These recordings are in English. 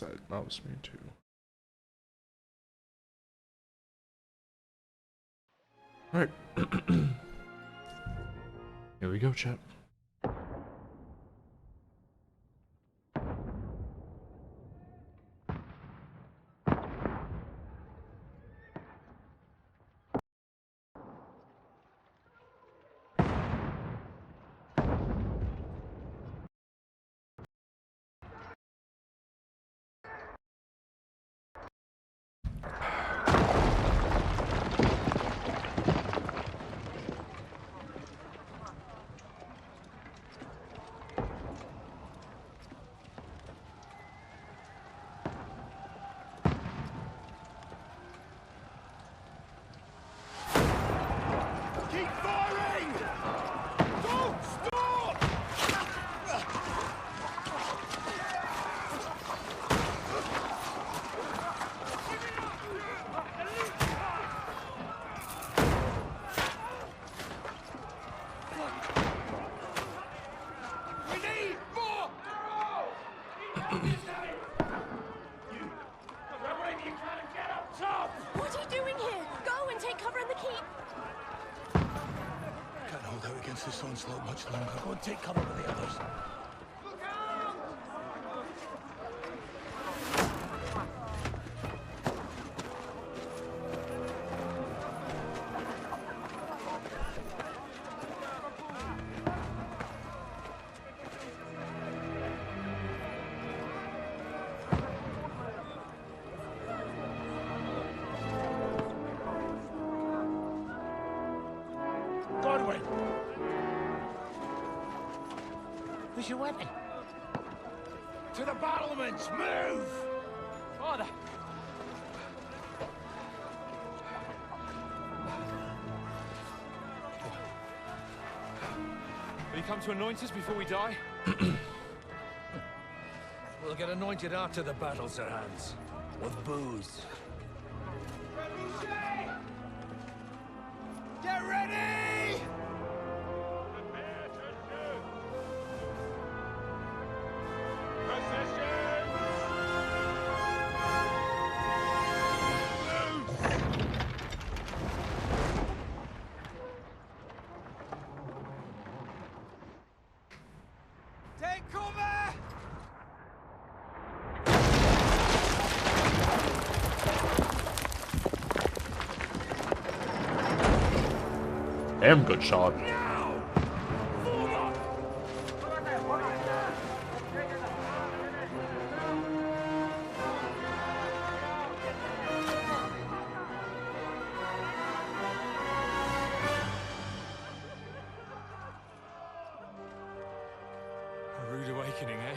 That was me too. Alright. Here we go, chat. What are you doing here? Go and take cover in the keep. Can't hold out against this onslaught much longer. Go and take cover with the others. Godwin! Where's your weapon? To the battlements! Move! Father! Will you come to anoint us before we die? We'll get anointed after the battle, Sir Hans. With booze. Get ready! Take cover! Damn good shot. A rude awakening, eh?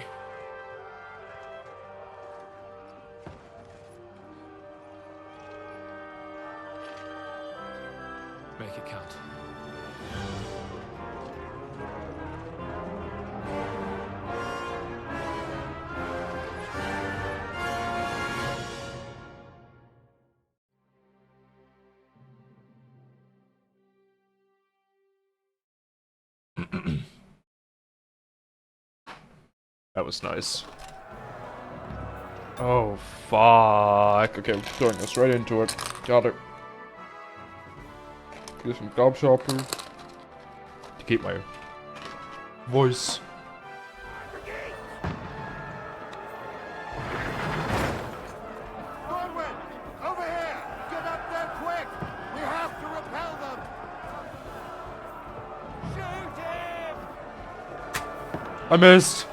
Make it count. That was nice. Oh, fuck. Okay, we're throwing this right into it. Got it. Get some gobshopper to keep my voice. Godwin! Over here! Get up there quick! We have to repel them! Shoot him! I missed.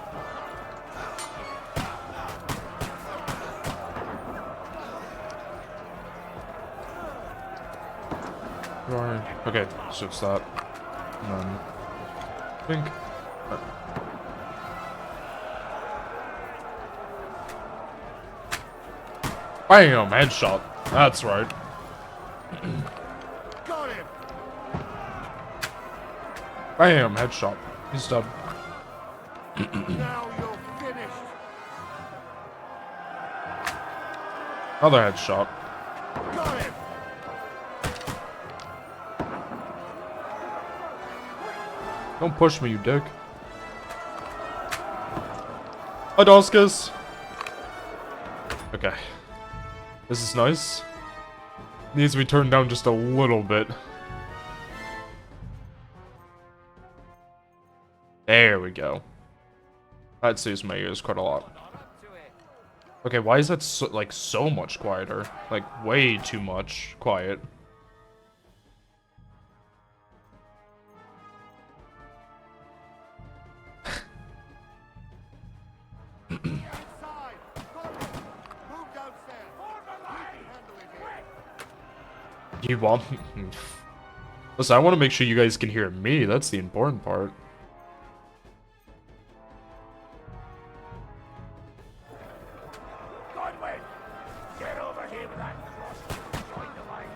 Right. Okay, so it's that. And then I think. Bam! Headshot. That's right. Got him! Bam! Headshot. He's dead. Now you're finished! Another headshot. Got him! Don't push me, you dick. Hi, Doskus. Okay. This is nice. Needs to be turned down just a little bit. There we go. That saves my ears quite a lot. Okay, why is that so, like so much quieter? Like way too much quiet. Inside! Conrad, move downstairs. We can handle it here. You want? Listen, I want to make sure you guys can hear me. That's the important part. Godwin, get over here with that cross. Join the line.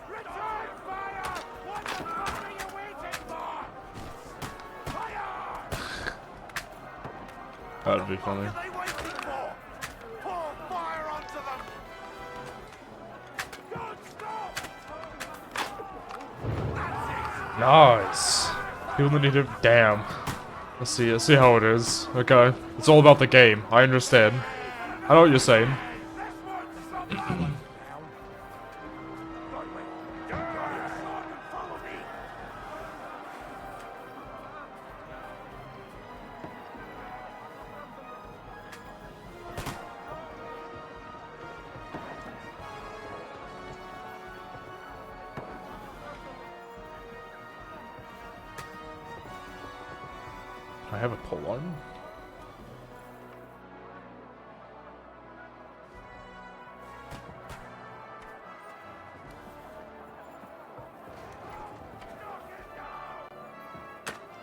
Return fire! What the fuck are you waiting for? Fire! That'd be funny. What are they waiting for? Pour fire onto them! Don't stop! That's it! Nice. People need to. Damn. Let's see how it is. Okay. It's all about the game. I understand. I know what you're saying. This one's something. Godwin, draw your sword and follow me. I have a pull on.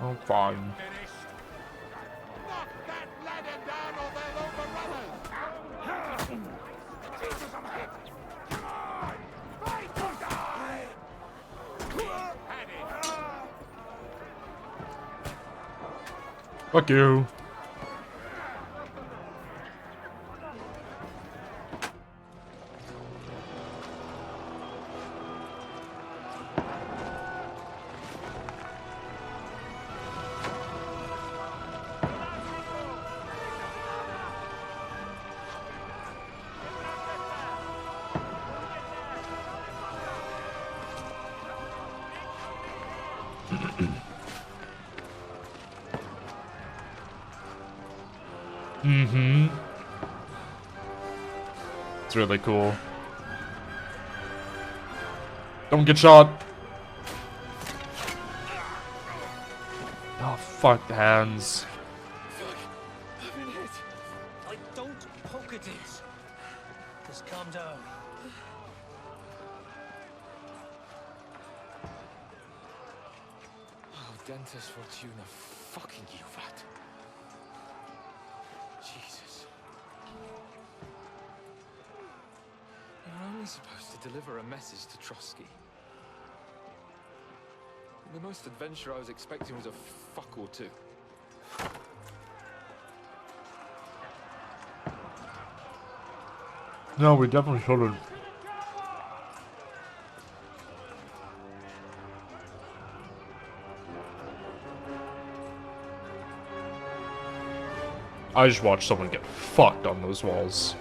I'm fine. Knock that ladder down or they'll overrun us. Jesus, I'm hit. Come on! Fight or die! Had it. Fuck you. Mm-hmm. It's really cool. Don't get shot. Oh, fuck the hands. Fuck. I've been hit. Don't poke at it. Just calm down. Oh, Dentist Fortuna, fucking you, vat. Jesus. You're only supposed to deliver a message to Trotsky. The most adventure I was expecting was a fuck or two. No, we definitely should have. I just watched someone get fucked on those walls.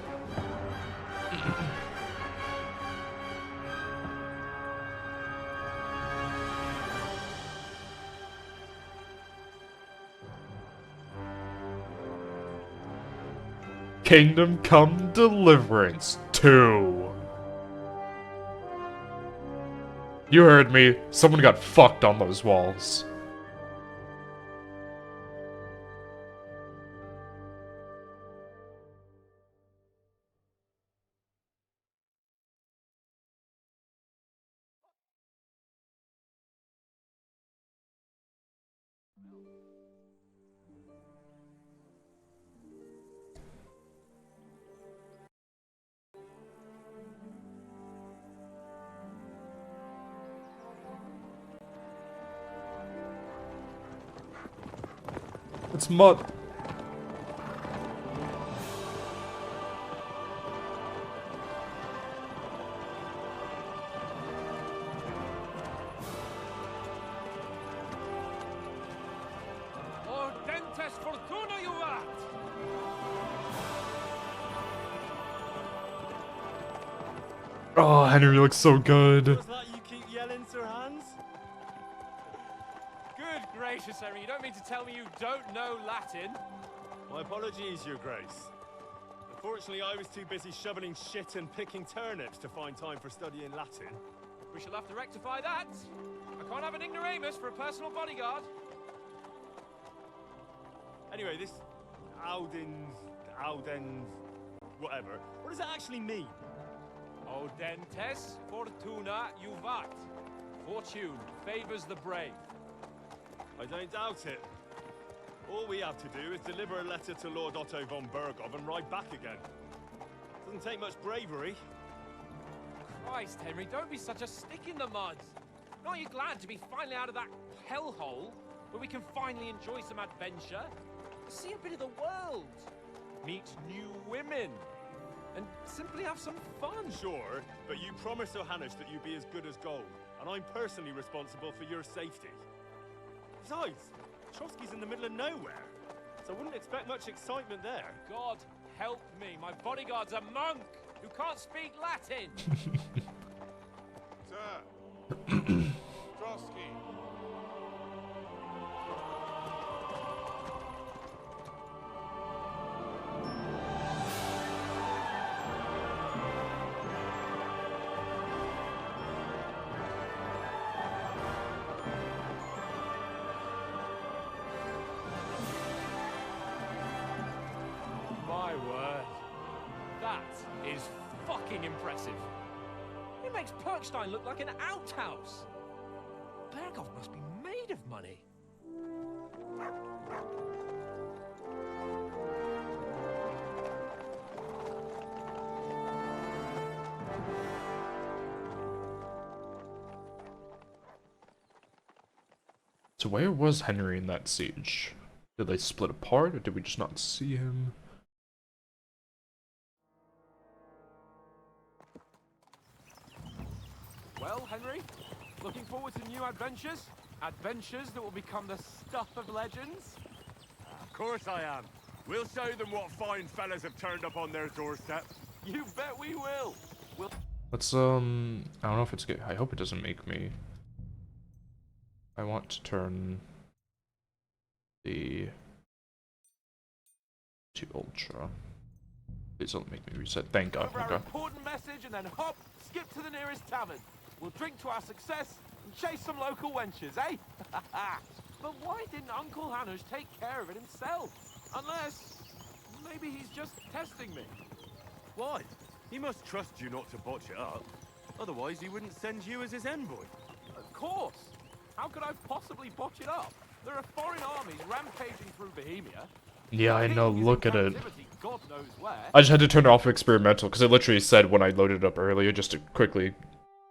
Kingdom Come Deliverance 2. You heard me. Someone got fucked on those walls. It's mud. Lord Dentist Fortuna, you vat! Oh, Henry looks so good. What's that you keep yelling, Sir Hans? Good gracious, Henry, you don't mean to tell me you don't know Latin? My apologies, Your Grace. Unfortunately, I was too busy shoveling shit and picking turnips to find time for studying Latin. We shall have to rectify that. I can't have an ignoramus for a personal bodyguard. Anyway, this Audens, whatever. What does that actually mean? Audentes fortuna juvat. Fortune favors the brave. I don't doubt it. All we have to do is deliver a letter to Lord Otto von Bergov and ride back again. Doesn't take much bravery. Christ, Henry, don't be such a stick in the mud. Aren't you glad to be finally out of that hellhole where we can finally enjoy some adventure? See a bit of the world. Meet new women. And simply have some fun. Sure, but you promised Johannes that you'd be as good as gold, and I'm personally responsible for your safety. Besides, Trotsky's in the middle of nowhere, so I wouldn't expect much excitement there. God help me, my bodyguard's a monk who can't speak Latin. Sir. Trotsky. My word. That is fucking impressive. It makes Perkstein look like an outhouse. Bergov must be made of money. So where was Henry in that siege? Did they split apart, or did we just not see him? Well, Henry, looking forward to new adventures? Adventures that will become the stuff of legends? Of course I am. We'll show them what fine fellas have turned up on their doorstep. You bet we will. Let's, I don't know if it's good. I hope it doesn't make me. I want to turn the to ultra. Please don't make me reset. Thank God. Deliver our Okay. important message and then hop, skip to the nearest tavern. We'll drink to our success and chase some local wenches, eh? But why didn't Uncle Hanush take care of it himself? Unless, maybe he's just testing me. Why? He must trust you not to botch it up. Otherwise, he wouldn't send you as his envoy. Of course. How could I possibly botch it up? There are foreign armies rampaging through Bohemia. Yeah, I know. He's in Look at it. captivity, God knows where. I just had to turn it off experimental because it literally said when I loaded it up earlier, just to quickly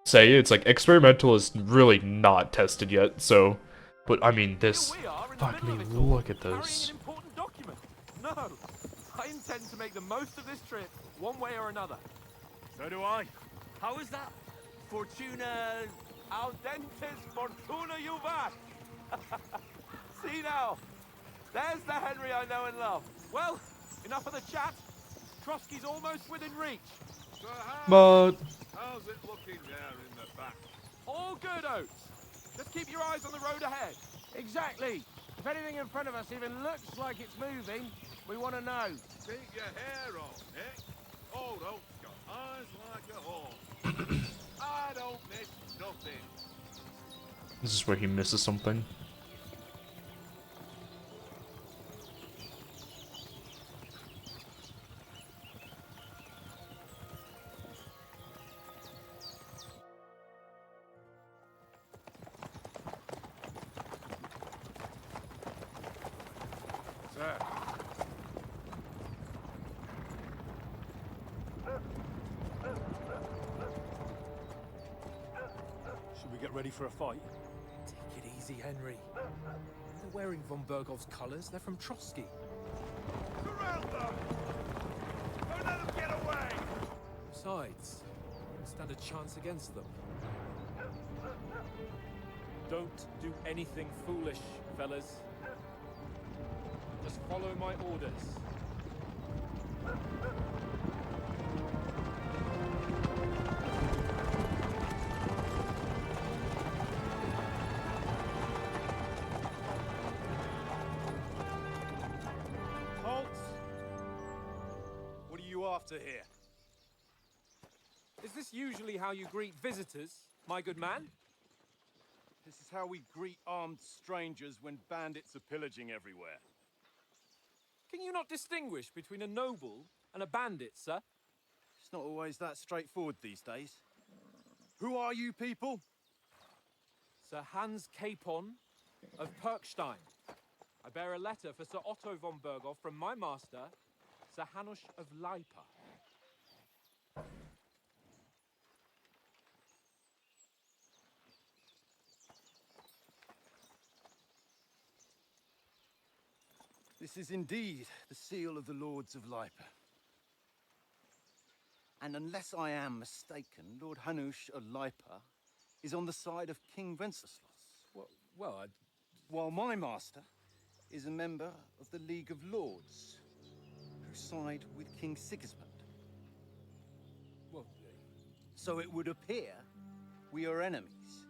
say, it's like experimental is really not tested yet. So, but I mean, this. Here we are in the Fuck middle me, of it all, look at carrying this. an important document. No, I intend to make the most of this trip, one way or another. So do I. How is that? Fortuna... Audentes fortuna juvat. See now, there's the Henry I know and love. Well, enough of the chat. Trotsky's almost within reach. So But how's it looking there in the back? All good, Oates. Just keep your eyes on the road ahead. Exactly. If anything in front of us even looks like it's moving, we want to know. Keep your hair on, eh? Old Oak's got eyes like a hawk. I don't miss nothing. this is where he misses something. Sir. Should we get ready for a fight? Take it easy, Henry. They're wearing von Bergov's colors. They're from Trotsky. Surround them! Don't let them get away! Besides, don't stand a chance against them. Don't do anything foolish, fellas. Just follow my orders. after here? Is this usually how you greet visitors, my good man? This is how we greet armed strangers when bandits are pillaging everywhere. Can you not distinguish between a noble and a bandit, sir? It's not always that straightforward these days. Who are you people? Sir Hans Capon of Perkstein. I bear a letter for Sir Otto von Berghoff from my master, Sir Hanush of Lipa. This is indeed the seal of the Lords of Lipa. And unless I am mistaken, Lord Hanush of Lipa is on the side of King Wenceslas. Well, While my master is a member of the League of Lords, who side with King Sigismund. well, So it would appear we are enemies.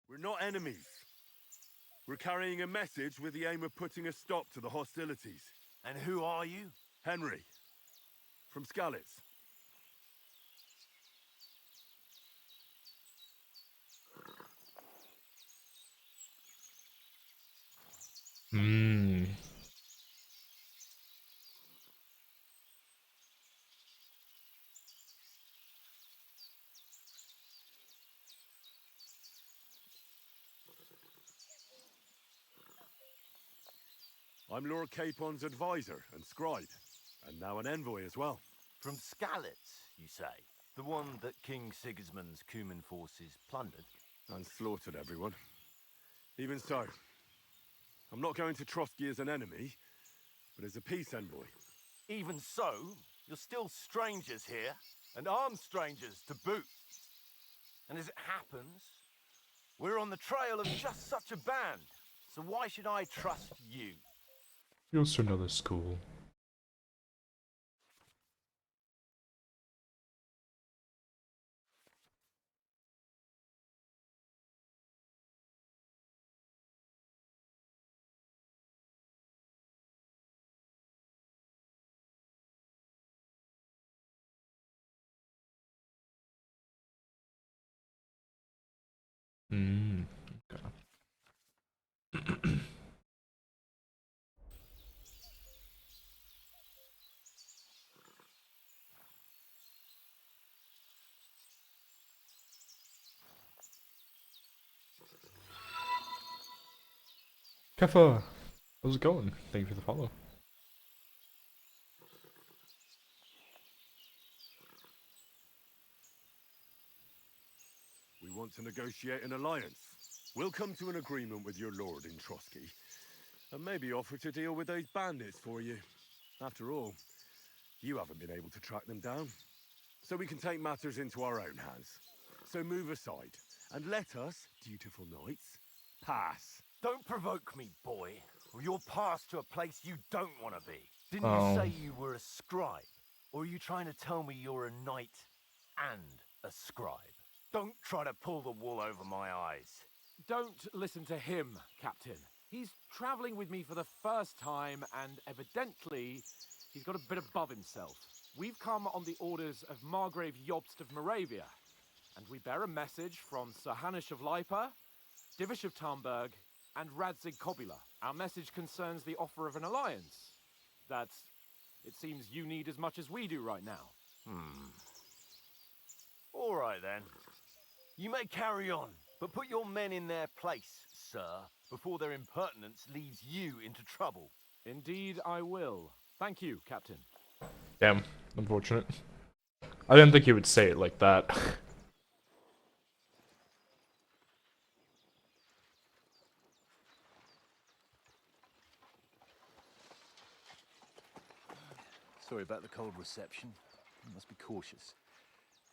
We're not enemies. We're carrying a message with the aim of putting a stop to the hostilities. And who are you? Henry, from Skalitz. Hmm. I'm Lord Capon's advisor and scribe, and now an envoy as well. From Skalitz, you say? The one that King Sigismund's Cuman forces plundered? And slaughtered everyone. Even so, I'm not going to Trotsky as an enemy, but as a peace envoy. Even so, you're still strangers here, and armed strangers to boot. And as it happens, we're on the trail of just such a band, so why should I trust you? Goes to another school. Hmm. Okay. Keffa, how's it going? Thank you for the follow. We want to negotiate an alliance. We'll come to an agreement with your lord in Trotsky, and maybe offer to deal with those bandits for you. After all, you haven't been able to track them down. So we can take matters into our own hands. So move aside, and let us, dutiful knights, pass. Don't provoke me, boy, or you'll pass to a place you don't want to be. Didn't Oh. you say you were a scribe? Or are you trying to tell me you're a knight and a scribe? Don't try to pull the wool over my eyes. don't listen to him, Captain. He's traveling with me for the first time, and evidently, he's got a bit above himself. We've come on the orders of Margrave Jobst of Moravia, and we bear a message from Sir Hanush of Lipa, Divish of Tarnberg, and Radzig Kobula. Our message concerns the offer of an alliance that it seems you need as much as we do right now. All right, then. You may carry on, but put your men in their place, sir, before their impertinence leads you into trouble. Indeed, I will. Thank you, Captain. Damn, unfortunate. I didn't think he would say it like that. Sorry about the cold reception. You must be cautious.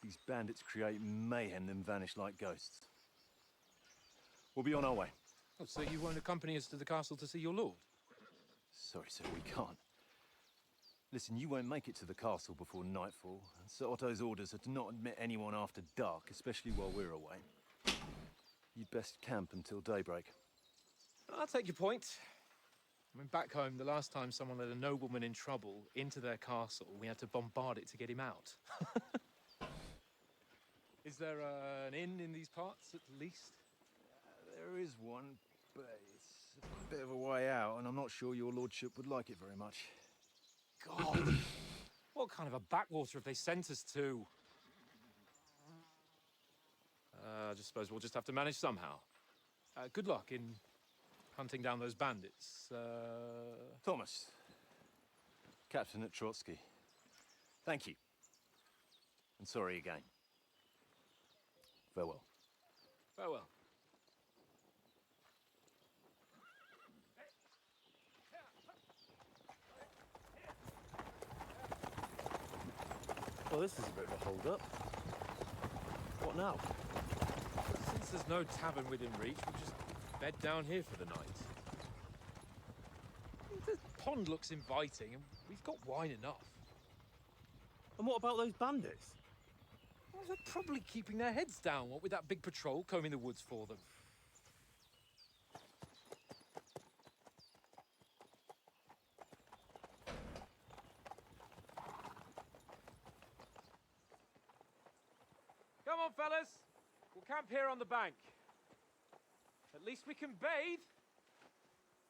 These bandits create mayhem, then vanish like ghosts. We'll be on our way. Oh, so you won't accompany us to the castle to see your lord? Sorry, sir, we can't. Listen, you won't make it to the castle before nightfall, and Sir Otto's orders are to not admit anyone after dark, especially while we're away. You'd best camp until daybreak. I'll take your point. I mean, back home, the last time someone let a nobleman in trouble into their castle, we had to bombard it to get him out. Is there an inn in these parts, at least? There is one, but it's a bit of a way out, and I'm not sure your lordship would like it very much. God! What kind of a backwater have they sent us to? I just suppose we'll just have to manage somehow. Good luck in hunting down those bandits. Thomas, Captain at Trotsky. Thank you. And sorry again. Farewell. Farewell. Well, this is a bit of a hold-up. What now? Since there's no tavern within reach, we'll just bed down here for the night. The pond looks inviting, and we've got wine enough. And what about those bandits? Well, they're probably keeping their heads down, what with that big patrol combing the woods for them. Come on, fellas. We'll camp here on the bank. At least we can bathe.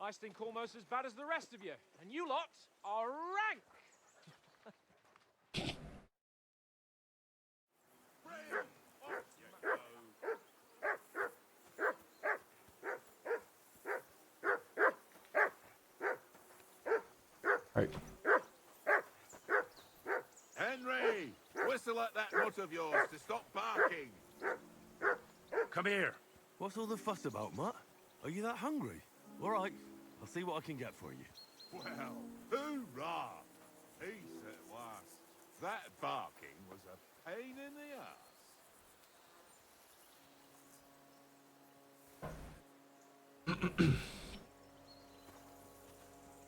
I stink almost as bad as the rest of you, and you lot are rank. Right. Henry! Whistle at that mutt of yours to stop barking! Come here. What's all the fuss about, Mutt? Are you that hungry? All right, I'll see what I can get for you. Well, hoorah! Peace at last. That barking was a pain in the ass.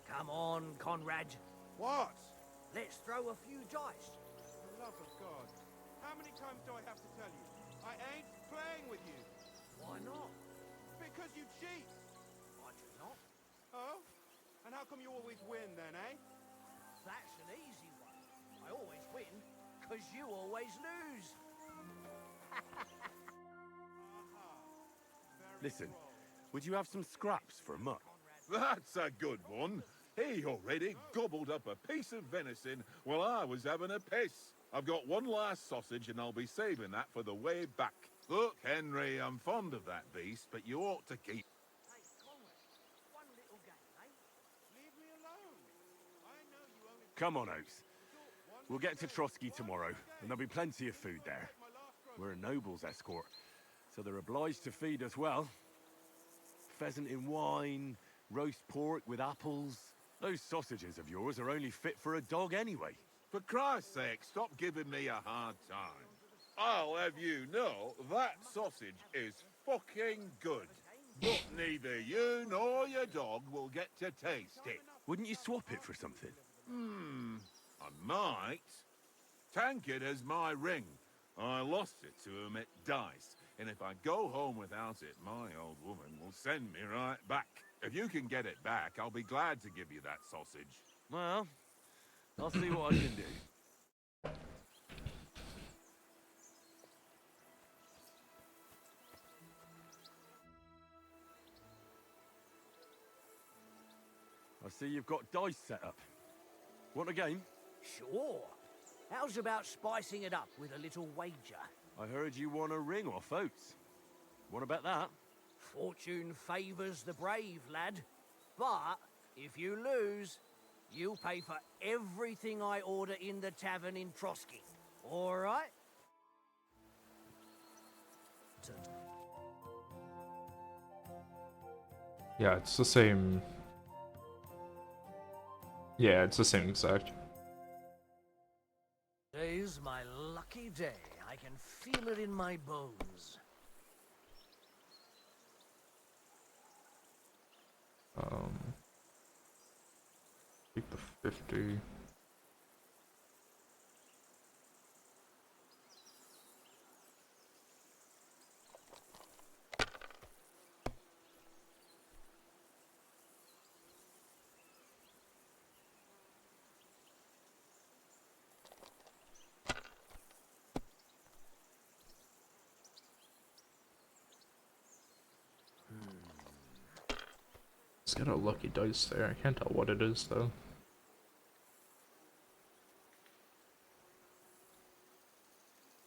Come on, Conrad. What? Let's throw a few dice. For the love of God. How many times do I have to tell you? I ain't playing with you. Why not? Because you cheat. I do not. Oh? And how come you always win then, eh? That's an easy one. I always win, because you always lose. Listen, would you have some scraps for a mutt? That's a good one. He already gobbled up a piece of venison while I was having a piss. I've got one last sausage and I'll be saving that for the way back. Look, Henry, I'm fond of that beast, but you ought to keep... Hey, Conrad, one little game, eh? Leave me alone. I know you only... Come on, Oaks. We'll get to Trotsky tomorrow, and there'll be plenty of food there. We're a noble's escort, so they're obliged to feed us well. Pheasant in wine, roast pork with apples. Those sausages of yours are only fit for a dog anyway. For Christ's sake, stop giving me a hard time. I'll have you know that sausage is fucking good. But neither you nor your dog will get to taste it. Wouldn't you swap it for something? I might. Tankard has my ring. I lost it to him at dice, and if I go home without it, my old woman will send me right back. If you can get it back, I'll be glad to give you that sausage. Well, I'll see what I can do. I see you've got dice set up. Want a game? Sure. How's about spicing it up with a little wager? I heard you won a ring off Oates. What about that? Fortune favours the brave, lad. But if you lose, you'll pay for everything I order in the tavern in Trotsky. All right? Yeah, it's the same. Yeah, it's the same exact. Today's my lucky day. I can feel it in my bones. Take the 50. It's got a lucky dice there. I can't tell what it is though.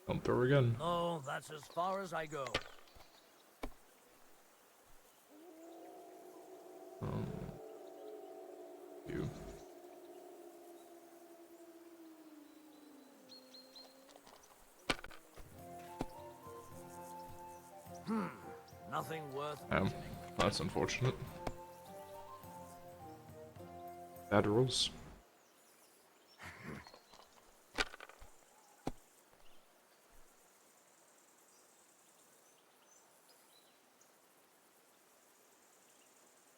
Come through again. No, that's as far as I go. You. Nothing worth. That's unfortunate. Bad rules.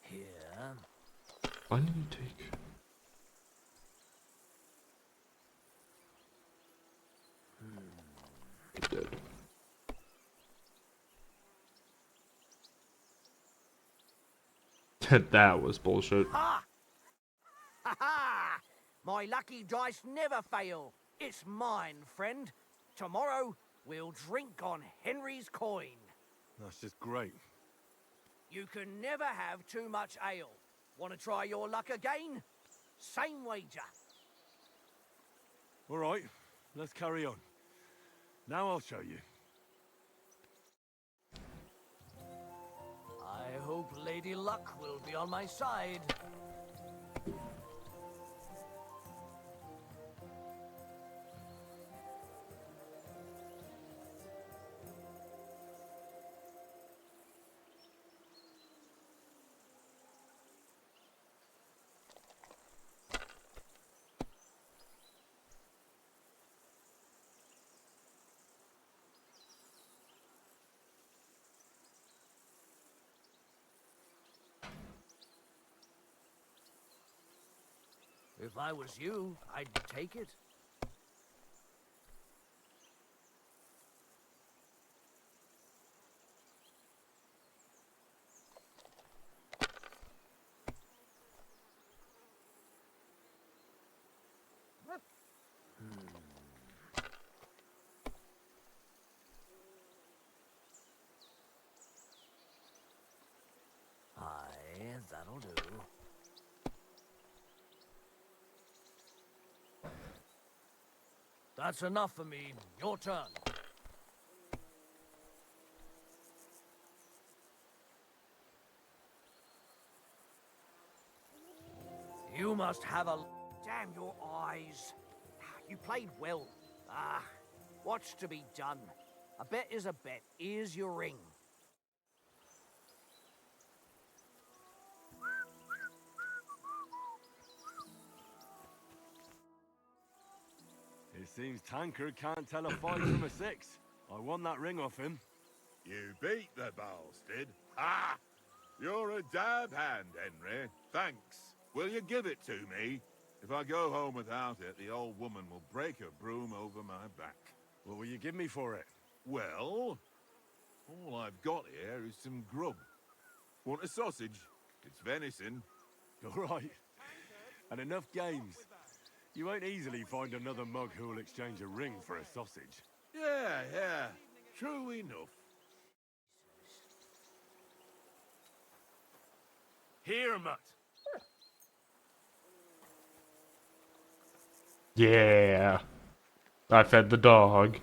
Here. Why did you take? You did. That was bullshit. Ha! Ha ha! My lucky dice never fail. It's mine, friend. Tomorrow, we'll drink on Henry's coin. That's just great. You can never have too much ale. Want to try your luck again? Same wager. All right, let's carry on. Now I'll show you. I hope Lady Luck will be on my side. If I was you, I'd take it. Aye, that'll do. That's enough for me. Your turn. You must have a... Damn your eyes. You played well. Ah, what's to be done? A bet is a bet. Here's your ring. It seems Tankard can't tell a 5 from a 6. I won that ring off him. You beat the bastard. Ha! You're a dab hand, Henry. Thanks. Will you give it to me? If I go home without it, the old woman will break her broom over my back. What will you give me for it? Well, all I've got here is some grub. Want a sausage? It's venison. All right. And enough games. You won't easily find another mug who will exchange a ring for a sausage. Yeah. True enough. Here, mutt. Yeah. I fed the dog.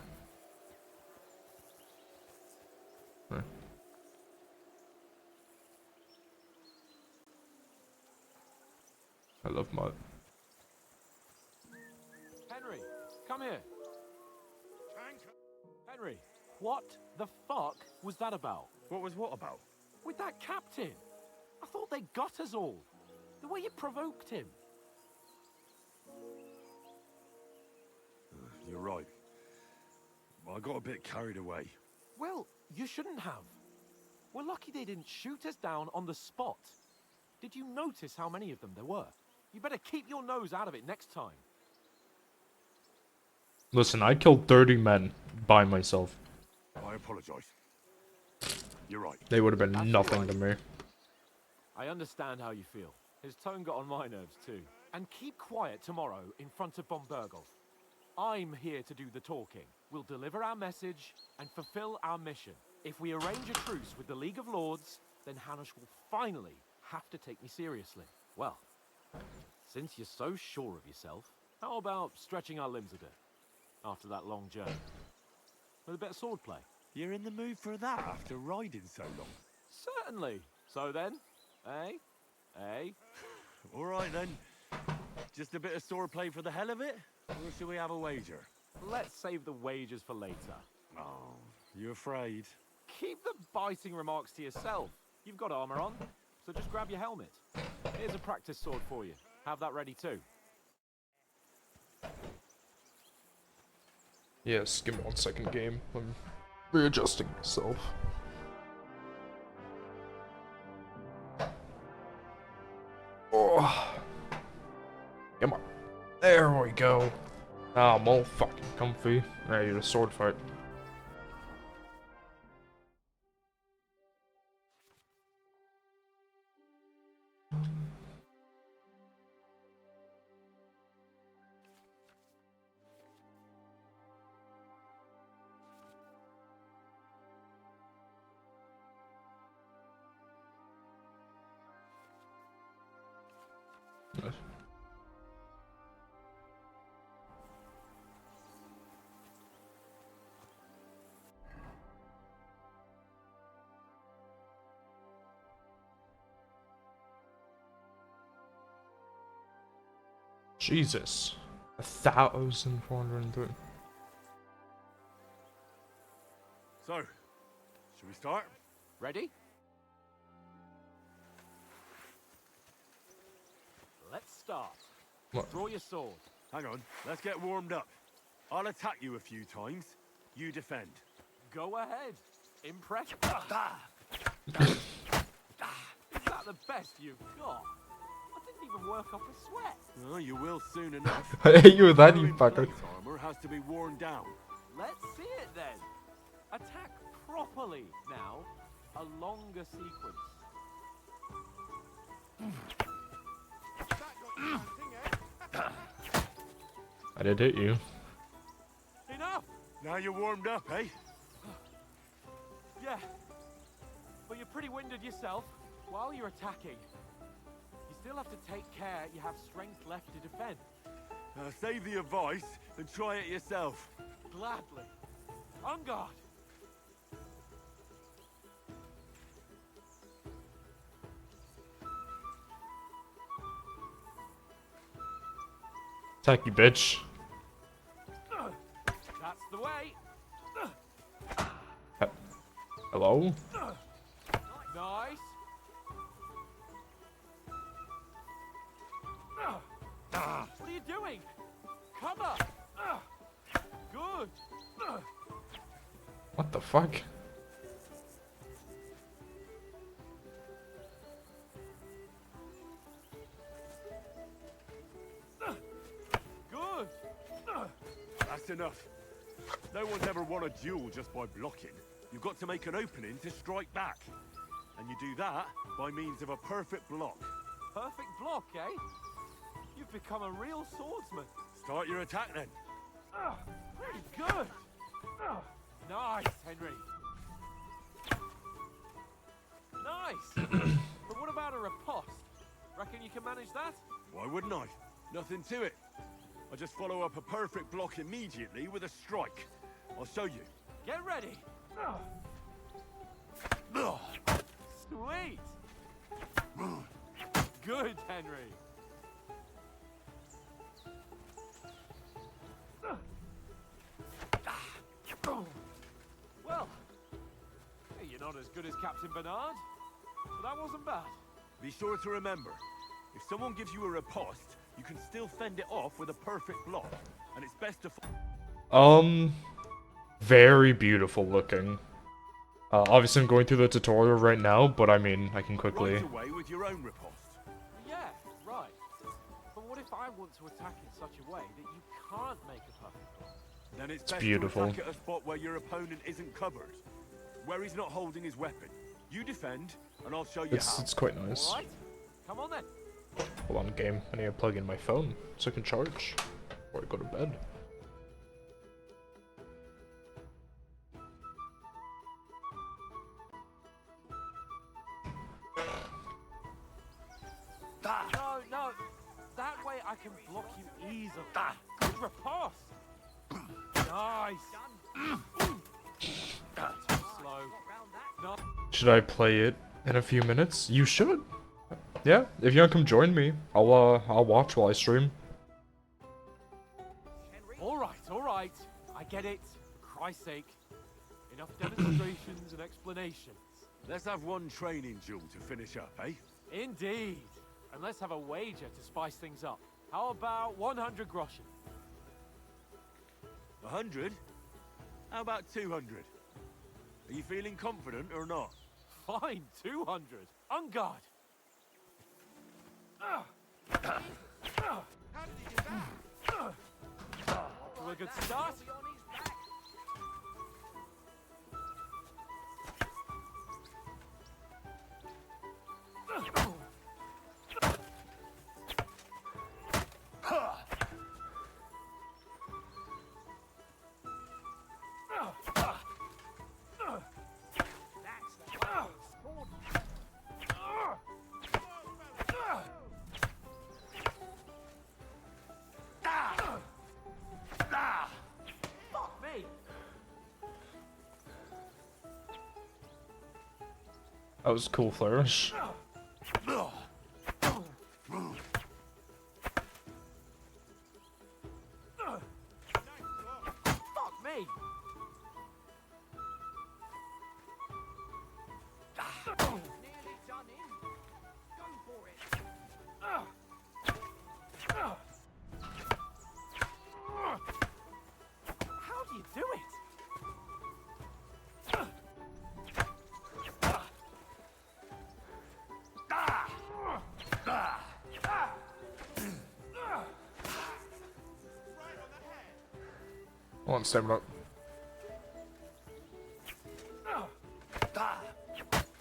I love mud. Henry, come here. Henry, what the fuck was that about? What was what about? With that captain? I thought they got us all. The way you provoked him. You're right. I got a bit carried away. Well, you shouldn't have. We're lucky they didn't shoot us down on the spot. Did you notice how many of them there were? You better keep your nose out of it next time. Listen, I killed 30 men by myself. I apologize. You're right. They would have been That's nothing right. to me. I understand how you feel. His tone got on my nerves too. And keep quiet tomorrow in front of Bombergov. I'm here to do the talking. We'll deliver our message and fulfill our mission. If we arrange a truce with the League of Lords, then Hanush will finally have to take me seriously. Well, since you're so sure of yourself, how about stretching our limbs a bit after that long journey? With a bit of swordplay. You're in the mood for that after riding so long? Certainly. So then, eh? Eh? All right then. Just a bit of swordplay for the hell of it? Or should we have a wager? Let's save the wagers for later. Oh, you afraid? Keep the biting remarks to yourself. You've got armor on, so just grab your helmet. Here's a practice sword for you. Have that ready too. Yes, give me 1 second, game. I'm readjusting myself. Oh. Come on. There we go. Ah, I'm all fucking comfy. Ready to sword fight. Nice. Jesus. 1,403. So, should we start? Ready? Let's start. What? Draw your sword. Hang on, let's get warmed up. I'll attack you a few times. You defend. Go ahead. Impress. Is that the best you've got? I didn't even work up a sweat. Oh, you will soon enough. I hate you with that, you Knowing fucker. plate armor has to be worn down. Let's see it then. Attack properly now. A longer sequence. I did hit you. Enough! Now you're warmed up, eh? Yeah. But you're pretty winded yourself. While you're attacking, you still have to take care you have strength left to defend. Save the advice and try it yourself. Gladly. On guard. Attack you, bitch. That's the way. Hello? Nice. What are you doing? Cover. Good. What the fuck? Good. That's enough. No one's ever won a duel just by blocking. You've got to make an opening to strike back. And you do that by means of a perfect block. Perfect block, eh? You've become a real swordsman. Start your attack then. Pretty good. Nice, Henry. Nice. But what about a riposte? Reckon you can manage that? Why wouldn't I? Nothing to it. I just follow up a perfect block immediately with a strike. I'll show you. Get ready. Sweet. Good, Henry. Well, you're not as good as Captain Bernard, but that wasn't bad. Be sure to remember, if someone gives you a riposte, you can still fend it off with a perfect block. And it's best to... Very beautiful looking. Obviously I'm going through the tutorial right now, but I mean, I can quickly... Right away with your own riposte. Yeah, right. But what if I want to attack in such a way that you can't make a perfect block? Then it's It's best beautiful. to attack at a spot where your opponent isn't covered. Where he's not holding his weapon. You defend, and I'll show you how. It's quite nice. All right. Come on then. Hold on, game. I need to plug in my phone so I can charge before I go to bed. No, no. That way I can block you easily. Good riposte. Nice. Too slow. No. Should I play it in a few minutes? You should. Yeah, if you want to come join me, I'll watch while I stream. All right. I get it. For Christ's sake. Enough demonstrations and explanations. Let's have one training duel to finish up, eh? Indeed. And let's have a wager to spice things up. How about 100 groschen? 100? How about 200? Are you feeling confident or not? Fine, 200. On guard. How did he do that? To a good start. That was a cool flourish. Fuck me! Nearly done in. Go for it. How do you do it? Hold on, stamina up.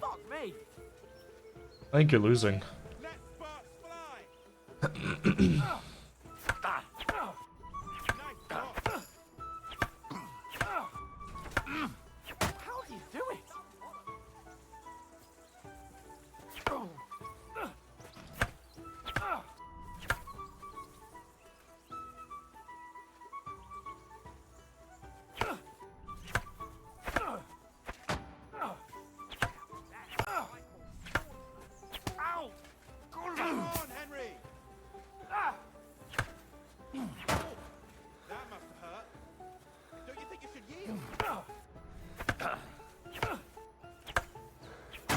Fuck me! I think you're losing. Let sparks fly! Nice shot. How do you do it? Ow! Come on, Henry! That must have hurt. Don't you think you should yield?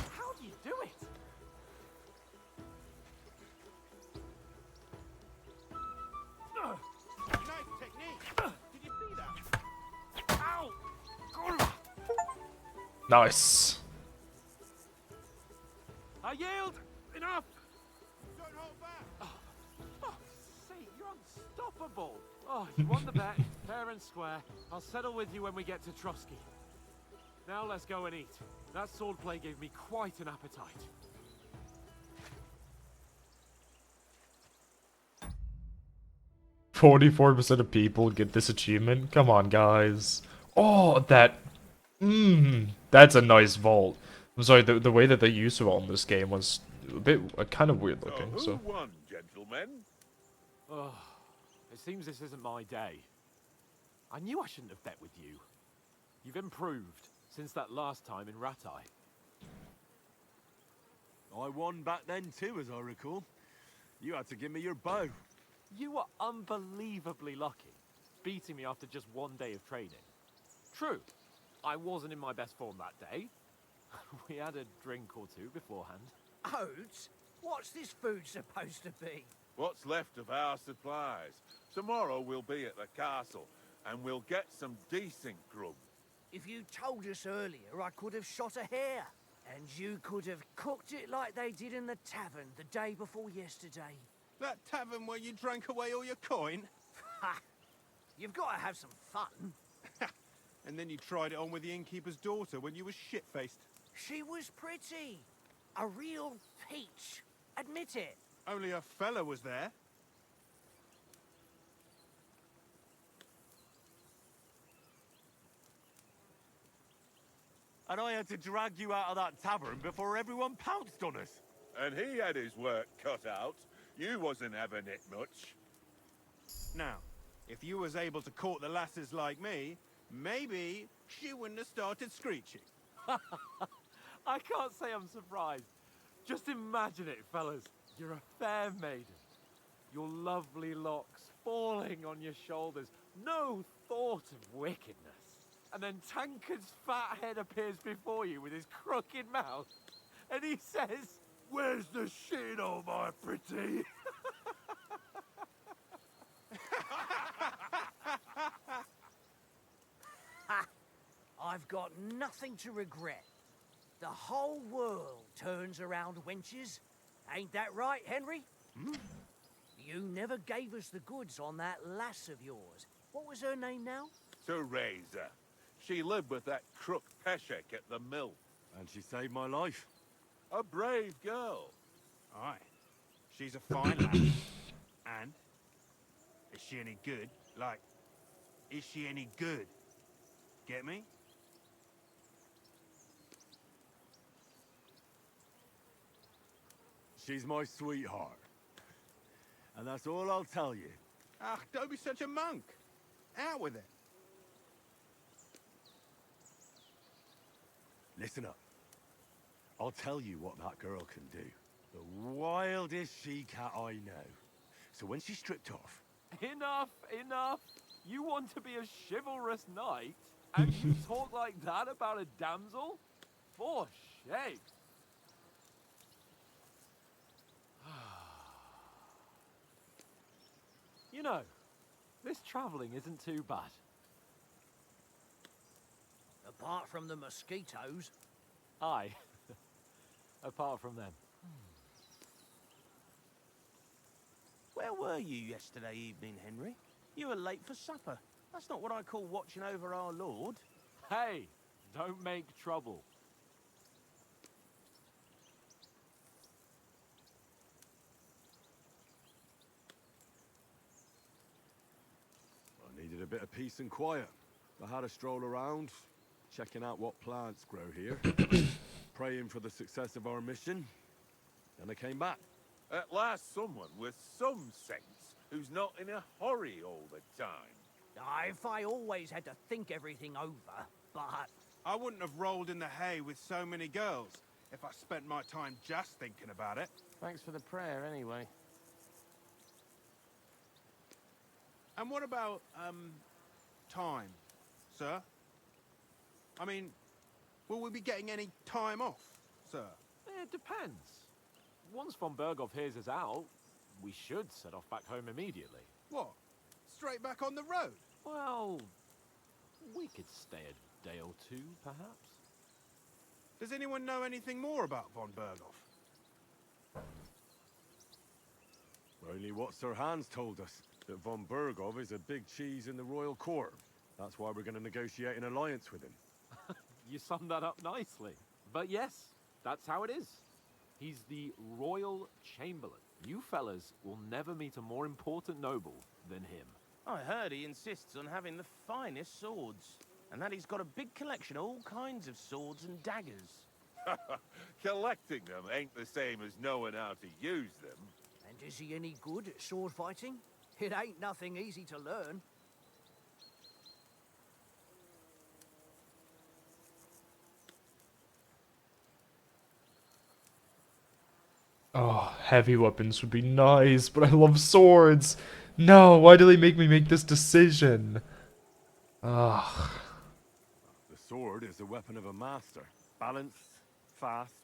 How do you do it? Nice technique. Did you see that? Ow! Nice. I yield! Enough! Don't hold back. Fuck's sake, you're unstoppable! Oh, you won the bet, fair and square. I'll settle with you when we get to Trotsky. Now let's go and eat. That swordplay gave me quite an appetite. 44% of people get this achievement. Come on, guys. Oh, that. That's a nice vault. I'm sorry, the way that they used the vault in this game was a bit kind of weird looking. Who So won, gentlemen? Oh, it seems this isn't my day. I knew I shouldn't have bet with you. You've improved since that last time in Ratai. I won back then too, as I recall. You had to give me your bow. You were unbelievably lucky, beating me after just one day of training. True, I wasn't in my best form that day. We had a drink or two beforehand. Oats? What's this food supposed to be? What's left of our supplies? Tomorrow we'll be at the castle, and we'll get some decent grub. If you told us earlier, I could have shot a hare. And you could have cooked it like they did in the tavern the day before yesterday. That tavern where you drank away all your coin? Ha! You've got to have some fun. And then you tried it on with the innkeeper's daughter when you were shit-faced. She was pretty. A real peach. Admit it. Only a fella was there. And I had to drag you out of that tavern before everyone pounced on us. And he had his work cut out. You wasn't having it much. Now, if you was able to court the lasses like me, maybe she wouldn't have started screeching. I can't say I'm surprised. Just imagine it, fellas. You're a fair maiden. Your lovely locks falling on your shoulders. No thought of wickedness. And then Tankard's fat head appears before you with his crooked mouth. And he says, Where's the shit, oh my pretty? I've got nothing to regret. The whole world turns around wenches. Ain't that right, Henry? You never gave us the goods on that lass of yours. What was her name now? Teresa. She lived with that crook Peshek at the mill. And she saved my life. A brave girl. Aye. She's a fine lass. And? Is she any good? Like, is she any good? Get me? She's my sweetheart. And that's all I'll tell you. Ah, don't be such a monk. Out with it. Listen up. I'll tell you what that girl can do. The wildest she-cat I know. So when she's stripped off, enough, enough. You want to be a chivalrous knight, and you talk like that about a damsel? For shame. You know, this travelling isn't too bad. Apart from the mosquitoes. Aye. Apart from them. Where were you yesterday evening, Henry? You were late for supper. That's not what I call watching over our Lord. Hey, don't make trouble. I needed a bit of peace and quiet. I had a stroll around, checking out what plants grow here, praying for the success of our mission. Then I came back. At last someone with some sense who's not in a hurry all the time. If I always had to think everything over, but... I wouldn't have rolled in the hay with so many girls if I spent my time just thinking about it. Thanks for the prayer, anyway. And what about, time, sir? I mean, will we be getting any time off, sir? It depends. Once von Berghoff hears us out, we should set off back home immediately. What? Straight back on the road? Well, we could stay a day or two, perhaps. Does anyone know anything more about von Berghoff? Only what Sir Hans told us, that von Berghoff is a big cheese in the royal court. That's why we're going to negotiate an alliance with him. You summed that up nicely. But yes, that's how it is. He's the Royal Chamberlain. You fellas will never meet a more important noble than him. I heard he insists on having the finest swords, and that he's got a big collection of all kinds of swords and daggers. Collecting them ain't the same as knowing how to use them. And is he any good at sword fighting? It ain't nothing easy to learn. Oh, heavy weapons would be nice, but I love swords. No, why do they make me make this decision? Ugh. The sword is the weapon of a master. Balanced, fast,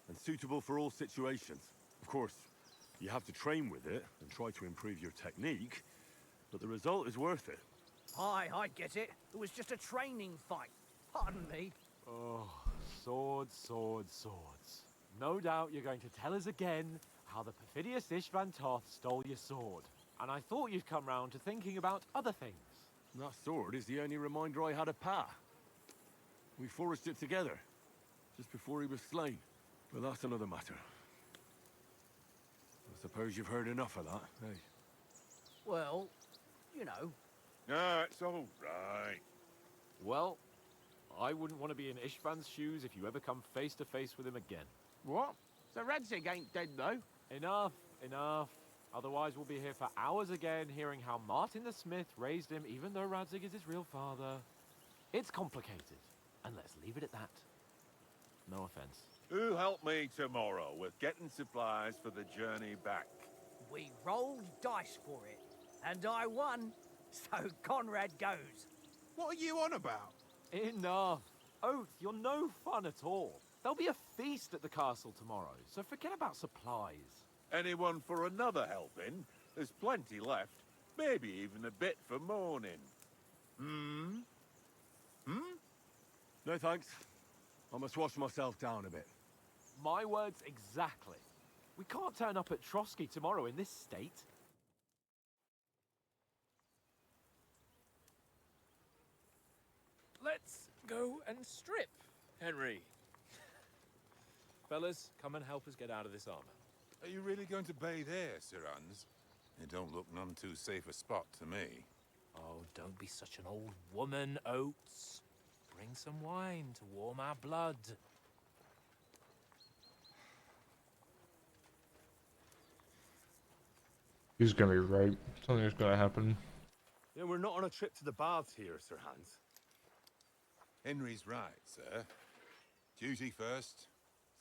and suitable for all situations. Of course, you have to train with it and try to improve your technique, but the result is worth it. Aye, I get it. It was just a training fight. Pardon me. Oh, swords, swords, swords. No doubt you're going to tell us again how the perfidious Ishvan Toth stole your sword. And I thought you'd come round to thinking about other things. That sword is the only reminder I had of Pa. We forged it together, just before he was slain. But that's another matter. I suppose you've heard enough of that, eh? Well, you know. No, it's all right. Well, I wouldn't want to be in Ishvan's shoes if you ever come face to face with him again. What? So Radzig ain't dead, though. Enough, enough. Otherwise, we'll be here for hours again, hearing how Martin the Smith raised him, even though Radzig is his real father. It's complicated, and let's leave it at that. No offense. Who helped me tomorrow with getting supplies for the journey back? We rolled dice for it, and I won, so Conrad goes. What are you on about? Enough. Oath, you're no fun at all. There'll be a feast at the castle tomorrow, so forget about supplies. Anyone for another helping? There's plenty left. Maybe even a bit for morning. Hmm? No thanks. I must wash myself down a bit. My words exactly. We can't turn up at Trotsky tomorrow in this state. Let's go and strip, Henry. Fellas, come and help us get out of this armor. Are you really going to bathe here, Sir Hans? It don't look none too safe a spot to me. Oh, don't be such an old woman, Oates. Bring some wine to warm our blood. He's gonna be right. Something's gonna happen. Yeah, we're not on a trip to the baths here, Sir Hans. Henry's right, sir. Duty first,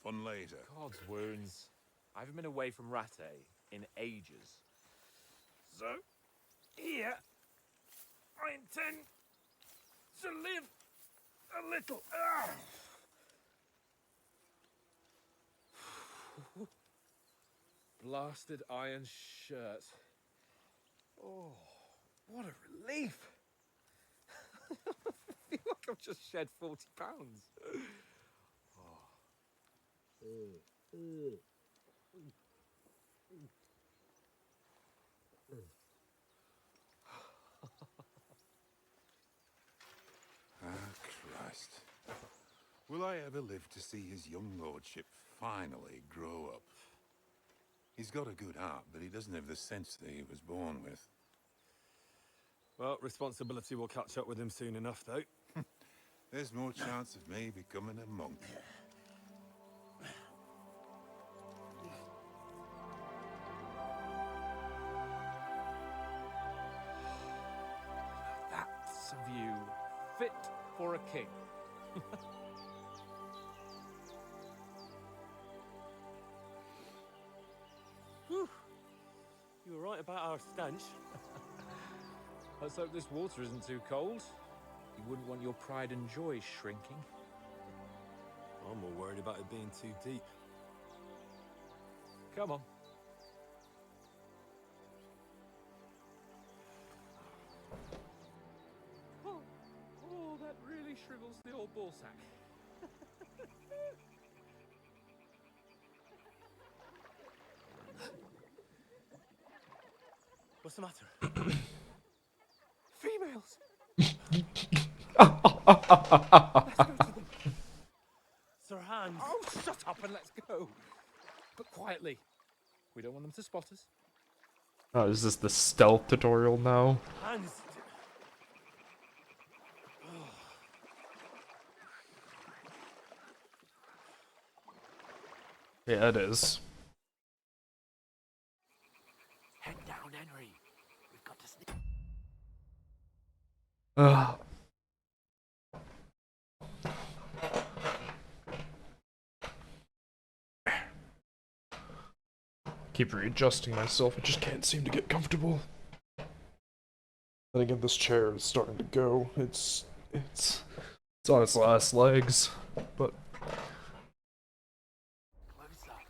fun later. God's wounds. I haven't been away from Rattay in ages. So, here, I intend to live a little. Blasted iron shirt. Oh, what a relief. I feel like I've just shed 40 pounds. Ah, Christ. Will I ever live to see his young lordship finally grow up? He's got a good heart, but he doesn't have the sense that he was born with. Well, responsibility will catch up with him soon enough, though. There's more chance of me becoming a monk. That's a view fit for a king. Whew. You were right about our stench. Let's hope this water isn't too cold. You wouldn't want your pride and joy shrinking. I'm more worried about it being too deep. Come on. Oh, that really shrivels the old ball sack. What's the matter? Females! Sir Hans! Oh, shut up and let's go. But quietly. We don't want them to spot us. Oh, is this the stealth tutorial now? Hans! Yeah, it is. Head down, Henry. We've got to sneak. Ugh. Keep readjusting myself. I just can't seem to get comfortable. Then again, this chair is starting to go. It's on its last legs, but Close up.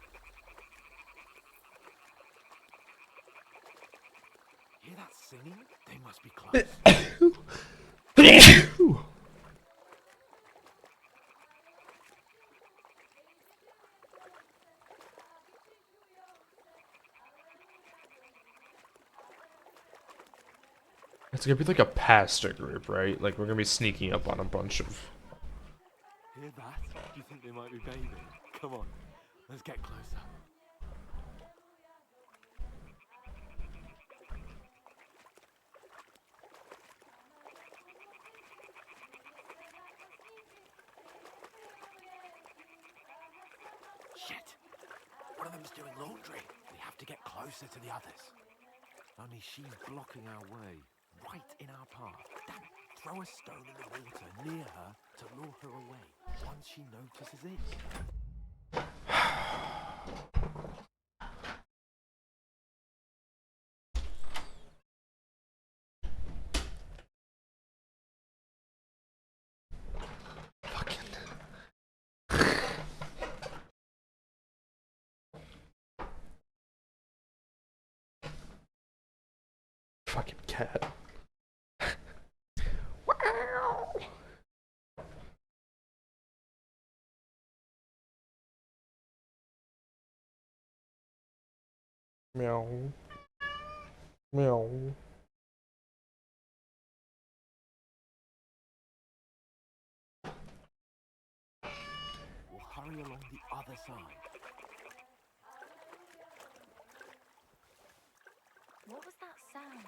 Hear that singing? They must be close. it's gonna be like a pasta group, right? Like we're gonna be sneaking up on a bunch of. Hear that? Do you think they might be bathing? Come on, let's get closer. Shit! doing laundry. We have to get closer to the others. Only she's blocking our way, right in our path. Damn it. Throw a stone in the water near her to lure her away once she notices it. Fucking cat. Meow. Meow. We'll hurry along the other side. What was that sound?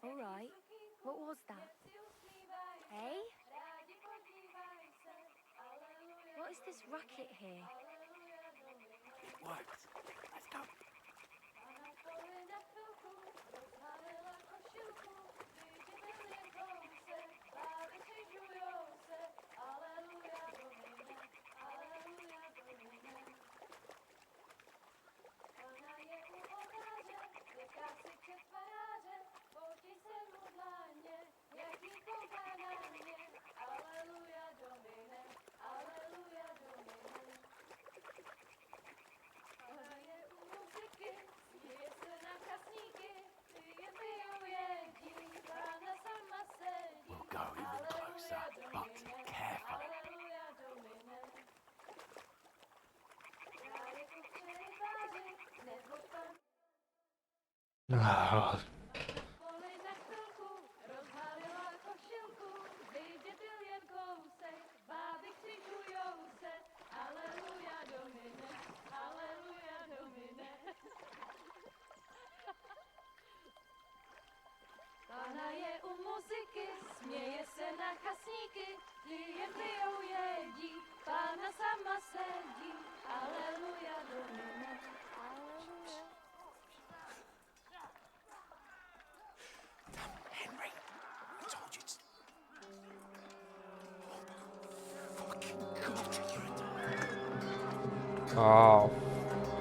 All right. What was that? Hey? What is this racket here? It worked. Let's go. We'll go even closer, but carefully. Ah. Pana je u muzyky, směje se na chasníky, lije pijou jedí, Pána sama sedí, aleluja Domine, aleluja. Henry, I told you to... Fucking God, you're Oh,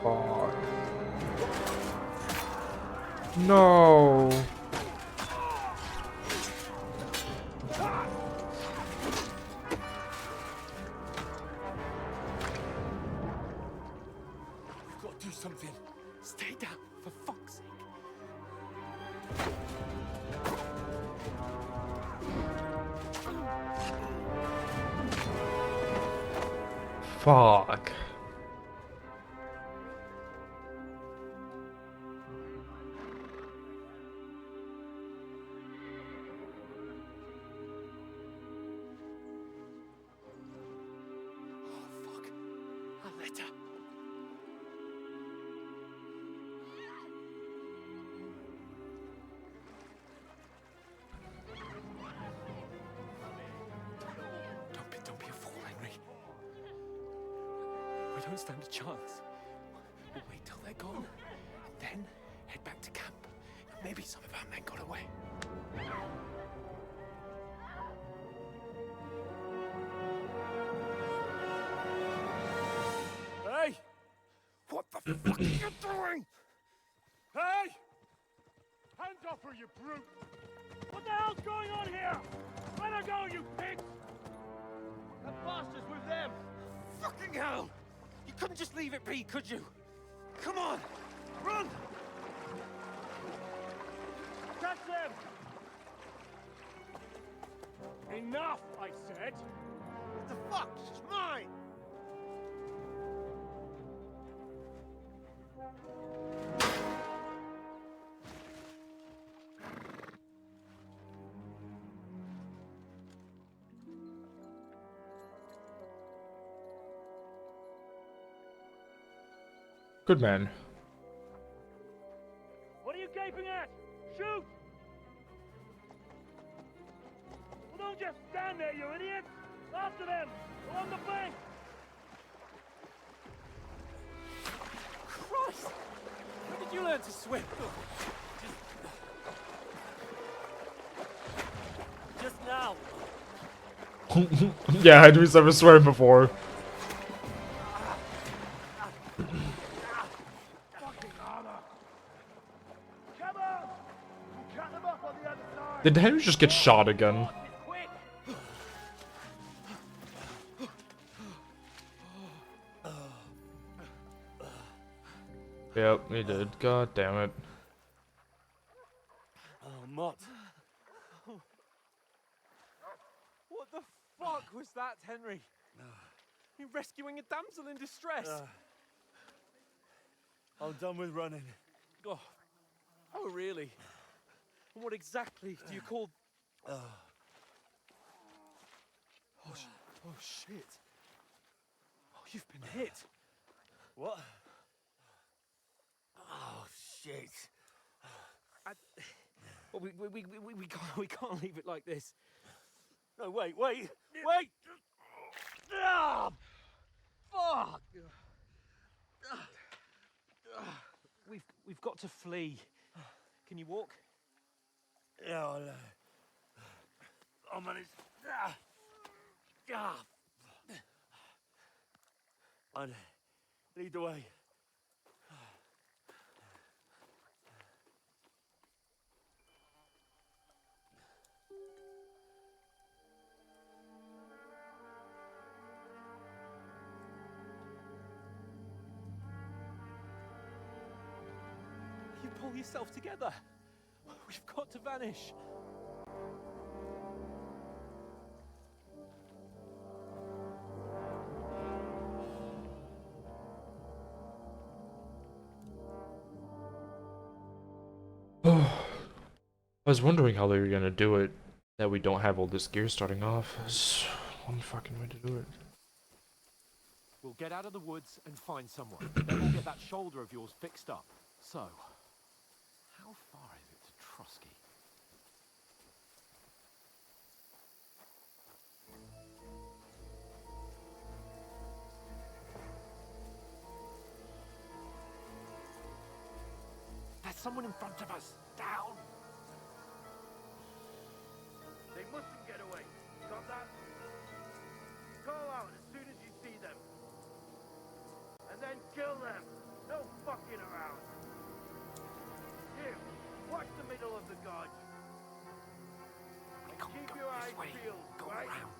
fuck. No. We've got to do something. Stay down, for fuck's sake. Fuck. Oh, fuck. A letter. Don't be a fool, Henry. We don't stand a chance. We'll wait till they're gone, and then head back to camp. Maybe some of our men got away. Hey! What the fuck are you doing? Hey! Hands off her, you brute! What the hell's going on here? Let her go, you pigs! That bastard's with them! Fucking hell! You couldn't just leave it be, could you? Come on! Run! Catch them! Enough, I said! What the fuck? It's mine! Good man. What are you gaping at? Shoot! Well, don't just stand there, you idiots! After them! Along the bank! to swim. Just now. Yeah, Henry's never swam before. Did Henry just get shot again? Yep, he did. God damn it. Oh, Mott. What the fuck was that, Henry? You rescuing a damsel in distress? I'm done with running. Oh, really? And what exactly do you call... Oh, shit. Oh, you've been hit. What? Oh, shit. Well, we can't leave it like this. No, wait! Wait! Ah, fuck! We've got to flee. Can you walk? Yeah, I'll manage. I'd lead the way. You pull yourself together. We've got to vanish. I was wondering how they were gonna do it, that we don't have all this gear starting off. There's one fucking way to do it. We'll get out of the woods and find someone. Then we'll get that shoulder of yours fixed up. So, how far is it to Trusky? There's someone in front of us! Down! They mustn't get away. Got that? Call out as soon as you see them. And then kill them. No fucking around. You, watch the middle of the gorge. And keep your eyes peeled, right? Around.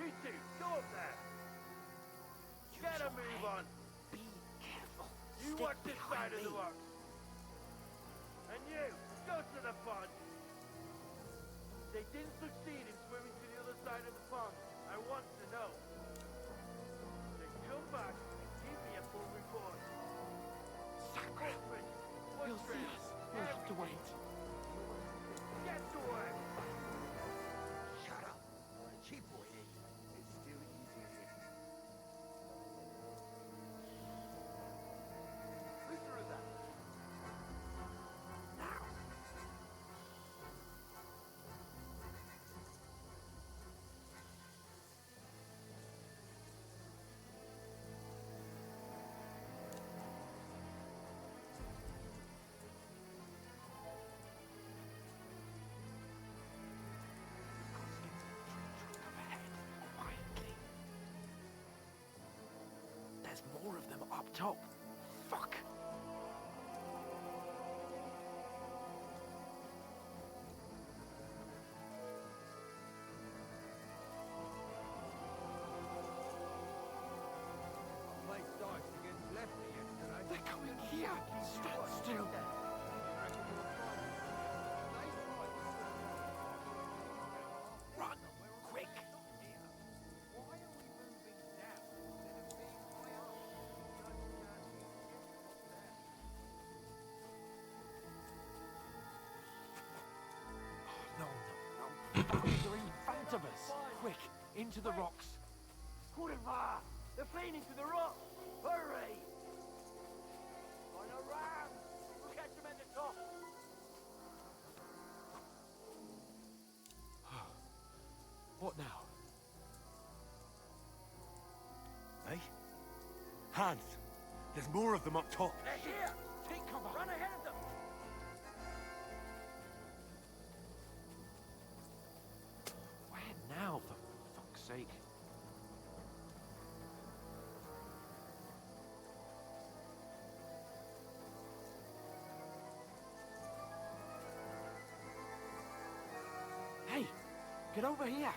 You two, go up there. Get a move on. Be careful. You watch this side of the rock. And you, go to the pond. They didn't succeed in swimming to the other side of the pond. I want to know. Then come back and give me a full report. Footprints, He'll see us. We'll have to wait. Get to work. Shut up. What a cheap boy is. It's still easier here. Listen to that. There's more of them up top. Fuck. They're coming here. Stand still. Run, quick. No. They're in front of us. Quick, into the rocks. Kurva! They're fleeing into the rock! Hurry! On a ram! We'll catch them at the top! What now? Hey? Hans! There's more of them up top! They're here! Take cover. Run ahead of them! Where now, for fuck's sake? Hey, get over here!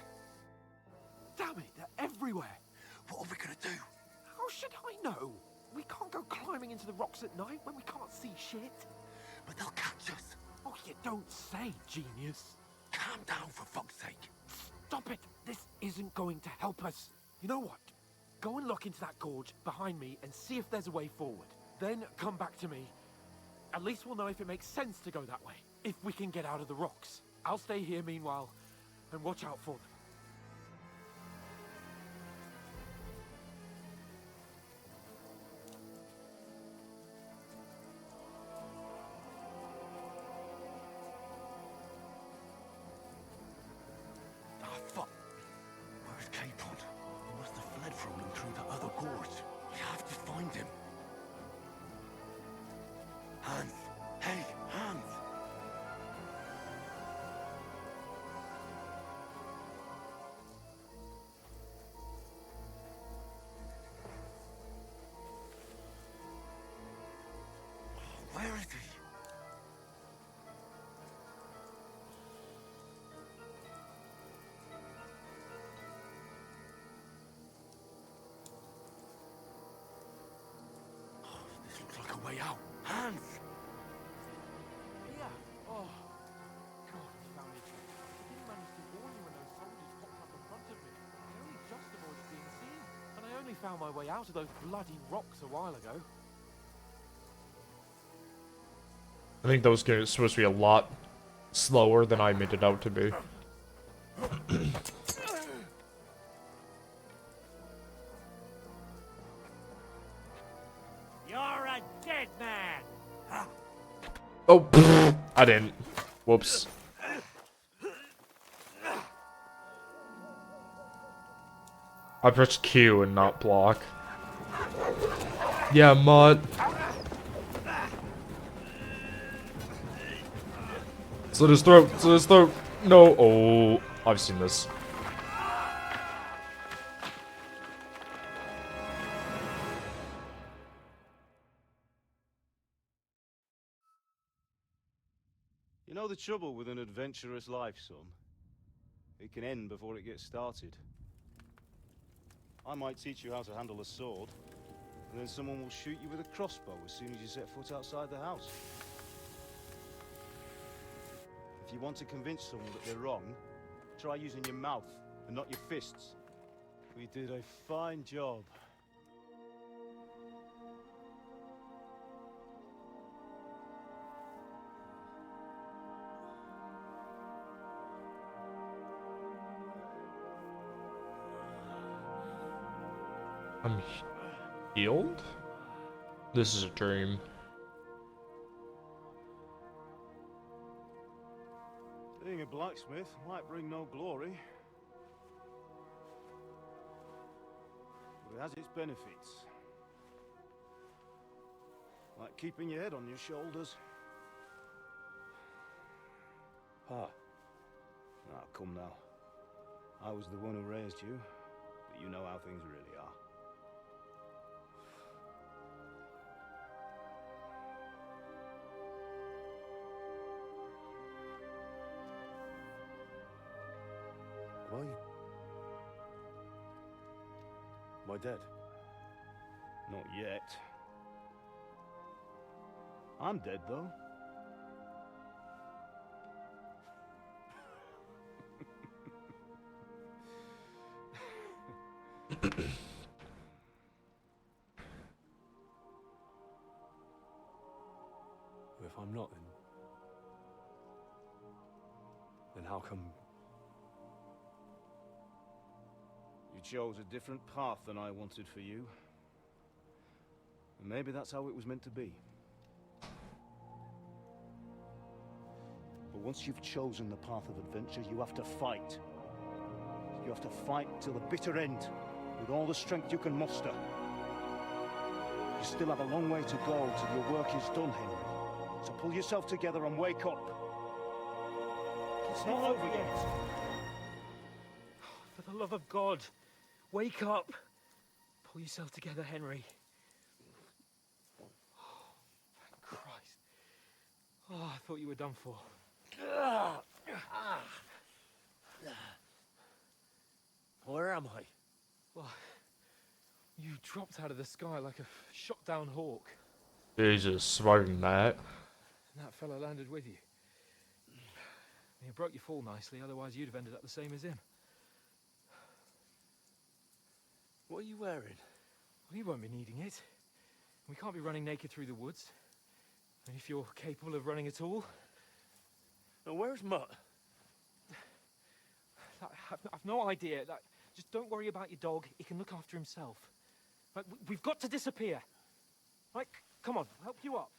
Damn it, they're everywhere! What are we gonna do? How should I know? We can't go climbing into the rocks at night when we can't see shit. But they'll catch us. Oh, you don't say, genius. Calm down, for fuck's sake. Stop it! This isn't going to help us. You know what? Go and look into that gorge behind me and see if there's a way forward. Then come back to me. At least we'll know if it makes sense to go that way. If we can get out of the rocks. I'll stay here meanwhile and watch out for them. Ah, fuck. Where's Capon? He must have fled from them through the other gorge. We have to find him. Hans! Hey, Hans! Where is he? This looks like a way out. Hans! Yeah. Oh. God, I found it. I didn't manage to warn you when those soldiers popped up in front of me. I only just avoided being seen. And I only found my way out of those bloody rocks a while ago. I think those games are supposed to be a lot slower than I made it out to be. You're a dead man! Oh, I didn't. Whoops. I pressed Q and not block. Yeah, Mutt. Slit his throat, slit his throat. No, oh, I've seen this. You know the trouble with an adventurous life, son? It can end before it gets started. I might teach you how to handle a sword, and then someone will shoot you with a crossbow as soon as you set foot outside the house. If you want to convince someone that they're wrong, try using your mouth and not your fists. We did a fine job. I'm healed? This is a dream. Being a blacksmith might bring no glory, but it has its benefits. Like keeping your head on your shoulders. Ah. Now, come now. I was the one who raised you, but you know how things really are. Am I dead? Not yet. I'm dead, though. If I'm not, then how come you chose a different path than I wanted for you? And maybe that's how it was meant to be. But once you've chosen the path of adventure, you have to fight. You have to fight till the bitter end, with all the strength you can muster. You still have a long way to go till your work is done, Henry. So pull yourself together and wake up. It's not over yet. For the love of God, wake up. Pull yourself together, Henry. Oh, thank Christ. Oh, I thought you were done for. Where am I? Well, you dropped out of the sky like a shot-down hawk. Jesus, smoking that. And that fella landed with you. You broke your fall nicely, otherwise you'd have ended up the same as him. What are you wearing? Well, you won't be needing it. We can't be running naked through the woods. And if you're capable of running at all... And where's Mutt? I've no idea. Just don't worry about your dog. He can look after himself. Like, we've got to disappear. Like, come on, I'll help you up.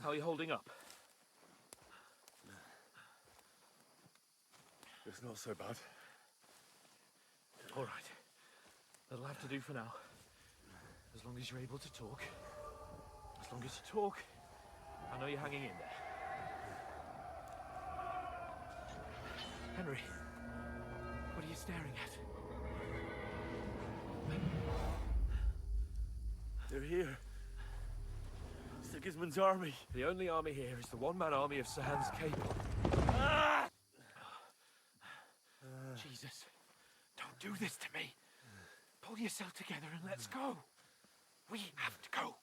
How are you holding up? It's not so bad. All right. That'll have to do for now. As long as you're able to talk. As long as you talk, I know you're hanging in there. Henry, what are you staring at? They're here. Sigismund's army. The only army here is the one-man army of Sahan's Cable. Jesus, don't do this to me. Pull yourself together and let's go. We have to go.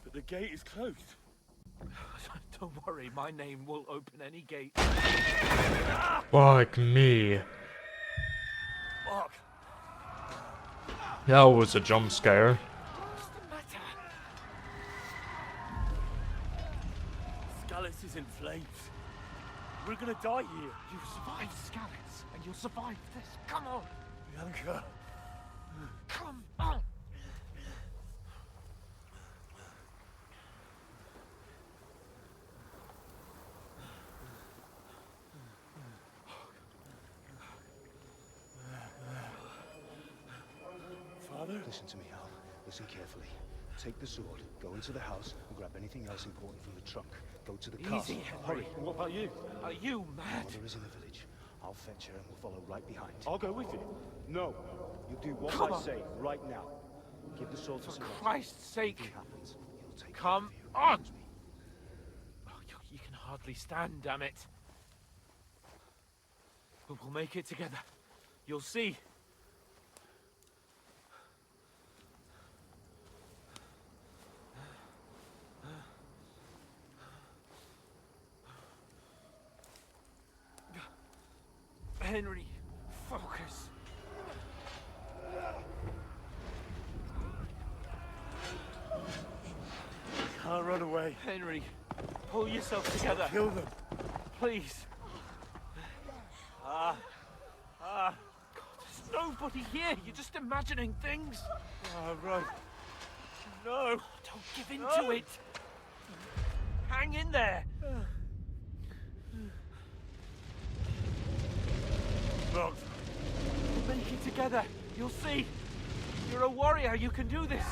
But the gate is closed. Don't worry, my name will open any gate. Fuck me. Fuck. That was a jump scare. What's the matter? Scallis is in flames. We're gonna die here. You survived Scallis, and you'll survive this. Come on. Bianca. Come on. Father? Listen to me, Hal. Listen carefully. Take the sword, go into the house, and grab anything else important from the trunk. Go to the castle. Easy, Henry. Hurry. And what about you? Are you mad? Mother is in the village. I'll fetch her and we'll follow right behind. I'll go with you. No. You do what Come I on. say right now. Give the sword to For Sir Christ's sake. Anything happens, he'll take Come care of you. on. Promise me. Oh, you can hardly stand, damn it. But we'll make it together. You'll see. Henry, focus. Can't run away. Henry, pull yourself together. Kill them. Please. God, there's nobody here. You're just imagining things. Run. No. Don't give in to it. Hang in there. Locked. We'll make it together. You'll see. You're a warrior. You can do this.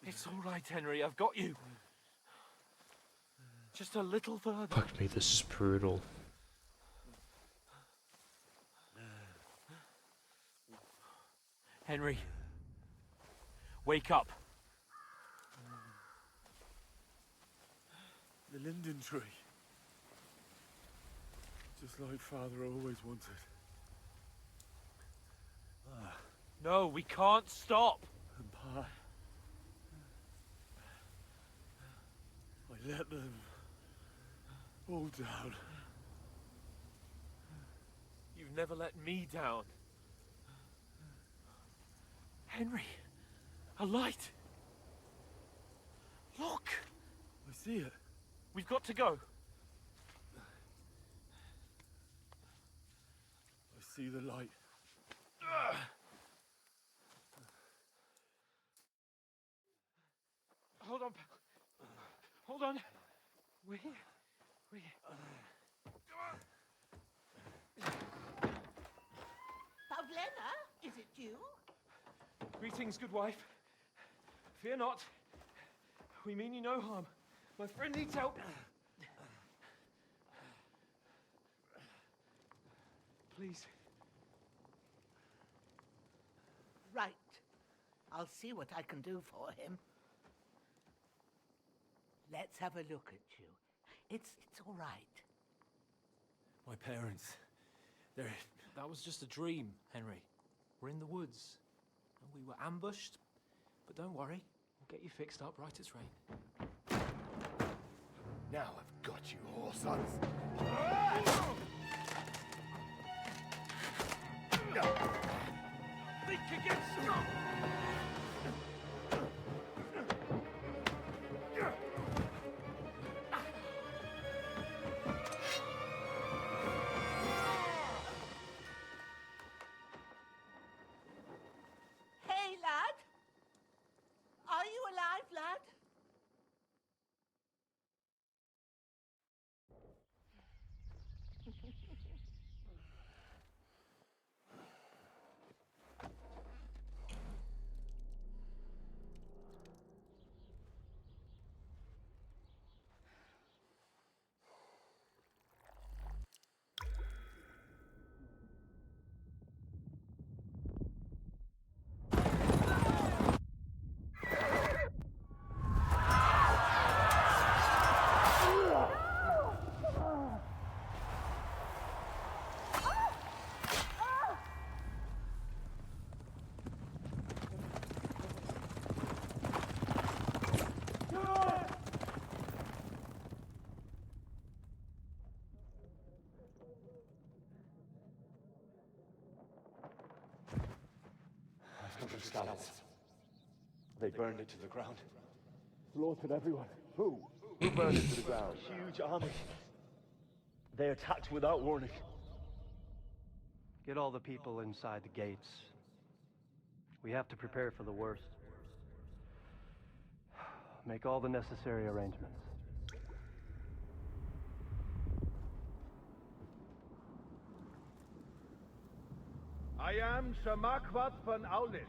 It's all right, Henry. I've got you. Just a little further. Fuck me, this is brutal. Henry, wake up. The linden tree. Just like Father always wanted. No, we can't stop. And Pa. I let them all down. You've never let me down. Henry, a light. Look! I see it. We've got to go. I see the light. Hold on, pal. Hold on. We're here. We're here. Pavlena, is it you? Greetings, good wife. Fear not. We mean you no harm. My friend needs help. Please. Right. I'll see what I can do for him. Let's have a look at you. It's all right. My parents. They're... That was just a dream, Henry. We're in the woods. And we were ambushed. But don't worry. We'll get you fixed up right as rain. Now I've got you, whore sons. Think again, stop! Hey, lad! Are you alive, lad? Scallops. They burned it to the ground. Slaughtered everyone. Who? Who burned it to the ground? Huge army. They attacked without warning. Get all the people inside the gates. We have to prepare for the worst. Make all the necessary arrangements. I am Sir Marquardt von Aulitz.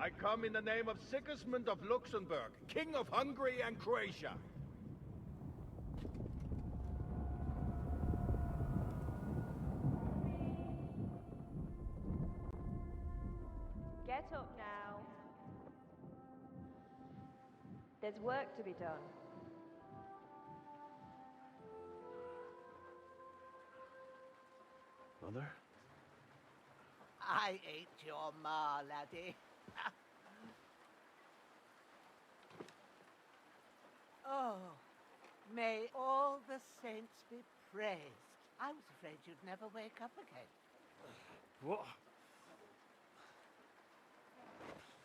I come in the name of Sigismund of Luxembourg, King of Hungary and Croatia. Get up now. There's work to be done. Mother? I ain't your ma, laddie. Oh, may all the saints be praised. I was afraid you'd never wake up again. What?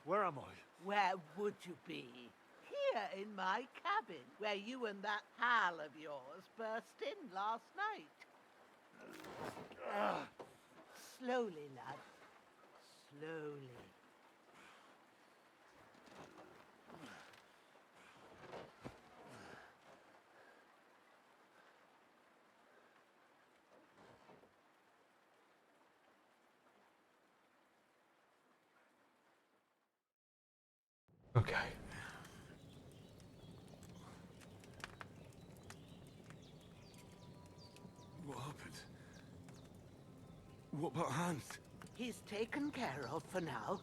Where am I? Where would you be? Here in my cabin, where you and that pal of yours burst in last night. Slowly, lad. Slowly. Okay. What happened? What about Hans? He's taken care of for now,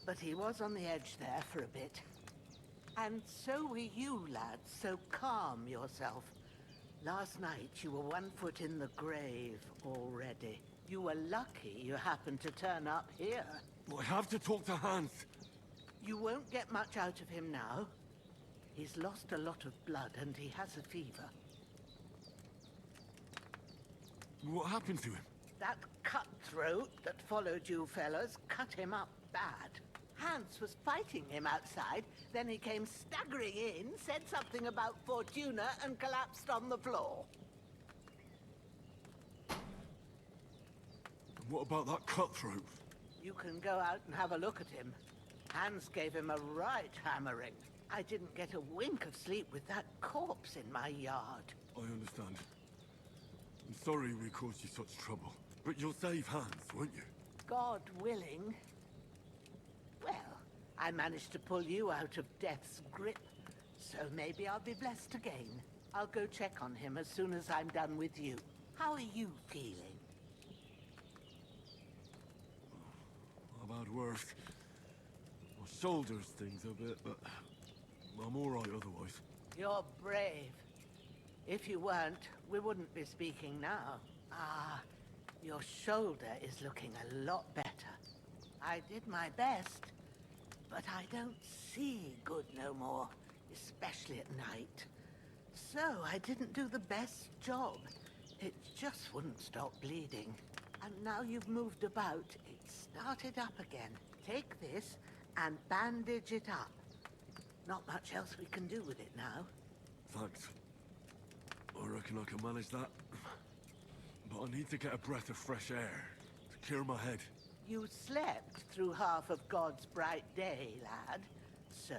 but he was on the edge there for a bit. And so were you, lad, so calm yourself. Last night you were 1 foot in the grave already. You were lucky you happened to turn up here. I have to talk to Hans. You won't get much out of him now. He's lost a lot of blood and he has a fever. What happened to him? That cutthroat that followed you fellas cut him up bad. Hans was fighting him outside, then he came staggering in, said something about Fortuna, and collapsed on the floor. And what about that cutthroat? You can go out and have a look at him. Hans gave him a right hammering. I didn't get a wink of sleep with that corpse in my yard. I understand. I'm sorry we caused you such trouble. But you'll save Hans, won't you? God willing. Well, I managed to pull you out of death's grip, so maybe I'll be blessed again. I'll go check on him as soon as I'm done with you. How are you feeling? I've had worse. My shoulders stings a bit, but I'm all right otherwise. You're brave. If you weren't, we wouldn't be speaking now. Ah, your shoulder is looking a lot better. I did my best, but I don't see good no more, especially at night. So I didn't do the best job. It just wouldn't stop bleeding. And now you've moved about, it started up again. Take this and bandage it up. Not much else we can do with it now. Thanks. I reckon I can manage that. But I need to get a breath of fresh air to clear my head. You slept through half of God's bright day, lad. So,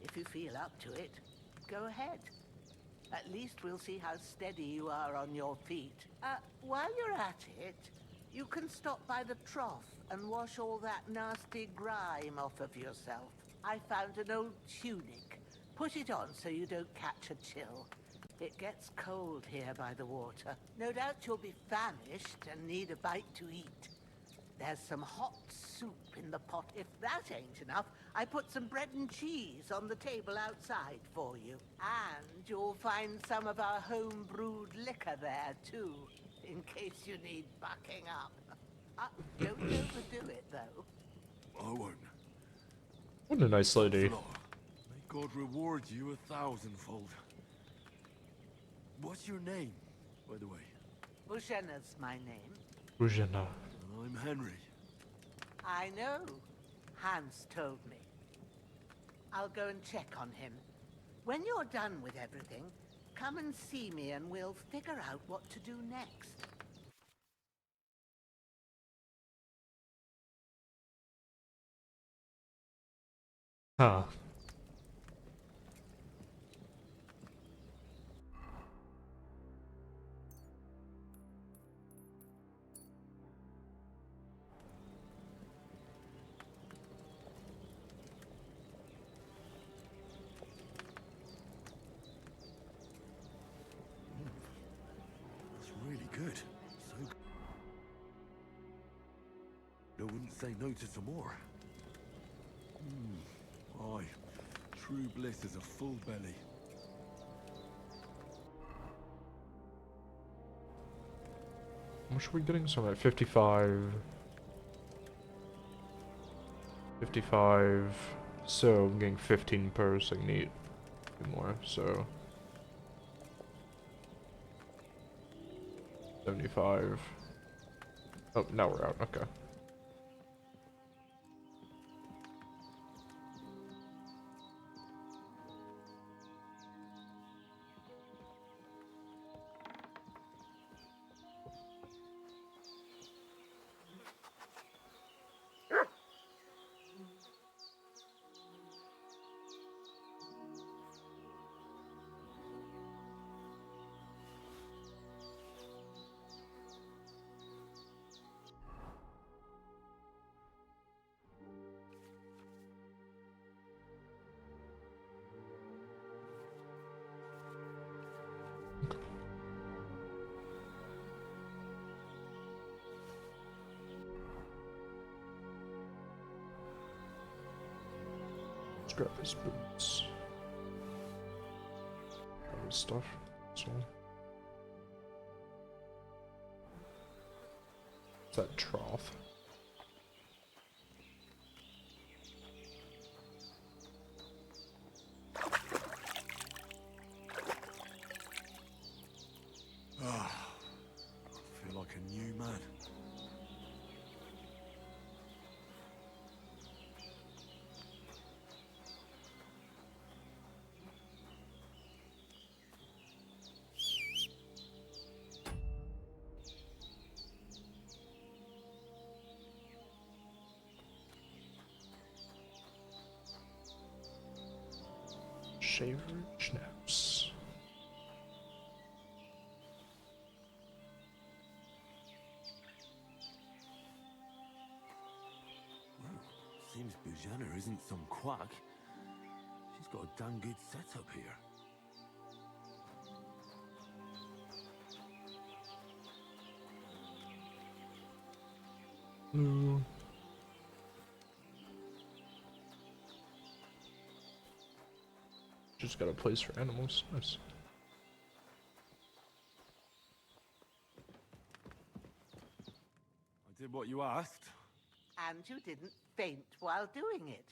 if you feel up to it, go ahead. At least we'll see how steady you are on your feet. While you're at it, you can stop by the trough and wash all that nasty grime off of yourself. I found an old tunic. Put it on so you don't catch a chill. It gets cold here by the water. No doubt you'll be famished and need a bite to eat. There's some hot soup in the pot. If that ain't enough, I put some bread and cheese on the table outside for you. And you'll find some of our home-brewed liquor there, too, in case you need bucking up. Don't overdo it, though. I won't. What a nice lady. May God reward you 1,000-fold. What's your name, by the way? Bushena's my name. Bushena. I'm Henry. I know. Hans told me. I'll go and check on him. When you're done with everything, come and see me and we'll figure out what to do next. Huh. That's really good. So good. I wouldn't say no to some more. Aye. True bliss is a full belly. How much are we getting? So I'm at 55. 55. So I'm getting 15 per, so I need a few more, so 75. Oh, now we're out, okay. Let's grab his boots. Grab his stuff. So. What's that trough? I feel like a new man. Shaver schnapps. Seems Bujana isn't some quack. She's got a damn good setup here. Just got a place for animals. Nice. I did what you asked. And you didn't faint while doing it.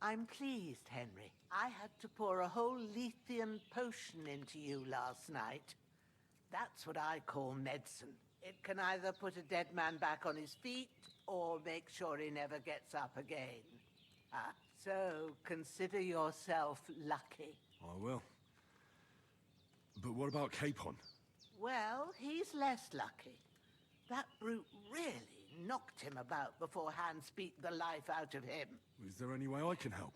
I'm pleased, Henry. I had to pour a whole Lethean potion into you last night. That's what I call medicine. It can either put a dead man back on his feet, or make sure he never gets up again. So consider yourself lucky. I will. But what about Capon? Well, he's less lucky. That brute really knocked him about before Hans beat the life out of him. Is there any way I can help?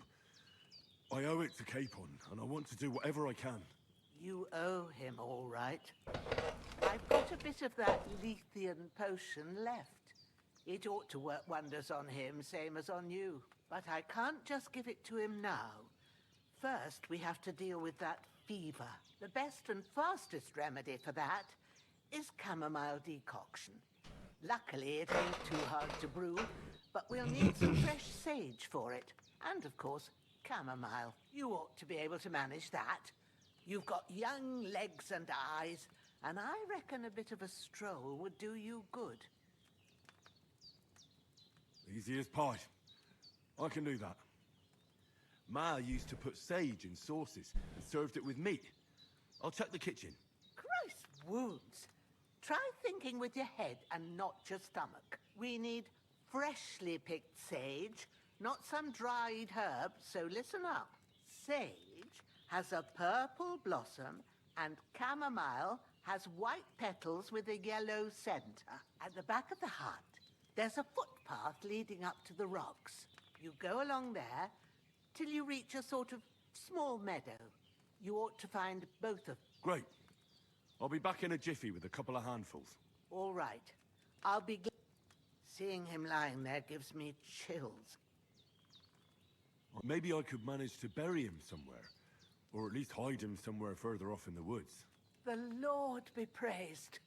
I owe it to Capon, and I want to do whatever I can. You owe him, all right. I've got a bit of that Lethean potion left. It ought to work wonders on him, same as on you. But I can't just give it to him now. First, we have to deal with that fever. The best and fastest remedy for that is chamomile decoction. Luckily, it ain't too hard to brew, but we'll need some fresh sage for it. And, of course, chamomile. You ought to be able to manage that. You've got young legs and eyes, and I reckon a bit of a stroll would do you good. Easy as pie. I can do that. Ma used to put sage in sauces and served it with meat. I'll check the kitchen. Christ wounds! Try thinking with your head and not your stomach. We need freshly picked sage, not some dried herb, so listen up. Sage has a purple blossom, and chamomile has white petals with a yellow center. At the back of the hut, there's a footpath leading up to the rocks. You go along there till you reach a sort of small meadow. You ought to find both of... Great. I'll be back in a jiffy with a couple of handfuls. All right. I'll be... Seeing him lying there gives me chills. Maybe I could manage to bury him somewhere. Or at least hide him somewhere further off in the woods. The Lord be praised.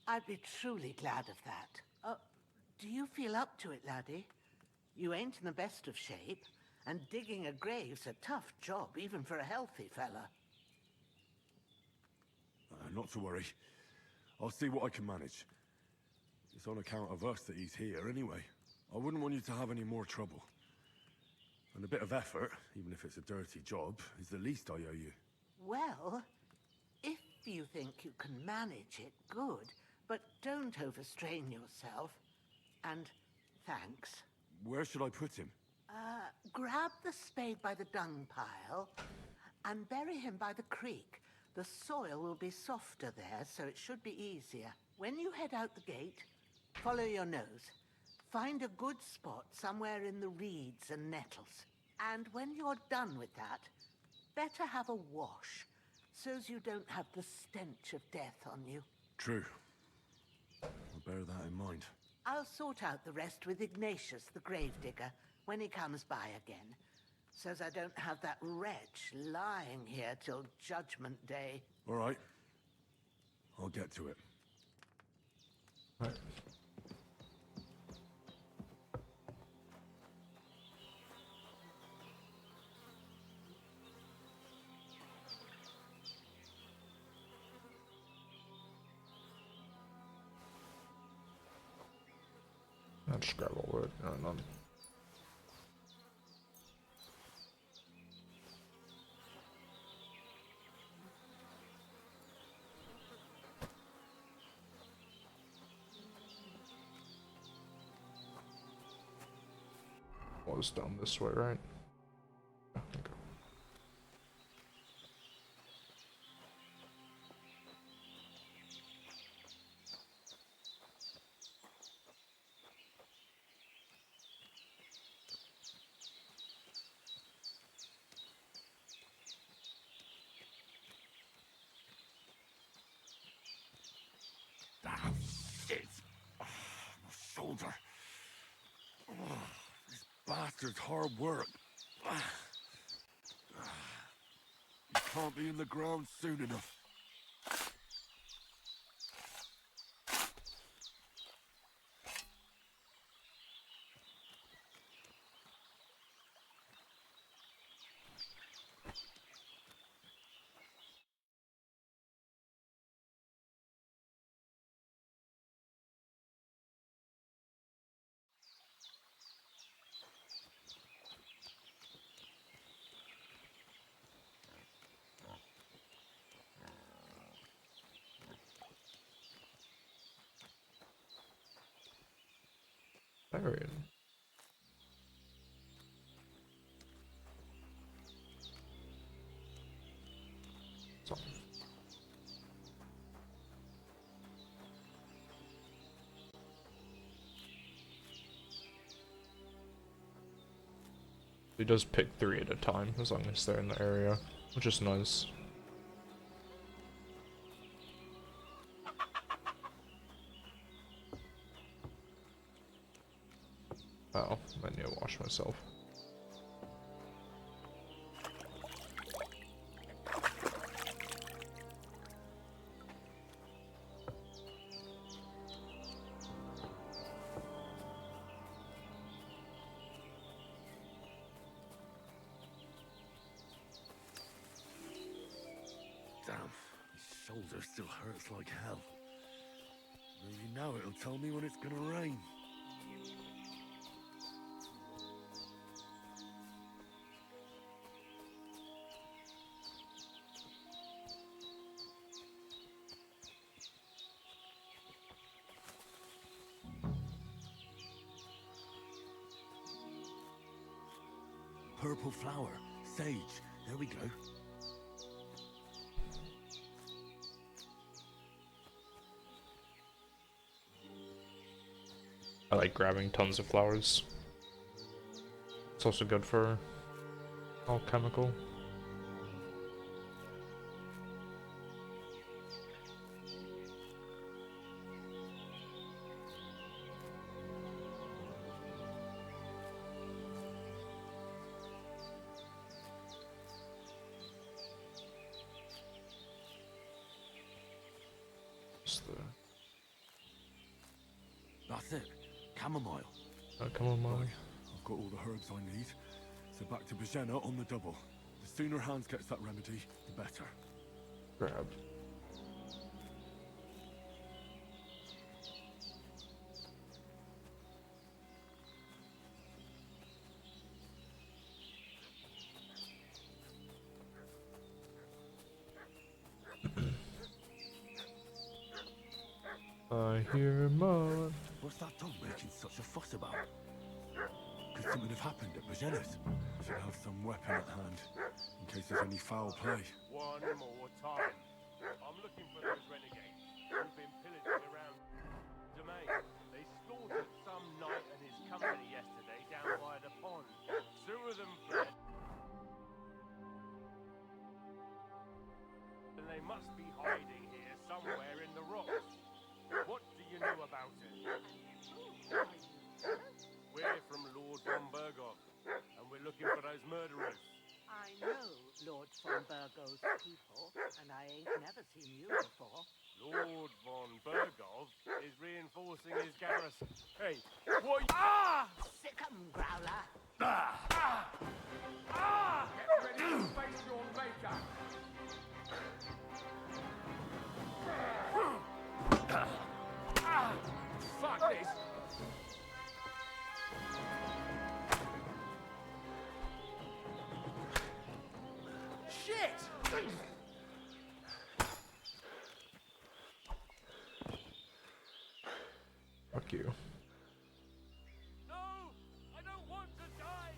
I'd be truly glad of that. Do you feel up to it, laddie? You ain't in the best of shape, and digging a grave's a tough job, even for a healthy fella. Not to worry. I'll see what I can manage. It's on account of us that he's here anyway. I wouldn't want you to have any more trouble. And a bit of effort, even if it's a dirty job, is the least I owe you. Well, if you think you can manage it, good. But don't overstrain yourself. And thanks. Where should I put him? Grab the spade by the dung pile and bury him by the creek. The soil will be softer there, so it should be easier. When you head out the gate, follow your nose. Find a good spot somewhere in the reeds and nettles. And when you're done with that, better have a wash, so's you don't have the stench of death on you. True. I'll bear that in mind. I'll sort out the rest with Ignatius, the gravedigger, when he comes by again, so's I don't have that wretch lying here till Judgment Day. All right. I'll get to it. Right. I'll just grab all wood. No, none. Was down this way, right? Yeah, okay. bastard's hard work. You can't be in the ground soon enough. Buried. He does pick 3 at a time, as long as they're in the area, which is nice. Oh, I need to wash myself. Damn, his shoulder still hurts like hell. Maybe now it'll tell me when it's gonna rain. Purple flower, sage, there we go. I like grabbing tons of flowers. It's also good for alchemical. That's it. Chamomile. Chamomile. Right, I've got all the herbs I need. So back to Bajena on the double. The sooner Hans gets that remedy, the better. Grab. I hear mud. What's that dog making such a fuss about? Could something have happened at Bajena's? Should have some weapon at hand, in case there's any foul play. One more time. I'm looking for those renegades who've been pillaging around domain. They slaughtered some knight and his company yesterday down by the pond. 2 of them fled. And they must be hiding here somewhere in the rocks. What do you know about it? We're from Lord von Burgov, and we're looking for those murderers. I know Lord von Burgo's people, and I ain't never seen you before. Lord von Burgov is reinforcing his garrison. Hey, what? Ah! Sick 'em, Growler. Ah! Ah! Ah! Get ready to face your maker. Ah! Fuck this. Shit! Fuck you. No! I don't want to die!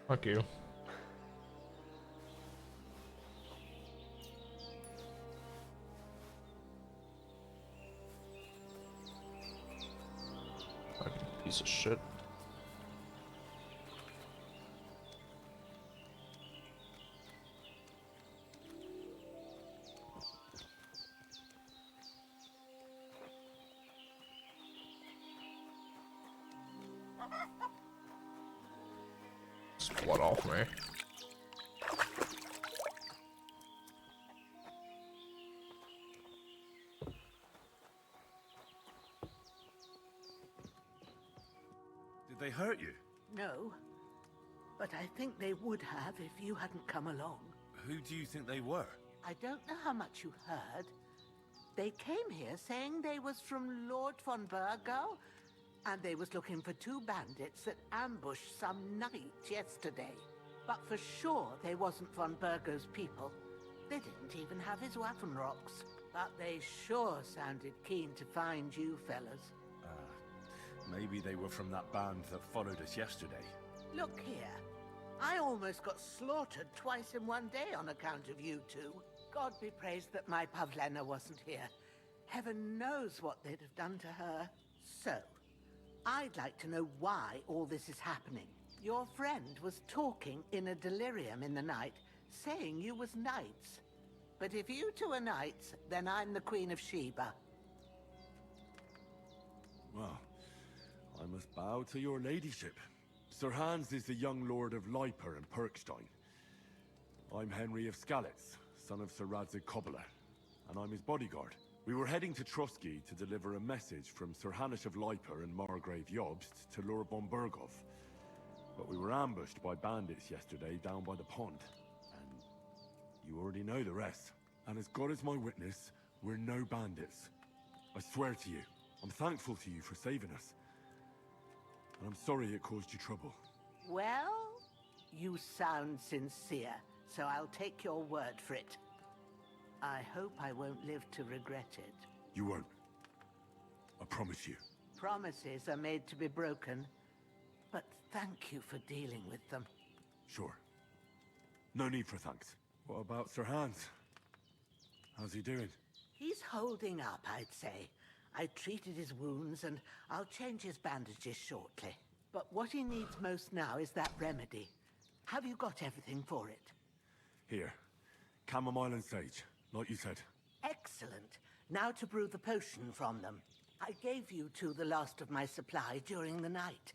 Fuck you. piece of shit. Blood off me. Did they hurt you? No, but I think they would have if you hadn't come along. Who do you think they were? I don't know how much you heard. They came here saying they was from Lord von Burgo, and they was looking for two bandits that ambushed some knight yesterday. But for sure they wasn't von Burgo's people. They didn't even have his Waffenrocks. But they sure sounded keen to find you fellas. Maybe they were from that band that followed us yesterday. Look here. I almost got slaughtered twice in one day on account of you two. God be praised that my Pavlena wasn't here. Heaven knows what they'd have done to her. So, I'd like to know why all this is happening. Your friend was talking in a delirium in the night, saying you was knights. But if you two are knights, then I'm the Queen of Sheba. Well, I must bow to your ladyship. Sir Hans is the young lord of Leiper and Perkstein. I'm Henry of Skalitz, son of Sir Radzig Kobyla, and I'm his bodyguard. We were heading to Trusky to deliver a message from Sir Hanush of Leiper and Margrave Jobst to Lord von Burgov. But we were ambushed by bandits yesterday down by the pond. And you already know the rest. And as God is my witness, we're no bandits. I swear to you, I'm thankful to you for saving us. And I'm sorry it caused you trouble. Well, you sound sincere, so I'll take your word for it. I hope I won't live to regret it. You won't. I promise you. Promises are made to be broken, but thank you for dealing with them. Sure. No need for thanks. What about Sir Hans? How's he doing? He's holding up, I'd say. I treated his wounds, and I'll change his bandages shortly. But what he needs most now is that remedy. Have you got everything for it? Here. Chamomile and sage, like you said. Excellent. Now to brew the potion from them. I gave you two the last of my supply during the night.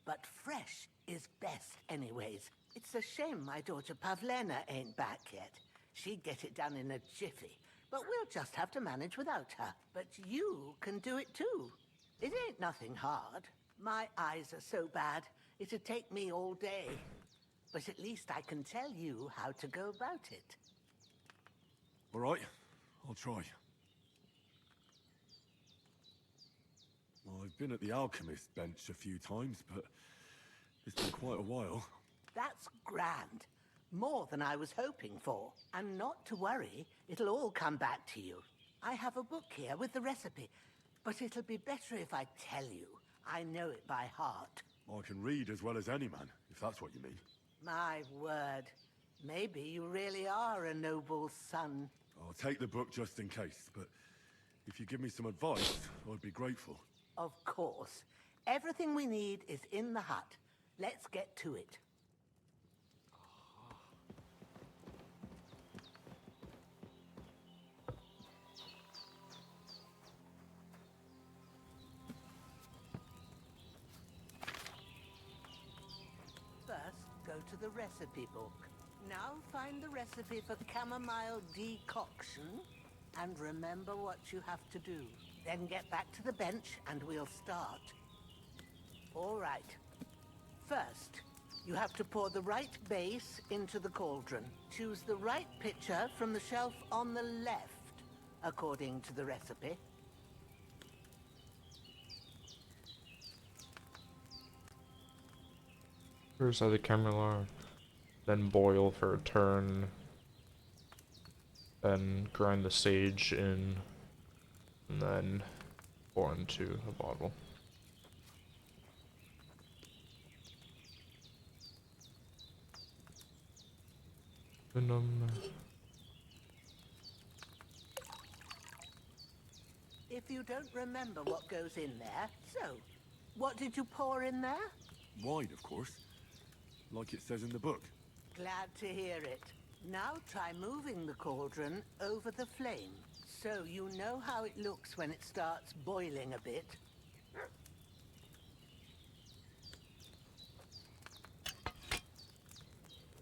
But fresh is best anyways. It's a shame my daughter Pavlena ain't back yet. She'd get it done in a jiffy. But we'll just have to manage without her. But you can do it too. It ain't nothing hard. My eyes are so bad, it'd take me all day. But at least I can tell you how to go about it. All right, I'll try. Well, I've been at the alchemist bench a few times, but it's been quite a while. That's grand. More than I was hoping for. And not to worry, it'll all come back to you. I have a book here with the recipe, but it'll be better if I tell you. I know it by heart. I can read as well as any man, if that's what you mean. My word. Maybe you really are a noble son. I'll take the book just in case, but if you give me some advice, I'd be grateful. Of course. Everything we need is in the hut. Let's get to it. First, go to the recipe book. Now find the recipe for chamomile decoction, and remember what you have to do. Then get back to the bench and we'll start. All right. First, you have to pour the right base into the cauldron. Choose the right pitcher from the shelf on the left, according to the recipe. First add the camellar, then boil for a turn, then grind the sage in, and then pour into a bottle. If you don't remember what goes in there, so What did you pour in there? Wine, of course. Like it says in the book. Glad to hear it. Now try moving the cauldron over the flame, so you know how it looks when it starts boiling a bit.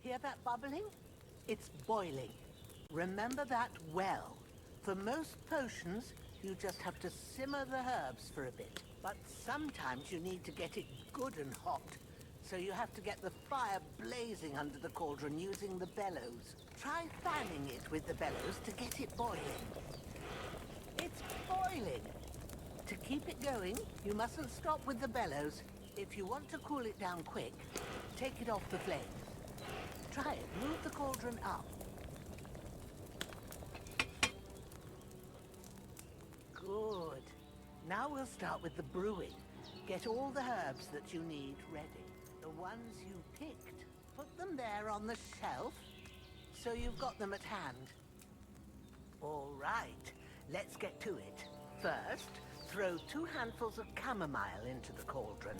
Hear that bubbling? It's boiling. Remember that well. For most potions, you just have to simmer the herbs for a bit. But sometimes you need to get it good and hot. So you have to get the fire blazing under the cauldron using the bellows. Try fanning it with the bellows to get it boiling. It's boiling! To keep it going, you mustn't stop with the bellows. If you want to cool it down quick, take it off the flames. Try it. Move the cauldron up. Good. Now we'll start with the brewing. Get all the herbs that you need ready. The ones you picked, put them there on the shelf, so you've got them at hand. All right, let's get to it. First, throw 2 handfuls of chamomile into the cauldron.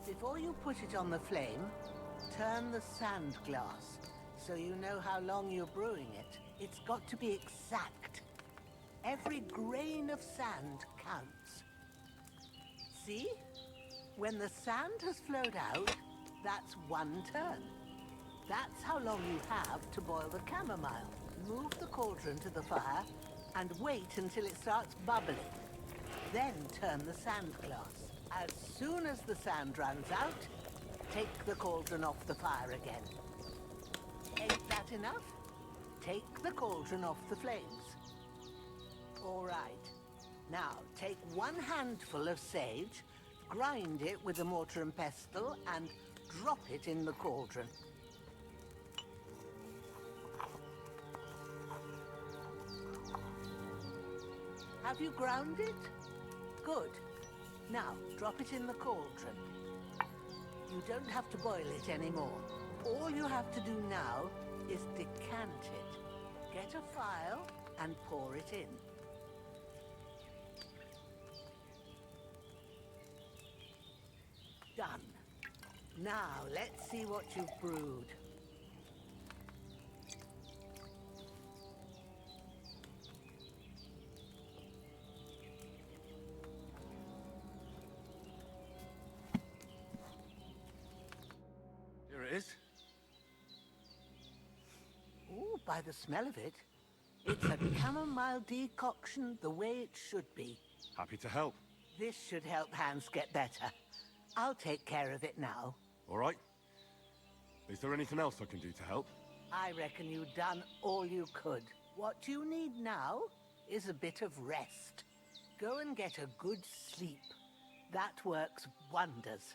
Before you put it on the flame, turn the sand glass, so you know how long you're brewing it. It's got to be exact. Every grain of sand counts. See? When the sand has flowed out, that's 1 turn. That's how long you have to boil the chamomile. Move the cauldron to the fire and wait until it starts bubbling. Then turn the sand glass. As soon as the sand runs out, take the cauldron off the fire again. Ain't that enough? Take the cauldron off the flames. All right. Now, take 1 handful of sage, grind it with a mortar and pestle, and drop it in the cauldron. Have you ground it? Good. Now, drop it in the cauldron. You don't have to boil it anymore. All you have to do now is decant it. Get a phial and pour it in. Done. Now, let's see what you've brewed. Here it is. Ooh, by the smell of it, it's a chamomile decoction the way it should be. Happy to help. This should help Hans get better. I'll take care of it now. All right. Is there anything else I can do to help? I reckon you've done all you could. What you need now is a bit of rest. Go and get a good sleep. That works wonders.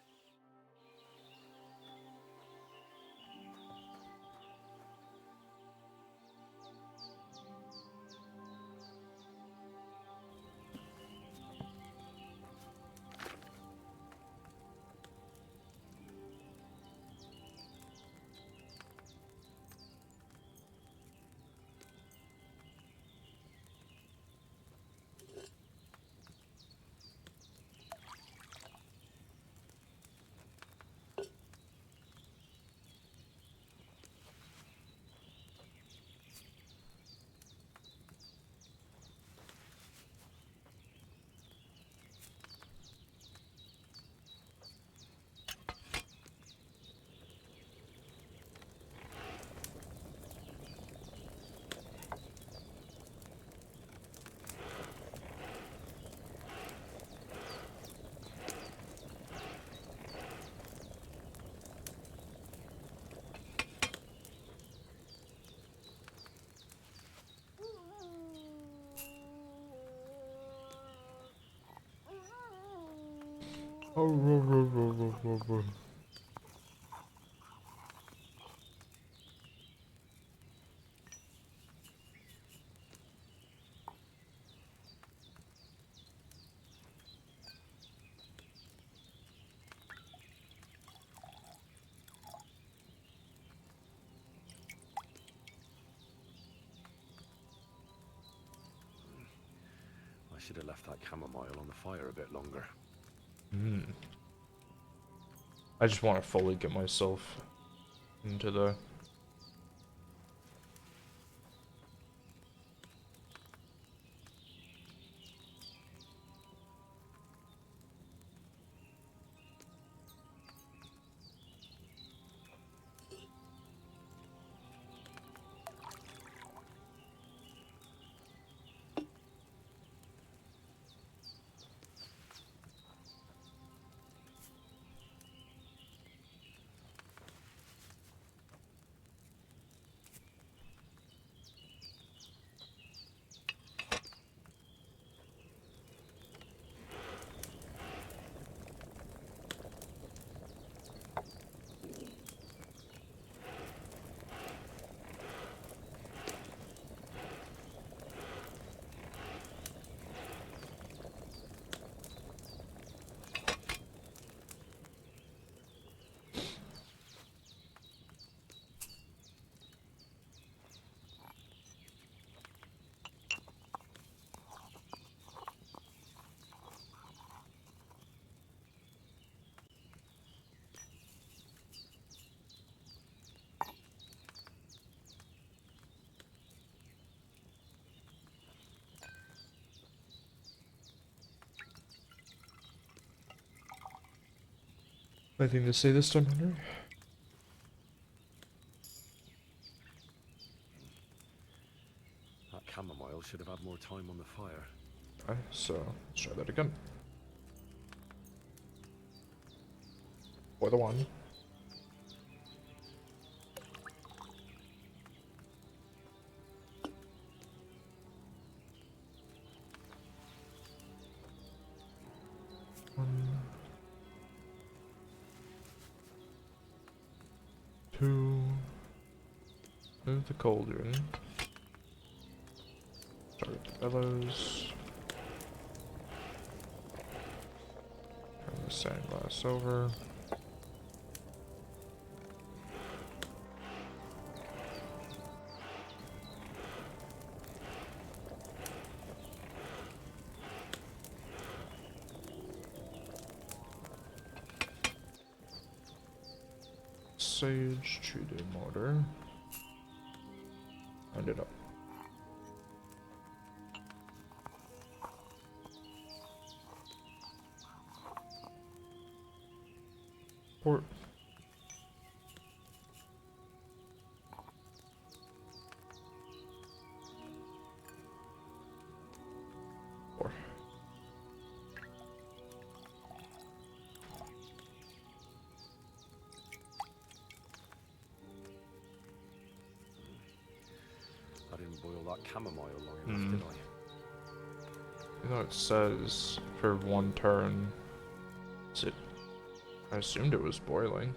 should have left that chamomile on the fire a bit longer. Hmm. I just want to fully get myself into the... Anything to say this time, Henry? That chamomile should have had more time on the fire. Okay, so let's try that again. For the one. Two. Move the cauldron. Start the bellows. Turn the sand glass over. Sage to the mortar. End it up. Port. Four. I didn't boil that chamomile long enough, did I? You know, it says for 1 turn. Is it? I assumed it was boiling.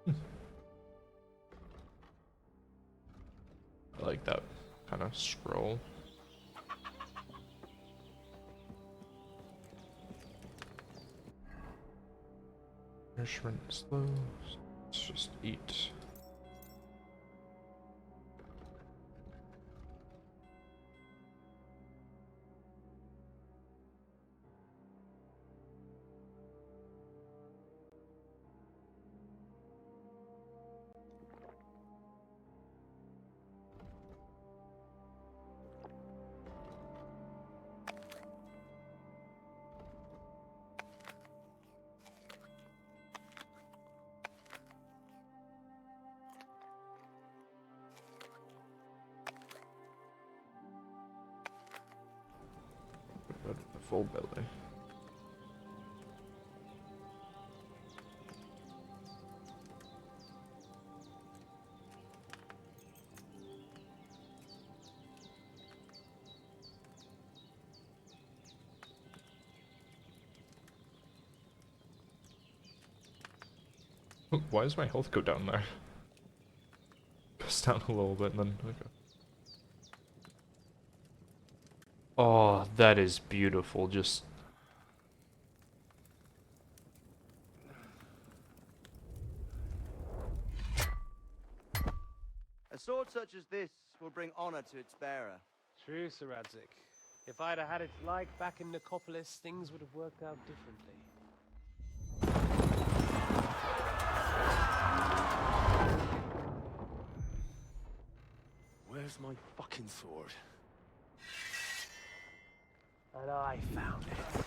I like that kind of scroll. Nourishment slow. Let's just eat. The full belly. Why does my health go down there? Goes down a little bit and then okay. Oh, that is beautiful. Just A sword such as this will bring honor to its bearer. True, Sir Radzik. If I'd have had its like back in Nicopolis, things would have worked out differently. Where's my fucking sword? And I found it.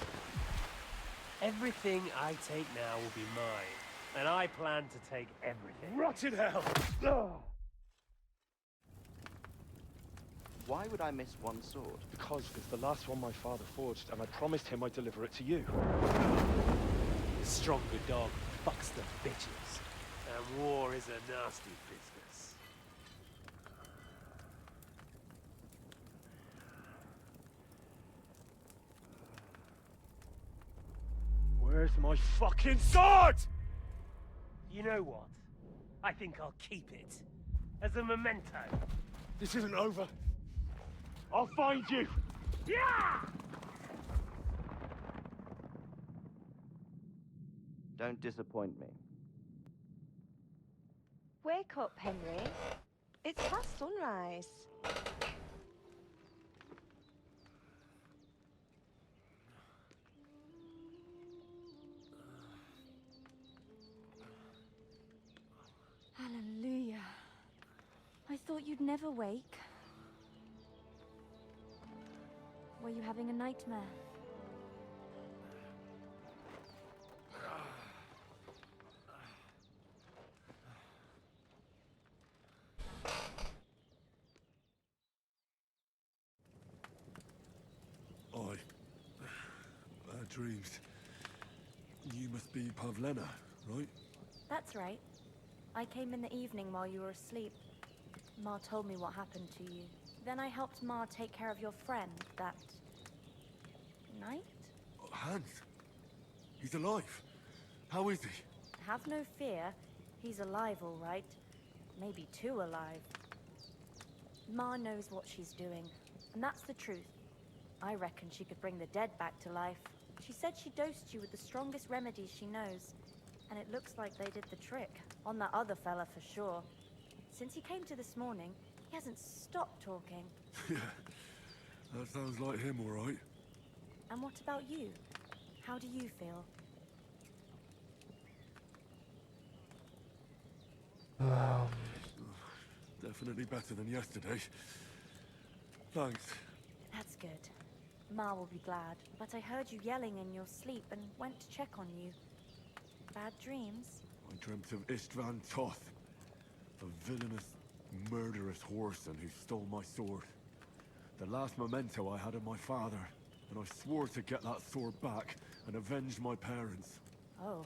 Everything I take now will be mine, and I plan to take everything. Rotted hell! Why would I miss one sword? Because it's the last one my father forged, and I promised him I'd deliver it to you. The stronger dog fucks the bitches, and war is a nasty business. Where's my fucking sword? You know what? I think I'll keep it. As a memento. This isn't over. I'll find you! Yeah! Don't disappoint me. Wake up, Henry. It's past sunrise. Hallelujah. I thought you'd never wake. Were you having a nightmare? Bad dreams. You must be Pavlena, right? That's right. I came in the evening while you were asleep. Ma told me what happened to you. Then I helped Ma take care of your friend that night? Hans? He's alive. How is he? Have no fear. He's alive, all right. Maybe too alive. Ma knows what she's doing, and that's the truth. I reckon she could bring the dead back to life. She said she dosed you with the strongest remedies she knows, and it looks like they did the trick. On that other fella for sure. Since he came to this morning, he hasn't stopped talking. Yeah, that sounds like him, all right. And what about you? How do you feel? Definitely better than yesterday. Thanks. That's good. Ma will be glad, but I heard you yelling in your sleep and went to check on you. Bad dreams? I dreamt of Istvan Toth, a villainous, murderous whoreson who stole my sword. The last memento I had of my father, and I swore to get that sword back and avenge my parents. Oh,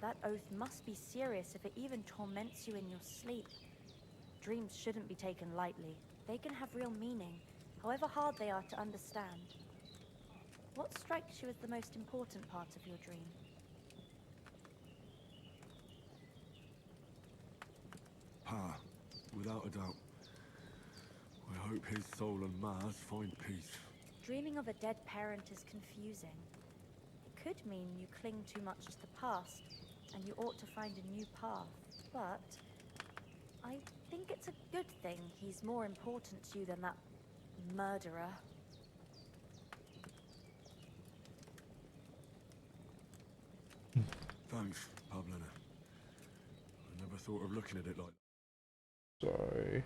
that oath must be serious if it even torments you in your sleep. Dreams shouldn't be taken lightly. They can have real meaning, however hard they are to understand. What strikes you as the most important part of your dream? Pa, without a doubt. I hope his soul and Ma's find peace. Dreaming of a dead parent is confusing. It could mean you cling too much to the past, and you ought to find a new path. But I think it's a good thing he's more important to you than that murderer. Thanks, Pavlena. I never thought of looking at it like... Sorry.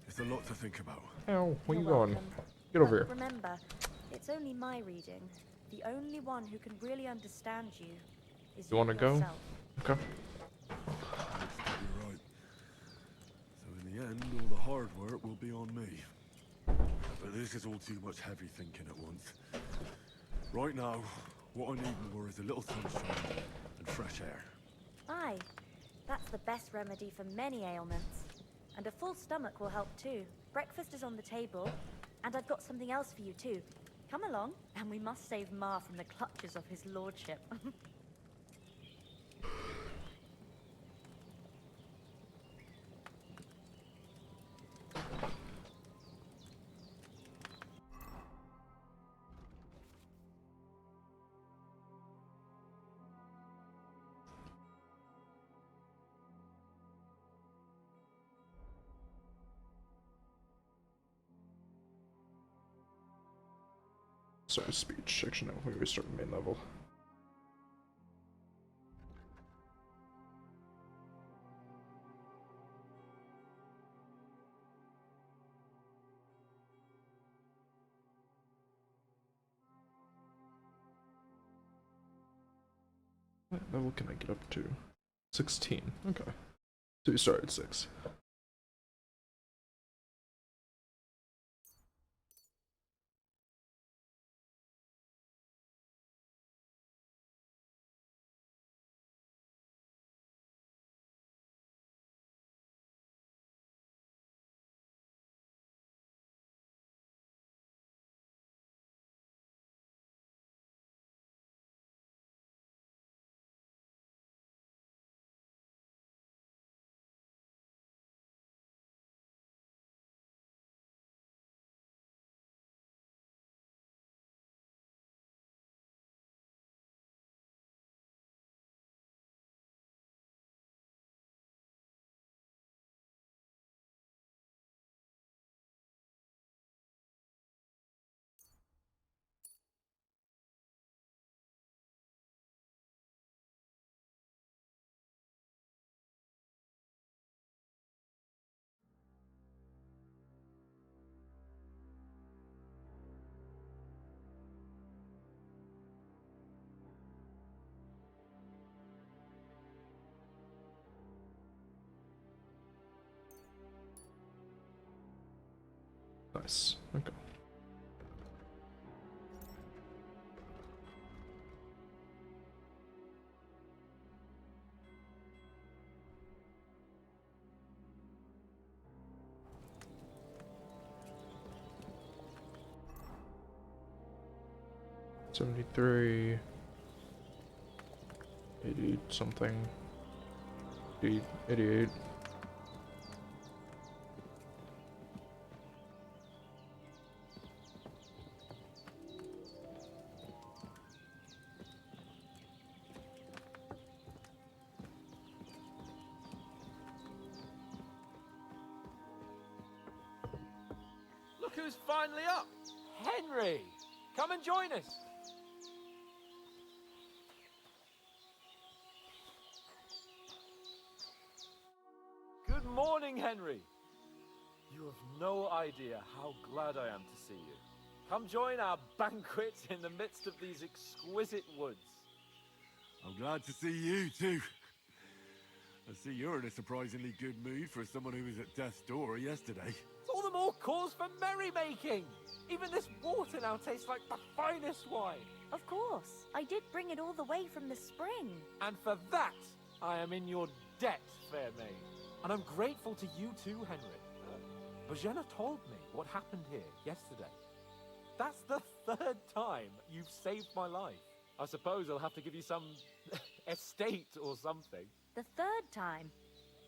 It's a lot to think about. Ow, where you You're going? welcome. Get over But here. remember, it's only my reading. The only one who can really understand you is You wanna go? yourself. Okay. You're right. So in the end, all the hard work will be on me. But this is all too much heavy thinking at once. Right now, what I need more is a little sunshine and fresh air. Aye, that's the best remedy for many ailments. And a full stomach will help too. Breakfast is on the table, and I've got something else for you too. Come along, and we must save Ma from the clutches of his lordship. Sorry, speech. Actually, no, we restart main level. What level can I get up to? 16. Okay. So we start at 6. Nice. Okay. $73, 80 something, 88. Look who's finally up! Henry! Come and join us! Good morning, Henry! You have no idea how glad I am to see you. Come join our banquet in the midst of these exquisite woods. I'm glad to see you too. I see you're in a surprisingly good mood for someone who was at death's door yesterday. It's all the more cause for merrymaking! Even this water now tastes like the finest wine. Of course. I did bring it all the way from the spring. And for that, I am in your debt, fair maid. And I'm grateful to you too, Henry. Bojena told me what happened here yesterday. That's the 3rd time you've saved my life. I suppose I'll have to give you some estate or something. The 3rd time?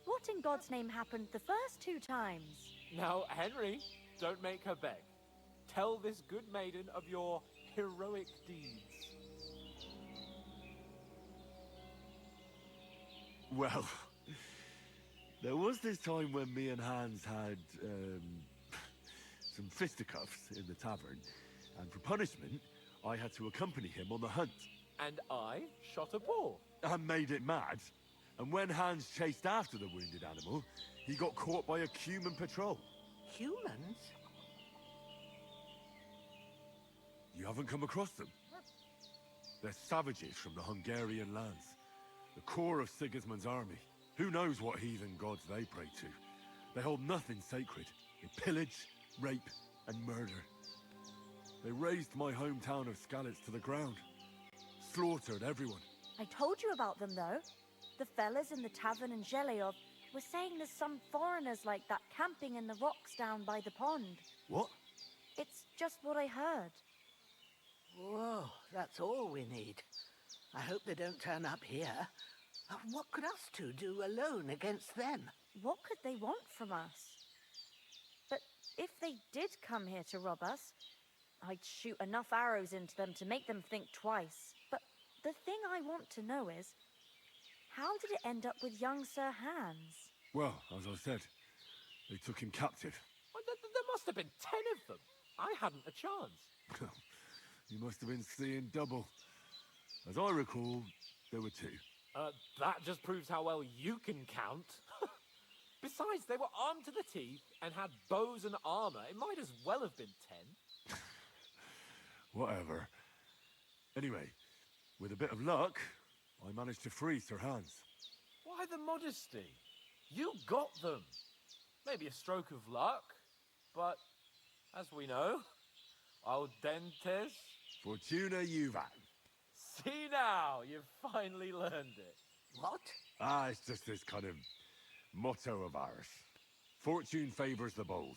What in God's name happened the first 2 times? Now, Henry, don't make her beg. Tell this good maiden of your heroic deeds. Well, there was this time when me and Hans had some fisticuffs in the tavern, and for punishment, I had to accompany him on the hunt. And I shot a boar. And made it mad. And when Hans chased after the wounded animal, he got caught by a human patrol. Humans? You haven't come across them? They're savages from the Hungarian lands. The core of Sigismund's army. Who knows what heathen gods they pray to? They hold nothing sacred. They pillage, rape, and murder. They razed my hometown of Skalitz to the ground. Slaughtered everyone. I told you about them, though. The fellas in the tavern in Zheleov were saying there's some foreigners like that camping in the rocks down by the pond. What? It's just what I heard. Whoa, that's all we need. I hope they don't turn up here. What could us two do alone against them? What could they want from us? But if they did come here to rob us, I'd shoot enough arrows into them to make them think twice. But the thing I want to know is, how did it end up with young Sir Hans? Well, as I said, they took him captive. Well, there must have been 10 of them. I hadn't a chance. You must have been seeing double. As I recall, there were 2. That just proves how well you can count. Besides, they were armed to the teeth and had bows and armor. It might as well have been 10. Whatever. Anyway, with a bit of luck, I managed to free Sir Hans. Why the modesty? You got them. Maybe a stroke of luck, but as we know, al dentes. Fortuna juvat. See now, you've finally learned it. What? It's just this kind of motto of ours. Fortune favors the bold.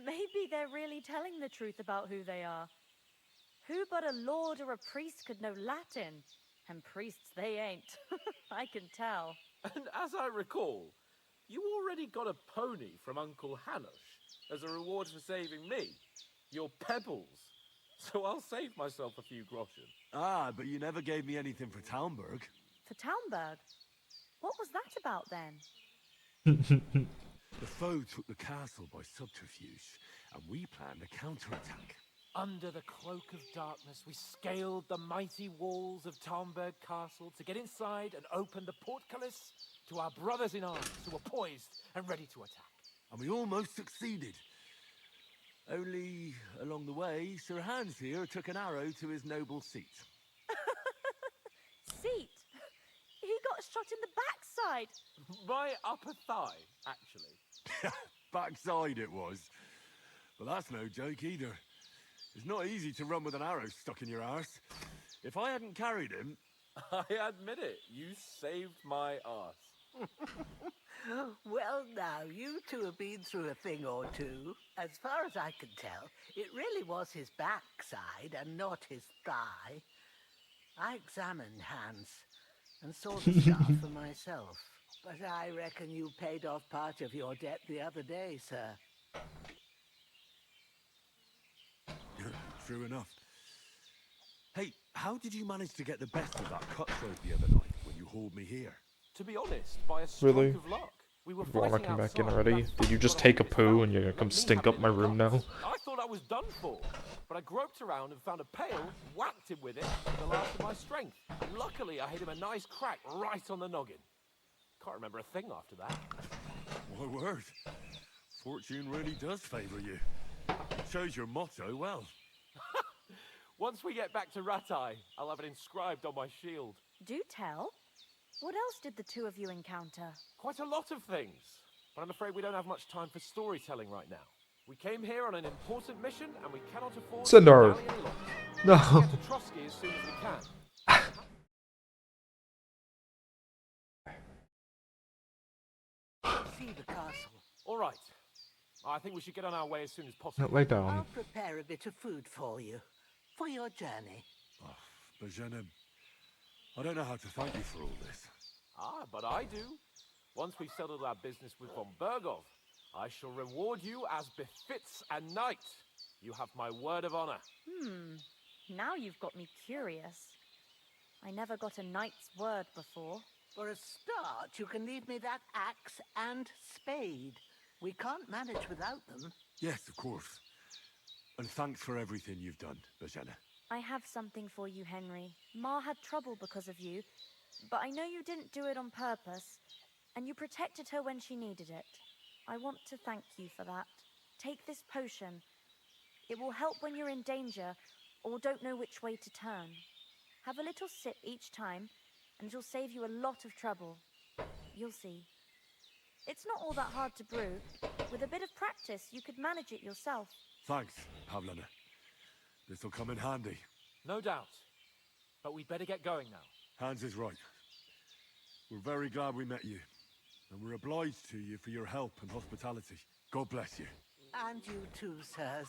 Maybe they're really telling the truth about who they are. Who but a lord or a priest could know Latin? And priests they ain't. I can tell. And as I recall, you already got a pony from Uncle Hanush as a reward for saving me. Your pebbles. So I'll save myself a few groschen. But you never gave me anything for Talmberg. For Townburg? What was that about then? The foe took the castle by subterfuge, and we planned a counterattack. Under the cloak of darkness, we scaled the mighty walls of Talmberg Castle to get inside and open the portcullis to our brothers in arms who were poised and ready to attack. And we almost succeeded. Only, along the way, Sir Hans here took an arrow to his noble seat. Seat? He got shot in the backside. My upper thigh, actually. Backside it was. But that's no joke either. It's not easy to run with an arrow stuck in your arse. If I hadn't carried him... I admit it, you saved my arse. Well, now, you two have been through a thing or two. As far as I can tell, it really was his backside and not his thigh. I examined Hans and saw the scar for myself. But I reckon you paid off part of your debt the other day, sir. True enough. Hey, how did you manage to get the best of that cutthroat the other night when you hauled me here? To be honest, by a stroke Really? of luck. We were You wanna fighting come back in outside, already? that Did you just got take a on his poo back. and you're gonna come Let me stink have up it my in the room now? guts. I thought I was done for, but I groped around and found a pail, whacked him with it with the last of my strength. Luckily, I hit him a nice crack right on the noggin. Can't remember a thing after that. My word. Fortune really does favor you. You chose your motto well. Once we get back to Ratai, I'll have it inscribed on my shield. Do tell. What else did the two of you encounter? Quite a lot of things, but I'm afraid we don't have much time for storytelling right now. We came here on an important mission, and we cannot afford Send to our- dally any longer. No. We'll get to Trotsky as soon as we can. See the castle. All right. I think we should get on our way as soon as possible. Lay down. I'll prepare a bit of food for you, for your journey. Bajena, I don't know how to thank you for all this. But I do. Once we've settled our business with von Bergov, I shall reward you as befits a knight. You have my word of honor. Now you've got me curious. I never got a knight's word before. For a start, you can leave me that axe and spade. We can't manage without them. Yes, of course. And thanks for everything you've done, Bajena. I have something for you, Henry. Ma had trouble because of you, but I know you didn't do it on purpose, and you protected her when she needed it. I want to thank you for that. Take this potion. It will help when you're in danger or don't know which way to turn. Have a little sip each time, and it'll save you a lot of trouble. You'll see. It's not all that hard to brew. With a bit of practice, you could manage it yourself. Thanks, Pavlena. This'll come in handy. No doubt. But we'd better get going now. Hans is right. We're very glad we met you. And we're obliged to you for your help and hospitality. God bless you. And you too, sirs.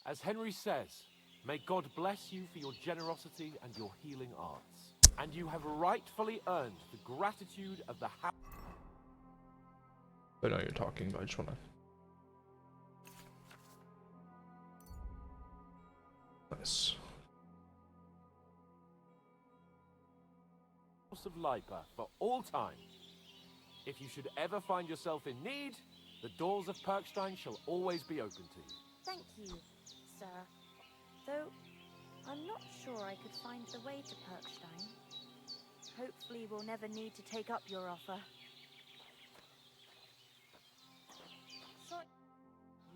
As Henry says, may God bless you for your generosity and your healing arts. And you have rightfully earned the gratitude of the house. I know you're talking, but I just wanna... Nice. Of Lipa for all time. If you should ever find yourself in need, the doors of Perkstein shall always be open to you. Thank you, sir. Though, I'm not sure I could find the way to Perkstein. Hopefully we'll never need to take up your offer.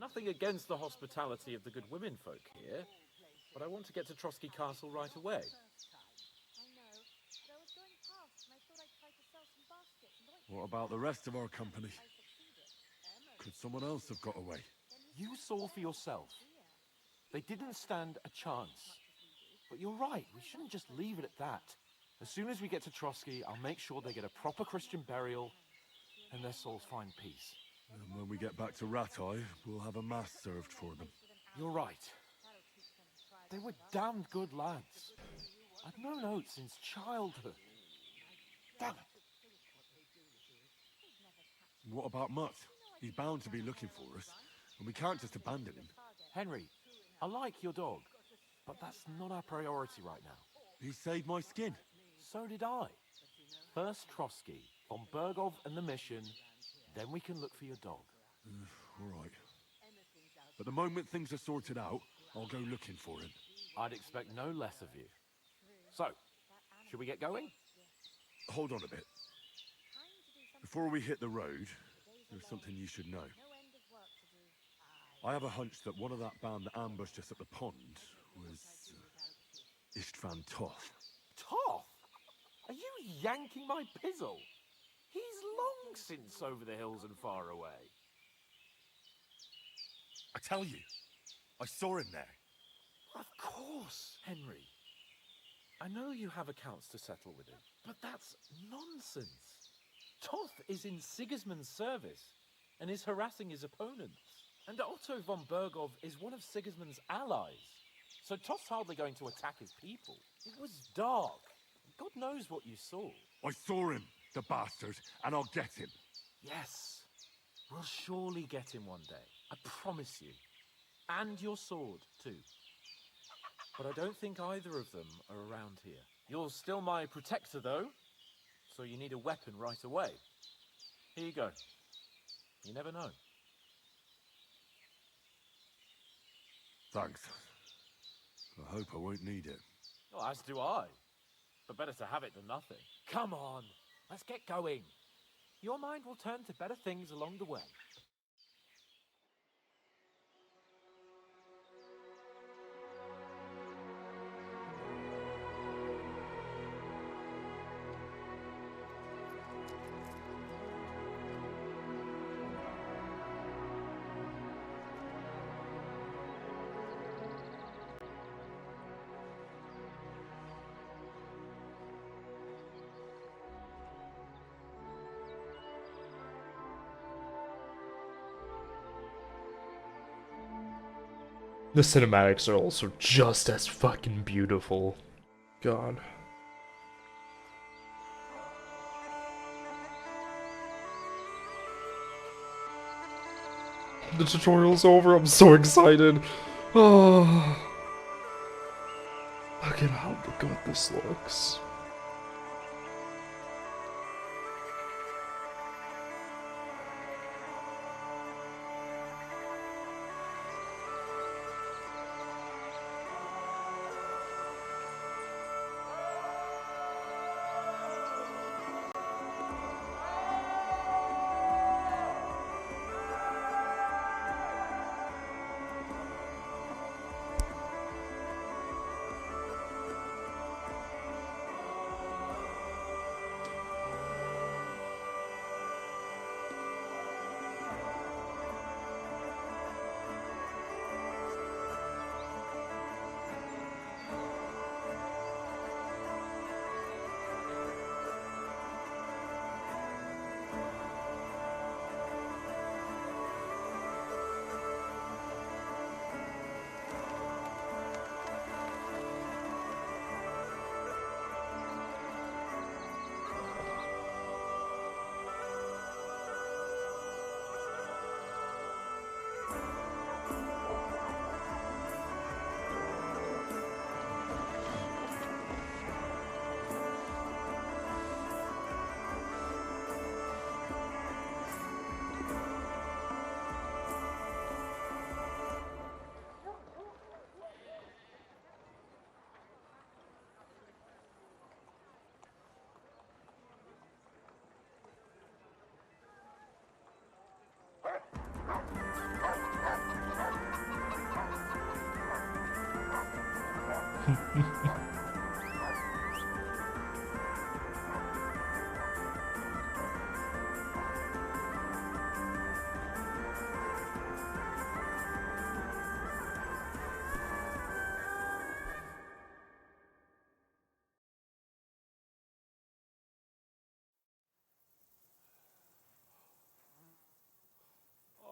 Nothing against the hospitality of the good women folk here, but I want to get to Trotsky Castle right away. What about the rest of our company? Could someone else have got away? You saw for yourself. They didn't stand a chance. But you're right, we shouldn't just leave it at that. As soon as we get to Trotsky, I'll make sure they get a proper Christian burial and their souls find peace. And when we get back to Rattay, we'll have a mass served for them. You're right. They were damned good lads. I've known Oates since childhood. Damn it. What about Mutt? He's bound to be looking for us, and we can't just abandon him. Henry, I like your dog, but that's not our priority right now. He saved my skin. So did I. First Trotsky, von Bergov and the mission, then we can look for your dog. All right. But the moment things are sorted out, I'll go looking for him. I'd expect no less of you. So, should we get going? Hold on a bit. Before we hit the road, there's something you should know. I have a hunch that one of that band that ambushed us at the pond was Istvan Toth. Toth? Are you yanking my pizzle? He's long since over the hills and far away. I tell you, I saw him there. Of course, Henry. I know you have accounts to settle with him, but that's nonsense. Toth is in Sigismund's service and is harassing his opponents. And Otto von Bergov is one of Sigismund's allies. So Toth's hardly going to attack his people. It was dark. God knows what you saw. I saw him, the bastard, and I'll get him. Yes. We'll surely get him one day. I promise you. And your sword, too. But I don't think either of them are around here. You're still my protector, though. So you need a weapon right away. Here you go. You never know. Thanks. I hope I won't need it. Well, as do I. But better to have it than nothing. Come on, let's get going. Your mind will turn to better things along the way. The cinematics are also just as fucking beautiful. God. The tutorial's over, I'm so excited. Oh. Look at how good this looks. Oh,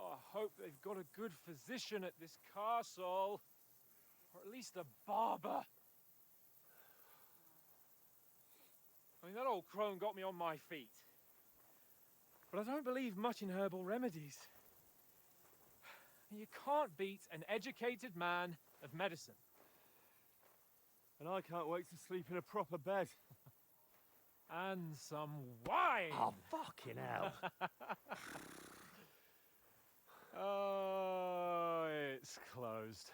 I hope they've got a good physician at this castle. Or at least a barber. I mean, that old crone got me on my feet. But I don't believe much in herbal remedies. You can't beat an educated man of medicine. And I can't wait to sleep in a proper bed. And some wine! Oh, fucking hell. Oh, it's closed.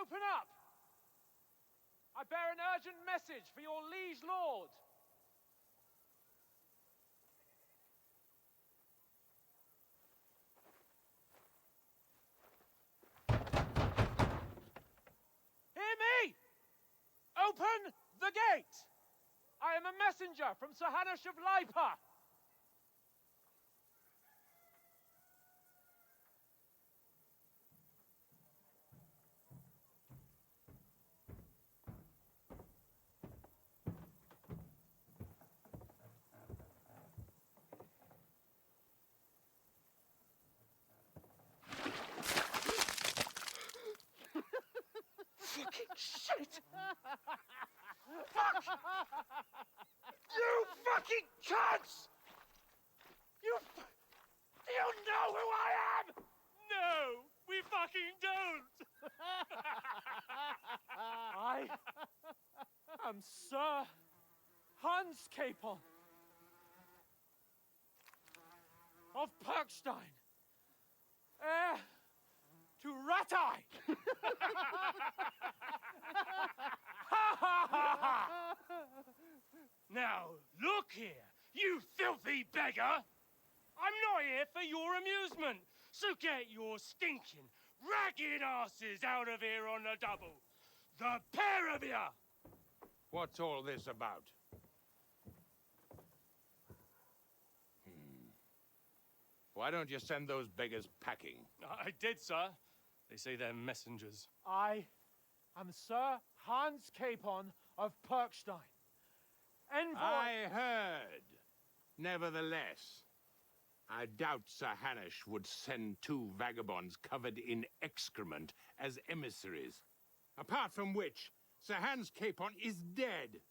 Open up! I bear an urgent message for your liege lord. Hear me! Open the gate! I am a messenger from Sir Hanush of Lipa. Fucking shit! Fuck! You fucking cunts! Do you know who I am? No, we fucking don't! I am Sir Hans Capon of Perkstein, heir to Ratai! Now, look here, you filthy beggar! I'm not here for your amusement, so get your stinking, ragged asses out of here on the double! The pair of you! What's all this about? Why don't you send those beggars packing? I did, sir. They say they're messengers. I am Sir Hans Capon of Perkstein. Envoy... I heard. Nevertheless, I doubt Sir Hanush would send two vagabonds covered in excrement as emissaries. Apart from which, Sir Hans Capon is dead.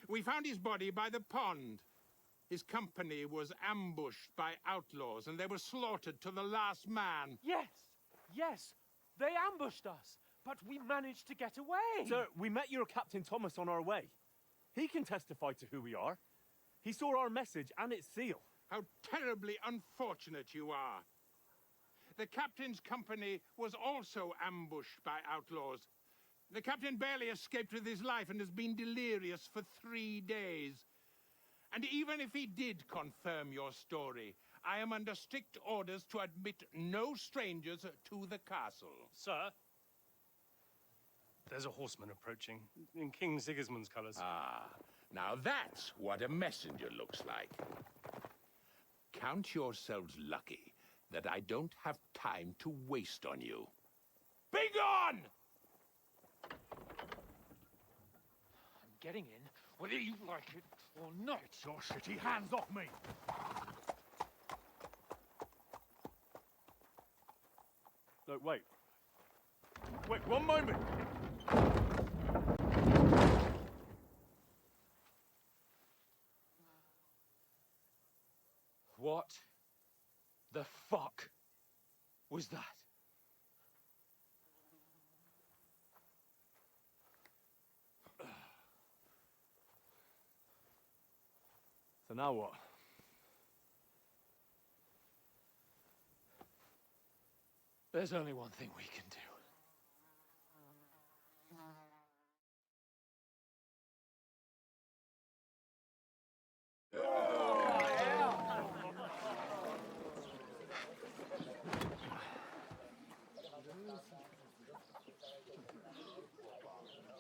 We found his body by the pond. His company was ambushed by outlaws, and they were slaughtered to the last man. Yes, they ambushed us, but we managed to get away. Sir, we met your Captain Thomas on our way. He can testify to who we are. He saw our message and its seal. How terribly unfortunate you are. The captain's company was also ambushed by outlaws. The captain barely escaped with his life and has been delirious for 3 days. And even if he did confirm your story, I am under strict orders to admit no strangers to the castle. Sir, there's a horseman approaching, in King Sigismund's colours. Ah, now that's what a messenger looks like. Count yourselves lucky that I don't have time to waste on you. Be gone! I'm getting in, whether you like it or not. Your shitty hands off me! Look, wait. Wait, one moment! What the fuck was that? So now what? There's only one thing we can do.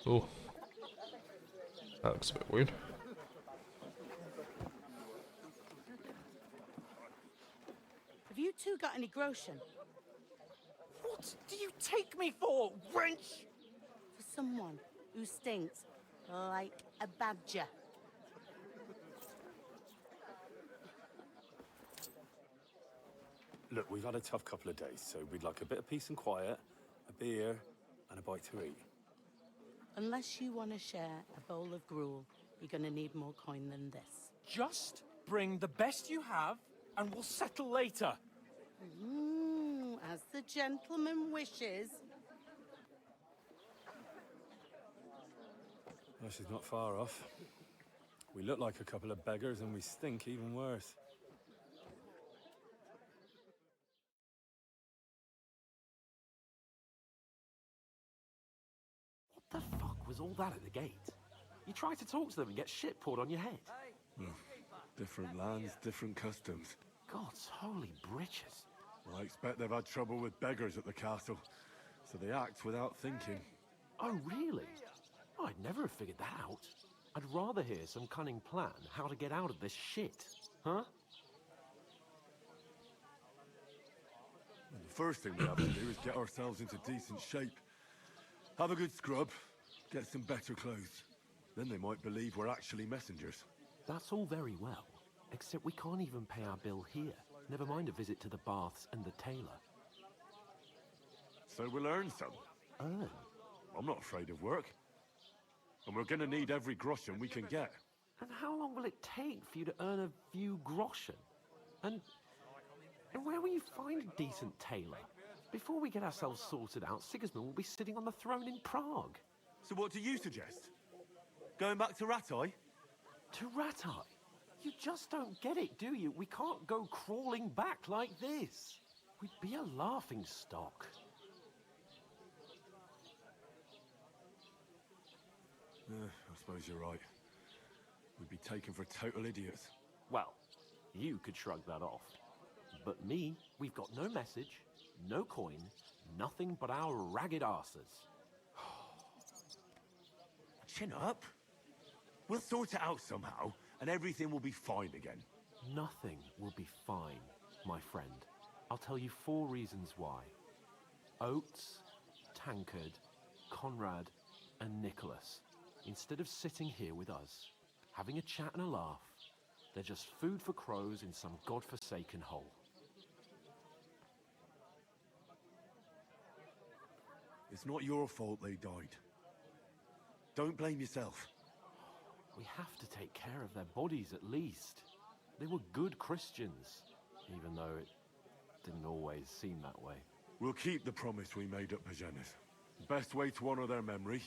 Oh. That looks a bit weird. Have you two got any groschen? What do you take me for, wench? For someone who stinks like a badger. Look, we've had a tough couple of days, so we'd like a bit of peace and quiet, a beer, and a bite to eat. Unless you want to share a bowl of gruel, you're going to need more coin than this. Just bring the best you have, and we'll settle later. As the gentleman wishes. Well, she's not far off. We look like a couple of beggars, and we stink even worse. What the fuck was all that at the gate? You try to talk to them and get shit poured on your head. Different lands, different customs. God's holy britches. Well, I expect they've had trouble with beggars at the castle, so they act without thinking. Oh, really? I'd never have figured that out. I'd rather hear some cunning plan how to get out of this shit. Huh? And the first thing we have to do is get ourselves into decent shape. Have a good scrub, get some better clothes. Then they might believe we're actually messengers. That's all very well, except we can't even pay our bill here. Never mind a visit to the baths and the tailor. So we'll earn some. Earn? I'm not afraid of work. And we're gonna need every groschen we can get. And how long will it take for you to earn a few groschen? And where will you find a decent tailor? Before we get ourselves sorted out, Sigismund will be sitting on the throne in Prague. So what do you suggest? Going back to Ratai? To Ratai? You just don't get it, do you? We can't go crawling back like this. We'd be a laughing stock. I suppose you're right. We'd be taken for total idiots. Well, you could shrug that off. But me, we've got no message, no coin, nothing but our ragged arses. Chin up. We'll sort it out somehow, and everything will be fine again. Nothing will be fine, my friend. I'll tell you 4 reasons why. Oates, Tankard, Conrad, and Nicholas. Instead of sitting here with us, having a chat and a laugh, they're just food for crows in some godforsaken hole. It's not your fault they died. Don't blame yourself. We have to take care of their bodies at least. They were good Christians, even though it didn't always seem that way. We'll keep the promise we made at Pagenes. The best way to honor their memory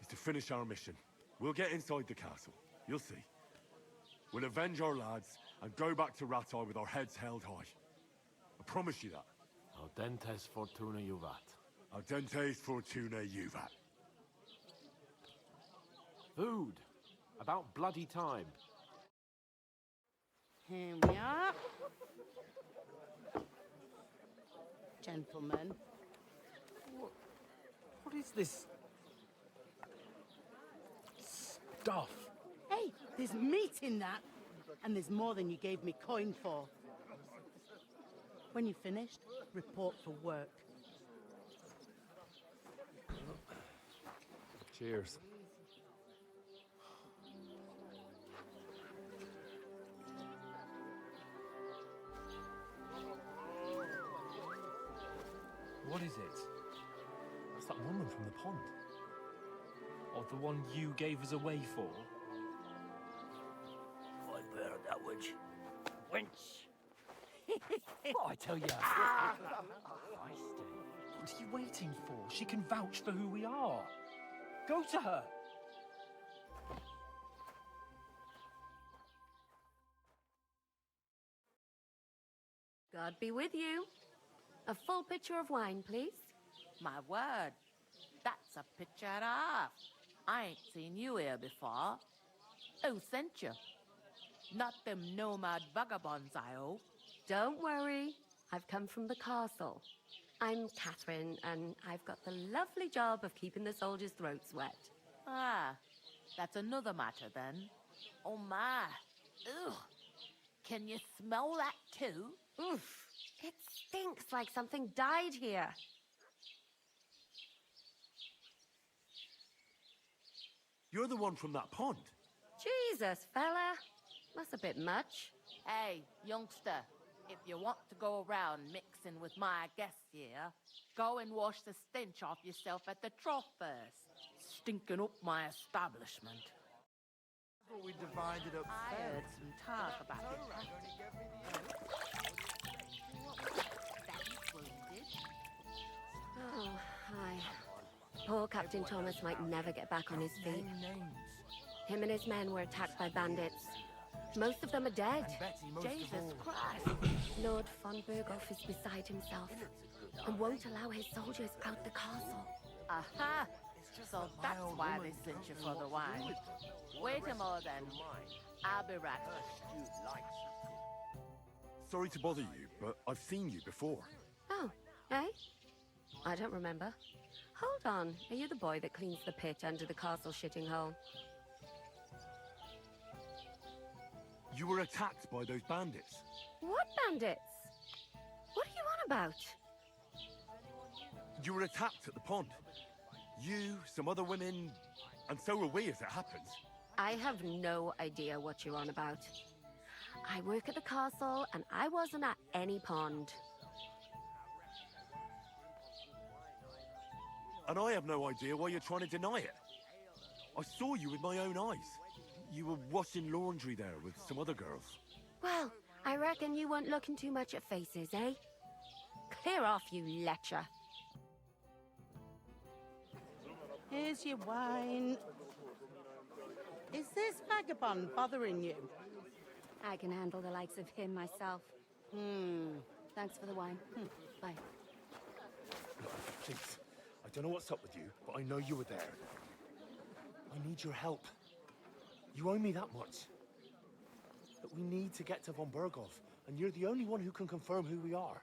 is to finish our mission. We'll get inside the castle. You'll see. We'll avenge our lads and go back to Ratai with our heads held high. I promise you that. Audentes fortuna juvat. Audentes fortuna juvat. Food. About bloody time. Here we are. Gentlemen. What is this stuff? Hey, there's meat in that. And there's more than you gave me coin for. When you're finished, report for work. Cheers. What is it? It's that woman from the pond. Or the one you gave us away for? I bear that witch. Wench. What I tell you? What are you waiting for? She can vouch for who we are. Go to her. God be with you. A full pitcher of wine, please. My word, that's a picture and a half. I ain't seen you here before. Who sent you? Not them nomad vagabonds, I hope. Don't worry. I've come from the castle. I'm Catherine, and I've got the lovely job of keeping the soldiers' throats wet. Ah, that's another matter then. Oh my. Ugh. Can you smell that too? Oof. It stinks like something died here. You're the one from that pond. Jesus, fella. That's a bit much. Hey, youngster, if you want to go around mixing with my guests here, go and wash the stench off yourself at the trough first. Stinking up my establishment. We divided up. I heard some talk about it. Oh, hi. Poor Captain Thomas might never get back on his feet. Him and his men were attacked by bandits. Most of them are dead. Jesus Christ. Lord von Berghoff is beside himself and won't allow his soldiers out the castle. Aha! So that's why they sent you for the wine. Wait a moment then. I'll be right back. Sorry to bother you, but I've seen you before. Oh, eh? I don't remember. Hold on. Are you the boy that cleans the pit under the castle shitting hole? You were attacked by those bandits. What bandits? What are you on about? You were attacked at the pond. You, some other women, and so were we, as it happens. I have no idea what you're on about. I work at the castle, and I wasn't at any pond. And I have no idea why you're trying to deny it. I saw you with my own eyes. You were washing laundry there with some other girls. Well, I reckon you weren't looking too much at faces, eh? Clear off, you lecher. Here's your wine. Is this vagabond bothering you? I can handle the likes of him myself. Thanks for the wine. Bye. Please, I don't know what's up with you, but I know you were there. I need your help. You owe me that much. But we need to get to von Berghoff, and you're the only one who can confirm who we are.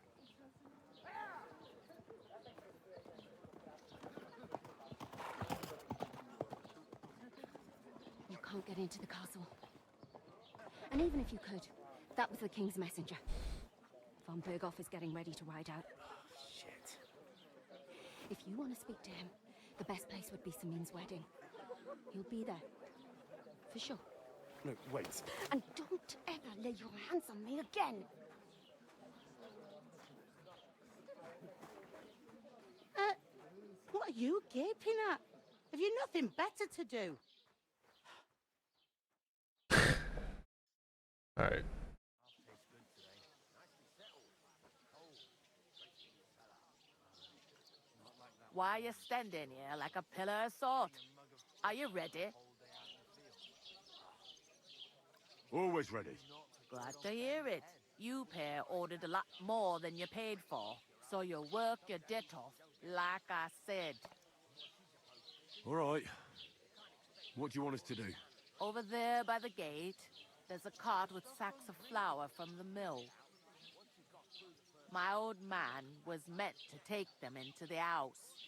You can't get into the castle. And even if you could, that was the king's messenger. Von Berghoff is getting ready to ride out. Shit. If you want to speak to him, the best place would be Samin's wedding. He'll be there. For sure. No, wait. And don't ever lay your hands on me again! What are you gaping at? Have you nothing better to do? Alright. Why are you standing here like a pillar of salt? Are you ready? Always ready. Glad to hear it. You pair ordered a lot more than you paid for, so you work your debt off, like I said. All right. What do you want us to do? Over there by the gate, there's a cart with sacks of flour from the mill. My old man was meant to take them into the house.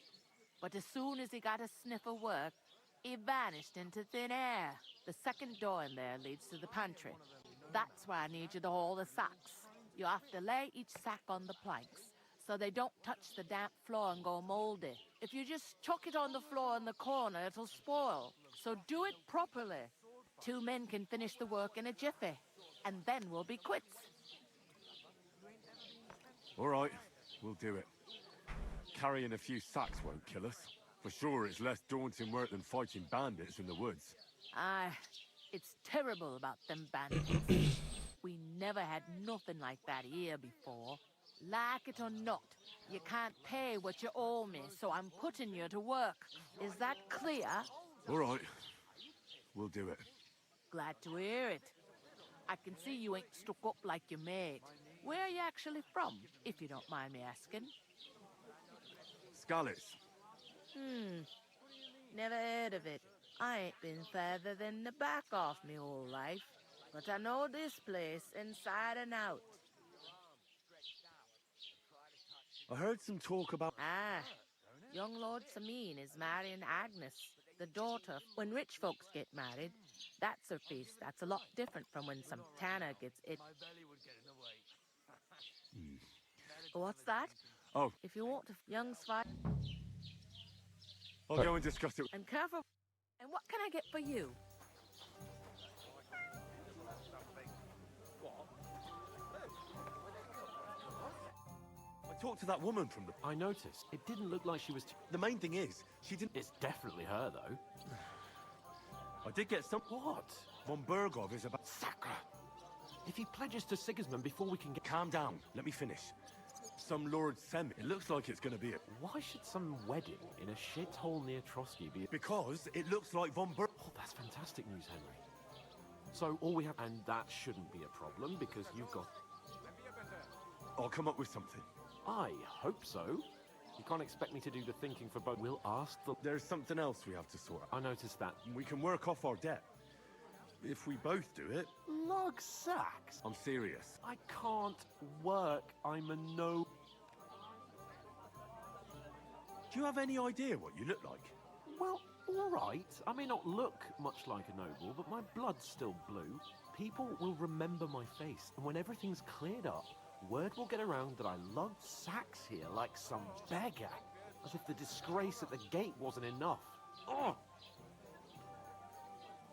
But as soon as he got a sniff of work, he vanished into thin air. The second door in there leads to the pantry. That's where I need you to haul the sacks. You have to lay each sack on the planks, so they don't touch the damp floor and go moldy. If you just chuck it on the floor in the corner, it'll spoil. So do it properly. 2 men can finish the work in a jiffy, and then we'll be quits. All right, we'll do it. Carrying a few sacks won't kill us. For sure, it's less daunting work than fighting bandits in the woods. Aye, it's terrible about them bandits. We never had nothing like that here before. Like it or not, you can't pay what you owe me, so I'm putting you to work. Is that clear? All right, we'll do it. Glad to hear it. I can see you ain't stuck up like your mate. Where are you actually from, if you don't mind me asking? Scallops. Never heard of it. I ain't been further than the back off me whole life. but I know this place inside and out. I heard some talk about... Ah, young Lord Samine is marrying Agnes, the daughter. When rich folks get married, that's a feast. That's a lot different from when some tanner gets it. What's that? Oh. If you want to young spy... I'll go and discuss it. And careful. And what can I get for you? I talked to that woman from the... I noticed. It didn't look like she was... The main thing is, she didn't... It's definitely her, though. I did get some... What? Von Bergov is about... Sacre! If he pledges to Sigismund before we can get... Calm down. Let me finish. Some Lord Sem. It looks like it's going to be a... Why should some wedding in a shithole near Trotsky be... Because it looks like Von Bergov... Oh, that's fantastic news, Henry. So all we have... And that shouldn't be a problem, because you've got... I'll come up with something. I hope so. You can't expect me to do the thinking for both. We'll ask the... There's something else we have to sort out. I noticed that. We can work off our debt. If we both do it... Lug sacks? I'm serious. I can't work. I'm a no... Do you have any idea what you look like? Well, all right. I may not look much like a noble, but my blood's still blue. People will remember my face, and when everything's cleared up, word will get around that I lugged sacks here like some beggar. As if the disgrace at the gate wasn't enough. Ugh!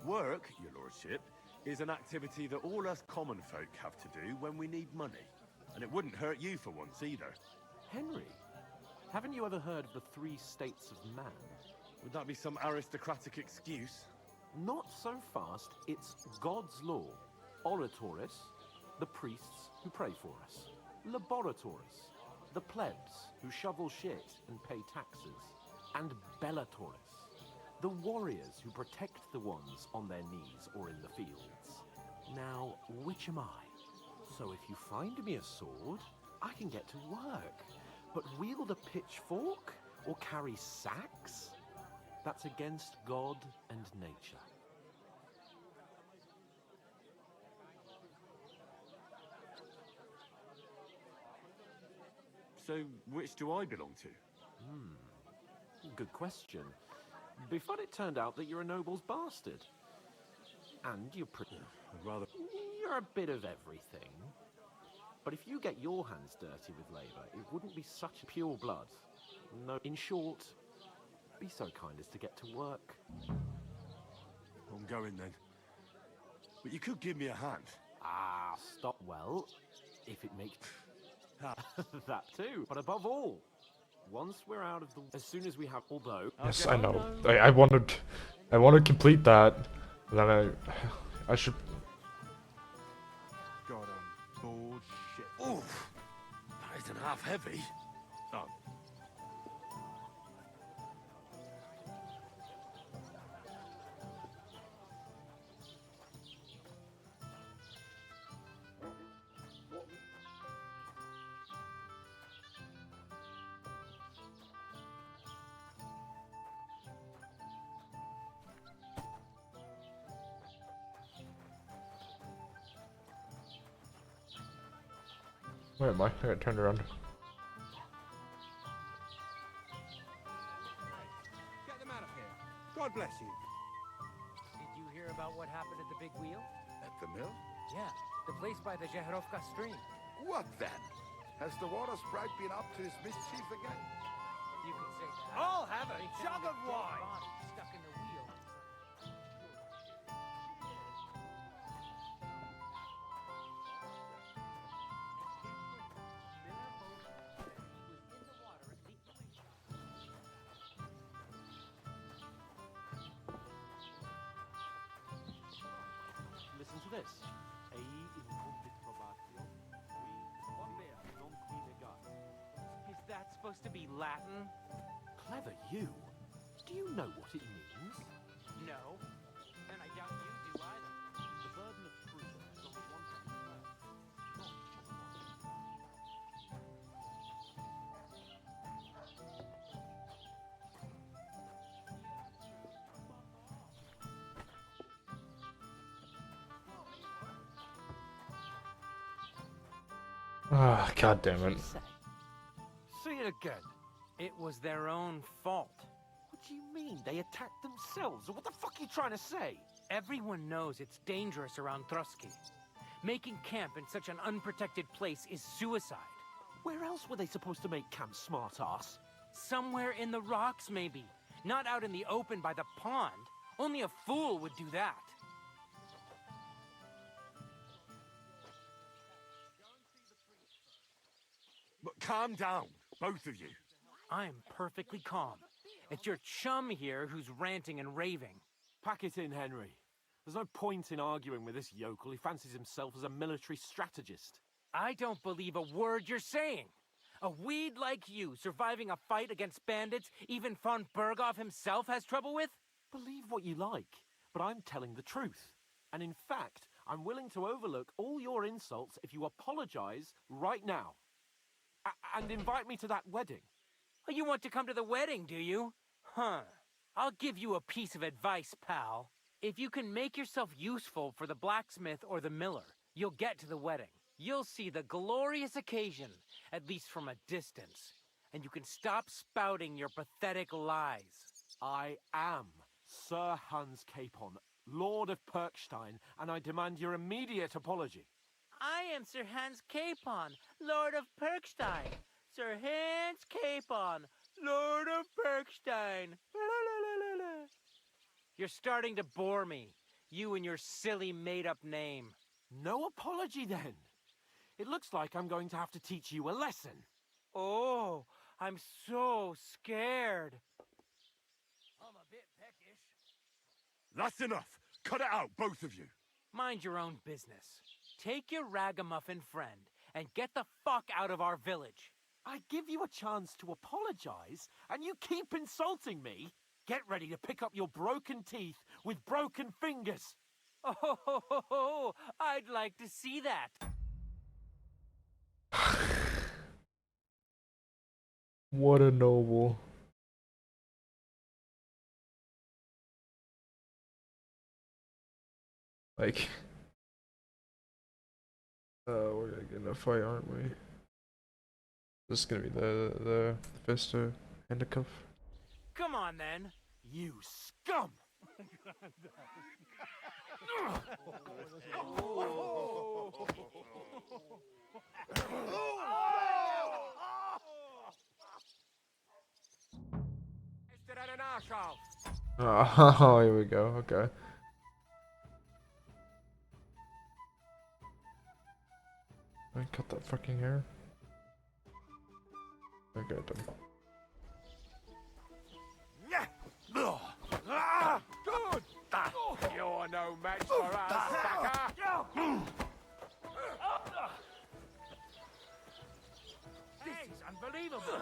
Work, your lordship, is an activity that all us common folk have to do when we need money. And it wouldn't hurt you for once either. Henry, haven't you ever heard of the 3 states of man? Would that be some aristocratic excuse? Not so fast. It's God's law. Oratoris, the priests who pray for us. Laboratoris, the plebs who shovel shit and pay taxes. And Bellatoris, the warriors who protect the ones on their knees or in the fields. Now, which am I? So if you find me a sword, I can get to work. But wield a pitchfork or carry sacks? That's against God and nature. So, which do I belong to? Good question. Before it turned out that you're a noble's bastard. And you're pretty... I'd rather... You're a bit of everything. But if you get your hands dirty with labor, it wouldn't be such pure blood. No, in short, be so kind as to get to work. I'm going then. But you could give me a hand. Ah, stop. Well, if it makes... that too. But above all, once we're out of the... As soon as we have... Although... Yes, I know. I want to complete that. And then I should... God, I'm bored shit. Oof! That isn't half heavy. Oh. Where am I? I got turned around. Get them out of here. God bless you. Did you hear about what happened at the big wheel? At the mill? Yeah, the place by the Jeherovka stream. What then? Has the water sprite been up to his mischief again? You could say that. I'll have a They jug found of dead wine. body stuck in the wheel. Listen to this. Ei incumbit probatio, qui bonvea non qui negat. Is that supposed to be Latin? Clever you. Do you know what it means? No. And I doubt you do either. The burden of proof is on the one hand first, not on the other. Ah, god damn it. Say it again. It was their own fault. What do you mean? They attacked themselves? What the fuck are you trying to say? Everyone knows it's dangerous around Trotsky. Making camp in such an unprotected place is suicide. Where else were they supposed to make camp, smartass? Somewhere in the rocks, maybe. Not out in the open by the pond. Only a fool would do that. But calm down, both of you. I'm perfectly calm. It's your chum here who's ranting and raving. Pack it in, Henry. There's no point in arguing with this yokel. He fancies himself as a military strategist. I don't believe a word you're saying. A weed like you surviving a fight against bandits even von Berghoff himself has trouble with? Believe what you like, but I'm telling the truth. And in fact, I'm willing to overlook all your insults if you apologize right now. And invite me to that wedding. Oh, you want to come to the wedding, do you? Huh. I'll give you a piece of advice, pal. If you can make yourself useful for the blacksmith or the miller, you'll get to the wedding. You'll see the glorious occasion, at least from a distance. And you can stop spouting your pathetic lies. I am Sir Hans Capon, Lord of Perkstein, and I demand your immediate apology. I am Sir Hans Capon, Lord of Perkstein. Sir Hans Capon, Lord of Perkstein. You're starting to bore me. You and your silly made-up name. No apology, then. It looks like I'm going to have to teach you a lesson. Oh, I'm so scared. I'm a bit peckish. That's enough. Cut it out, both of you. Mind your own business. Take your ragamuffin friend and get the fuck out of our village. I give you a chance to apologize, and you keep insulting me. Get ready to pick up your broken teeth with broken fingers. Oh, I'd like to see that. What a noble. Like, we're gonna get in a fight, aren't we? This is gonna be the fister handcuff. Come on, then. You scum! Oh, here we go. Okay. I cut that fucking hair. Okay, done. Good! You're no match for us, sucker! This is unbelievable.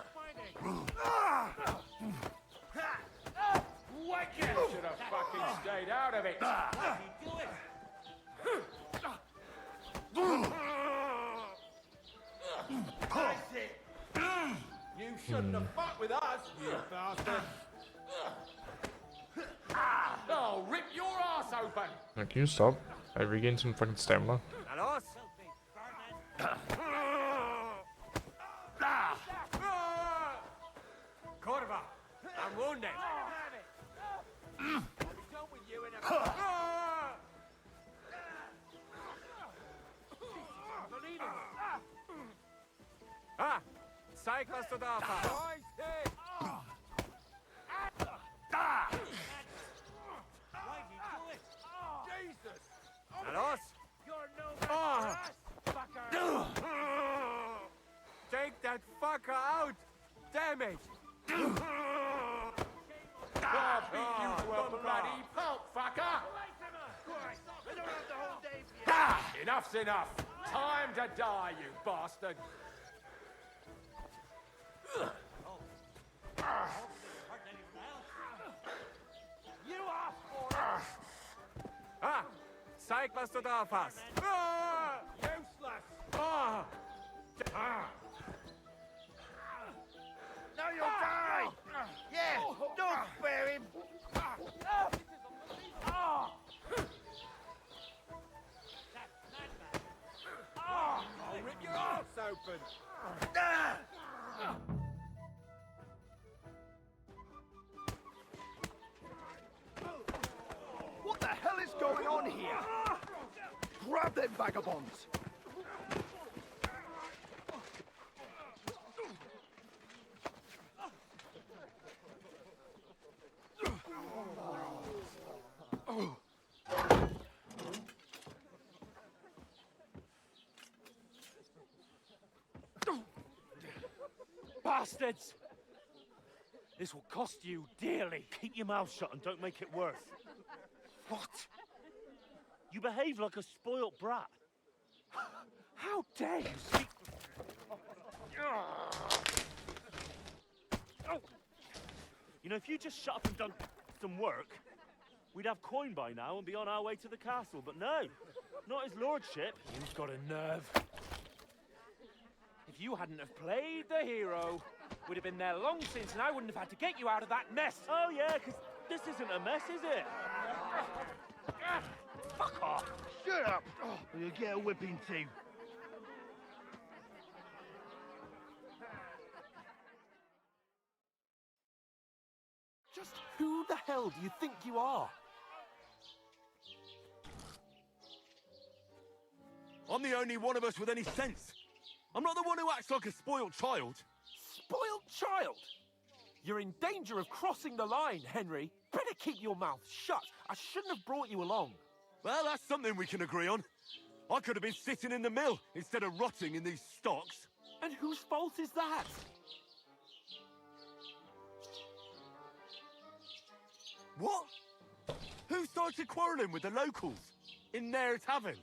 You should have fucking stayed out of it! That's it! You shouldn't have fucked with us, you bastard! Oh, rip your ass open! Now, can you stop? I regained some fucking stamina. And us? Corva, I'm wounded! I'll be done with you in a minute. Ah! Zeig, was du da hast! Jesus! And us? You're no match for us, fucker! Take that fucker out! Damn it! I'll beat you to a bloody pulp, fucker! I don't have the whole day for you. Enough's enough! Time to die, you bastard! You asked for it! Ah! Zeig, was du drauf hast! Useless! Ah! Now you'll die! Yeah, don't spare him! I'll rip rip your arse open! What the hell is going on here? Grab them vagabonds! Bastards! This will cost you dearly. Keep your mouth shut and don't make it worse. What? You behave like a spoilt brat. How dare you speak... You know, if you just shut up and done some work, we'd have coin by now and be on our way to the castle. But no, not his lordship. You've got a nerve. If you hadn't have played the hero, we'd have been there long since and I wouldn't have had to get you out of that mess. Oh yeah, because this isn't a mess, is it? Fuck off. Shut up! Or you'll get a whipping too. Just who the hell do you think you are? I'm the only one of us with any sense. I'm not the one who acts like a spoiled child. Spoiled child? You're in danger of crossing the line, Henry. Better keep your mouth shut. I shouldn't have brought you along. Well, that's something we can agree on. I could have been sitting in the mill instead of rotting in these stocks. And whose fault is that? What? Who started quarrelling with the locals in their tavern?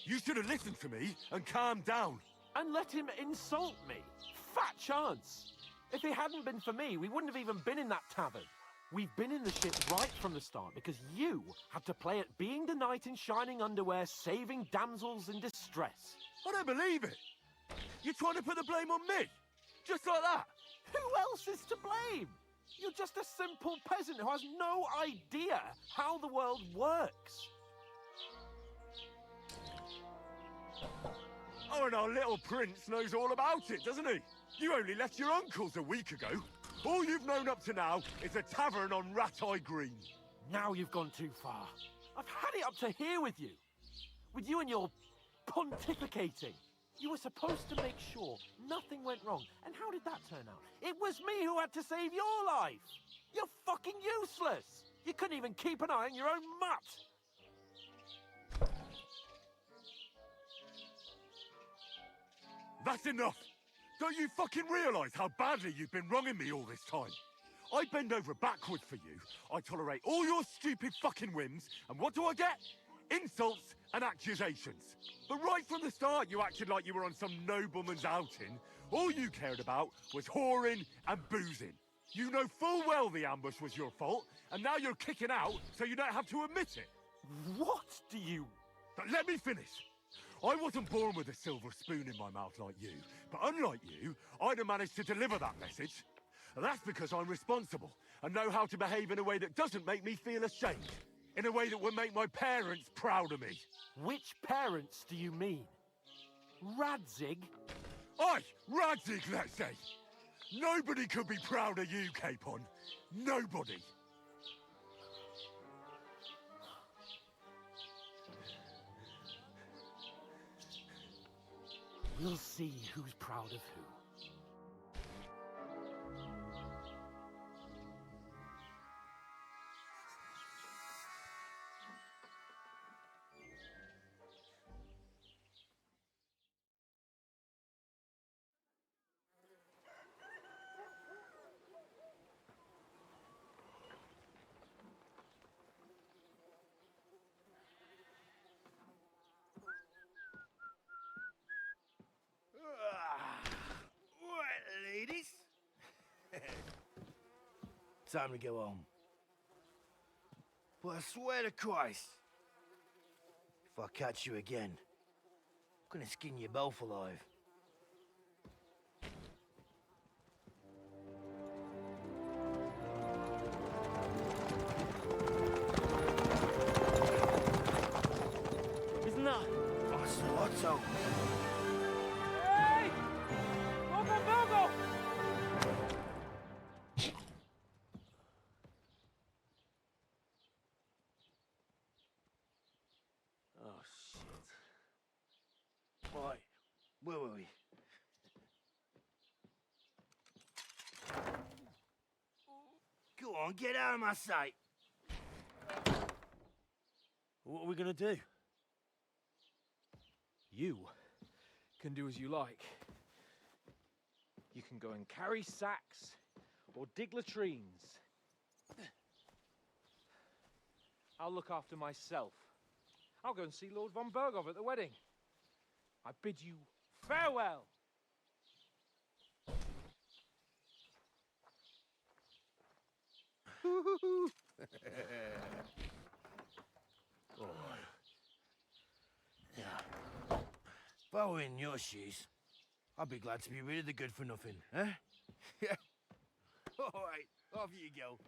You should have listened to me and calmed down. And let him insult me. Fat chance. If it hadn't been for me, we wouldn't have even been in that tavern. We've been in the shit right from the start because you had to play at being the knight in shining underwear, saving damsels in distress. I don't believe it. You're trying to put the blame on me? Just like that? Who else is to blame? You're just a simple peasant who has no idea how the world works. Oh, and our little prince knows all about it, doesn't he? You only left your uncle's a week ago. All you've known up to now is a tavern on Rat-Eye Green. Now you've gone too far. I've had it up to here with you. With you and your pontificating. You were supposed to make sure nothing went wrong. And how did that turn out? It was me who had to save your life. You're fucking useless. You couldn't even keep an eye on your own mutt. That's enough! Don't you fucking realise how badly you've been wronging me all this time? I bend over backwards for you, I tolerate all your stupid fucking whims, and what do I get? Insults and accusations. But right from the start you acted like you were on some nobleman's outing. All you cared about was whoring and boozing. You know full well the ambush was your fault, and now you're kicking out so you don't have to admit it. What do you... But let me finish. I wasn't born with a silver spoon in my mouth like you, but unlike you, I'd have managed to deliver that message. And that's because I'm responsible and know how to behave in a way that doesn't make me feel ashamed. In a way that would make my parents proud of me. Which parents do you mean? Radzig? Aye, Radzig, let's say. Nobody could be proud of you, Capon. Nobody. We'll see who's proud of who. Right, ladies. Time to go home. But I swear to Christ, if I catch you again, I'm gonna skin you both alive. Isn't that? Otto. Where were we? Go on, get out of my sight. What are we gonna do? You can do as you like. You can go and carry sacks or dig latrines. I'll look after myself. I'll go and see Lord von Bergov at the wedding. I bid you farewell. Oh. Yeah. If I were in your shoes, I'd be glad to be rid of the good for nothing, eh? Yeah. All right, off you go.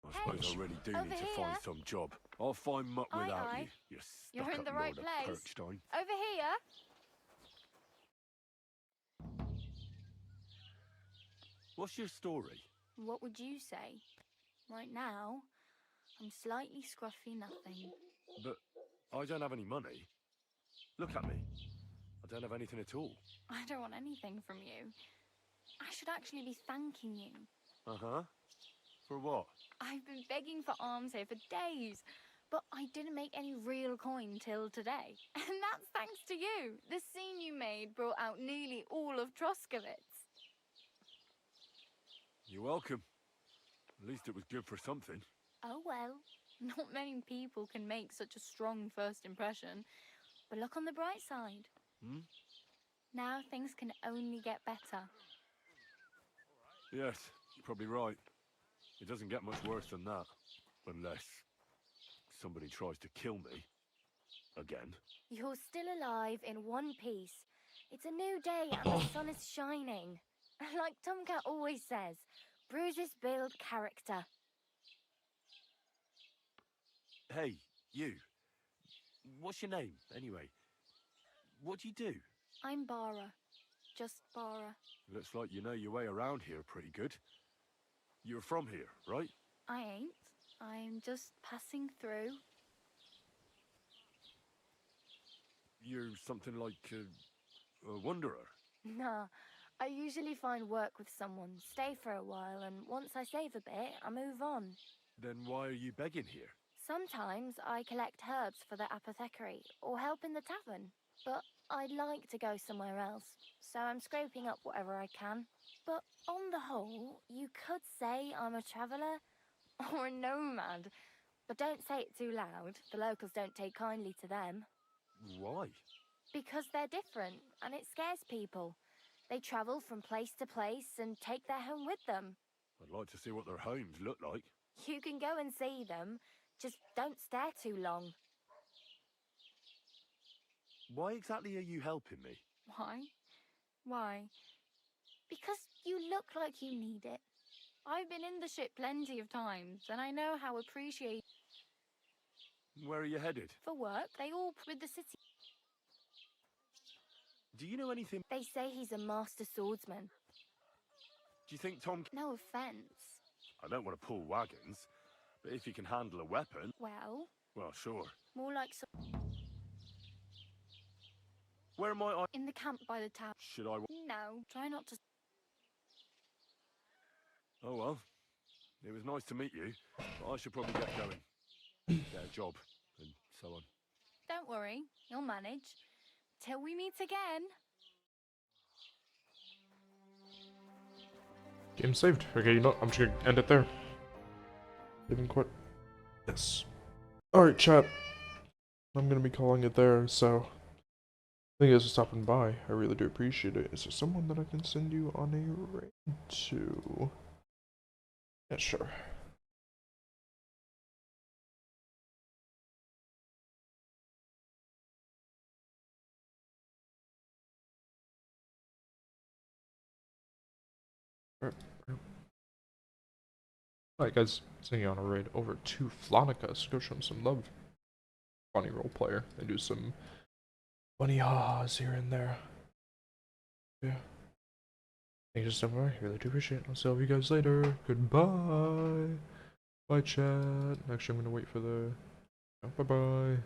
I suppose I really do over need to here. find some job. I'll find muck Aye, without aye. you, you You're in stuck-up the right Lord of place. Perkstein. Over here. What's your story? What would you say? Right now, I'm slightly scruffy nothing. But I don't have any money. Look at me. I don't have anything at all. I don't want anything from you. I should actually be thanking you. Uh-huh. For what? I've been begging for alms here for days, but I didn't make any real coin till today. And that's thanks to you. The scene you made brought out nearly all of Troskowitz. You're welcome. At least it was good for something. Oh well, not many people can make such a strong first impression. But look on the bright side. Hmm? Now things can only get better. Yes, you're probably right. It doesn't get much worse than that. Unless somebody tries to kill me. Again. You're still alive in one piece. It's a new day and the sun is shining. Like Tomcat always says, bruises build character. Hey, you. What's your name, anyway? What do you do? I'm Bara. Just Bara. Looks like you know your way around here pretty good. You're from here, right? I ain't. I'm just passing through. You're something like a wanderer. Nah, I usually find work with someone, stay for a while, and once I save a bit, I move on. Then why are you begging here? Sometimes I collect herbs for the apothecary or help in the tavern. But I'd like to go somewhere else, so I'm scraping up whatever I can. But on the whole, you could say I'm a traveller or a nomad. But don't say it too loud. The locals don't take kindly to them. Why? Because they're different, and it scares people. They travel from place to place and take their home with them. I'd like to see what their homes look like. You can go and see them, just don't stare too long. Why exactly are you helping me? Why? Why? Because you look like you need it. I've been in the ship plenty of times, and I know how appreciated. Where are you headed? For work, they all with the city. Do you know anything? They say he's a master swordsman. Do you think Tom... No offence. I don't want to pull wagons, but if he can handle a weapon... Well? Well, sure. More like so. Where am I? In the camp by the tower. Should I... No, try not to. Oh, well. It was nice to meet you, but I should probably get going. Get a job, and so on. Don't worry, you'll manage. Till we meet again. Game saved. Okay, you know what? I'm just gonna end it there. Even quit. Yes. Alright, chat. I'm gonna be calling it there, so thank you guys for stopping by. I really do appreciate it. Is there someone that I can send you on a raid to? Yeah, sure. Alright guys, sending you on a raid over to Flonicus. Go show him some love. Funny role player. They do some funny ha-has here and there. Yeah. Thank you so much. I really do appreciate it. I'll see all of you guys later. Goodbye. Bye chat. Actually, I'm gonna wait for the... Bye bye.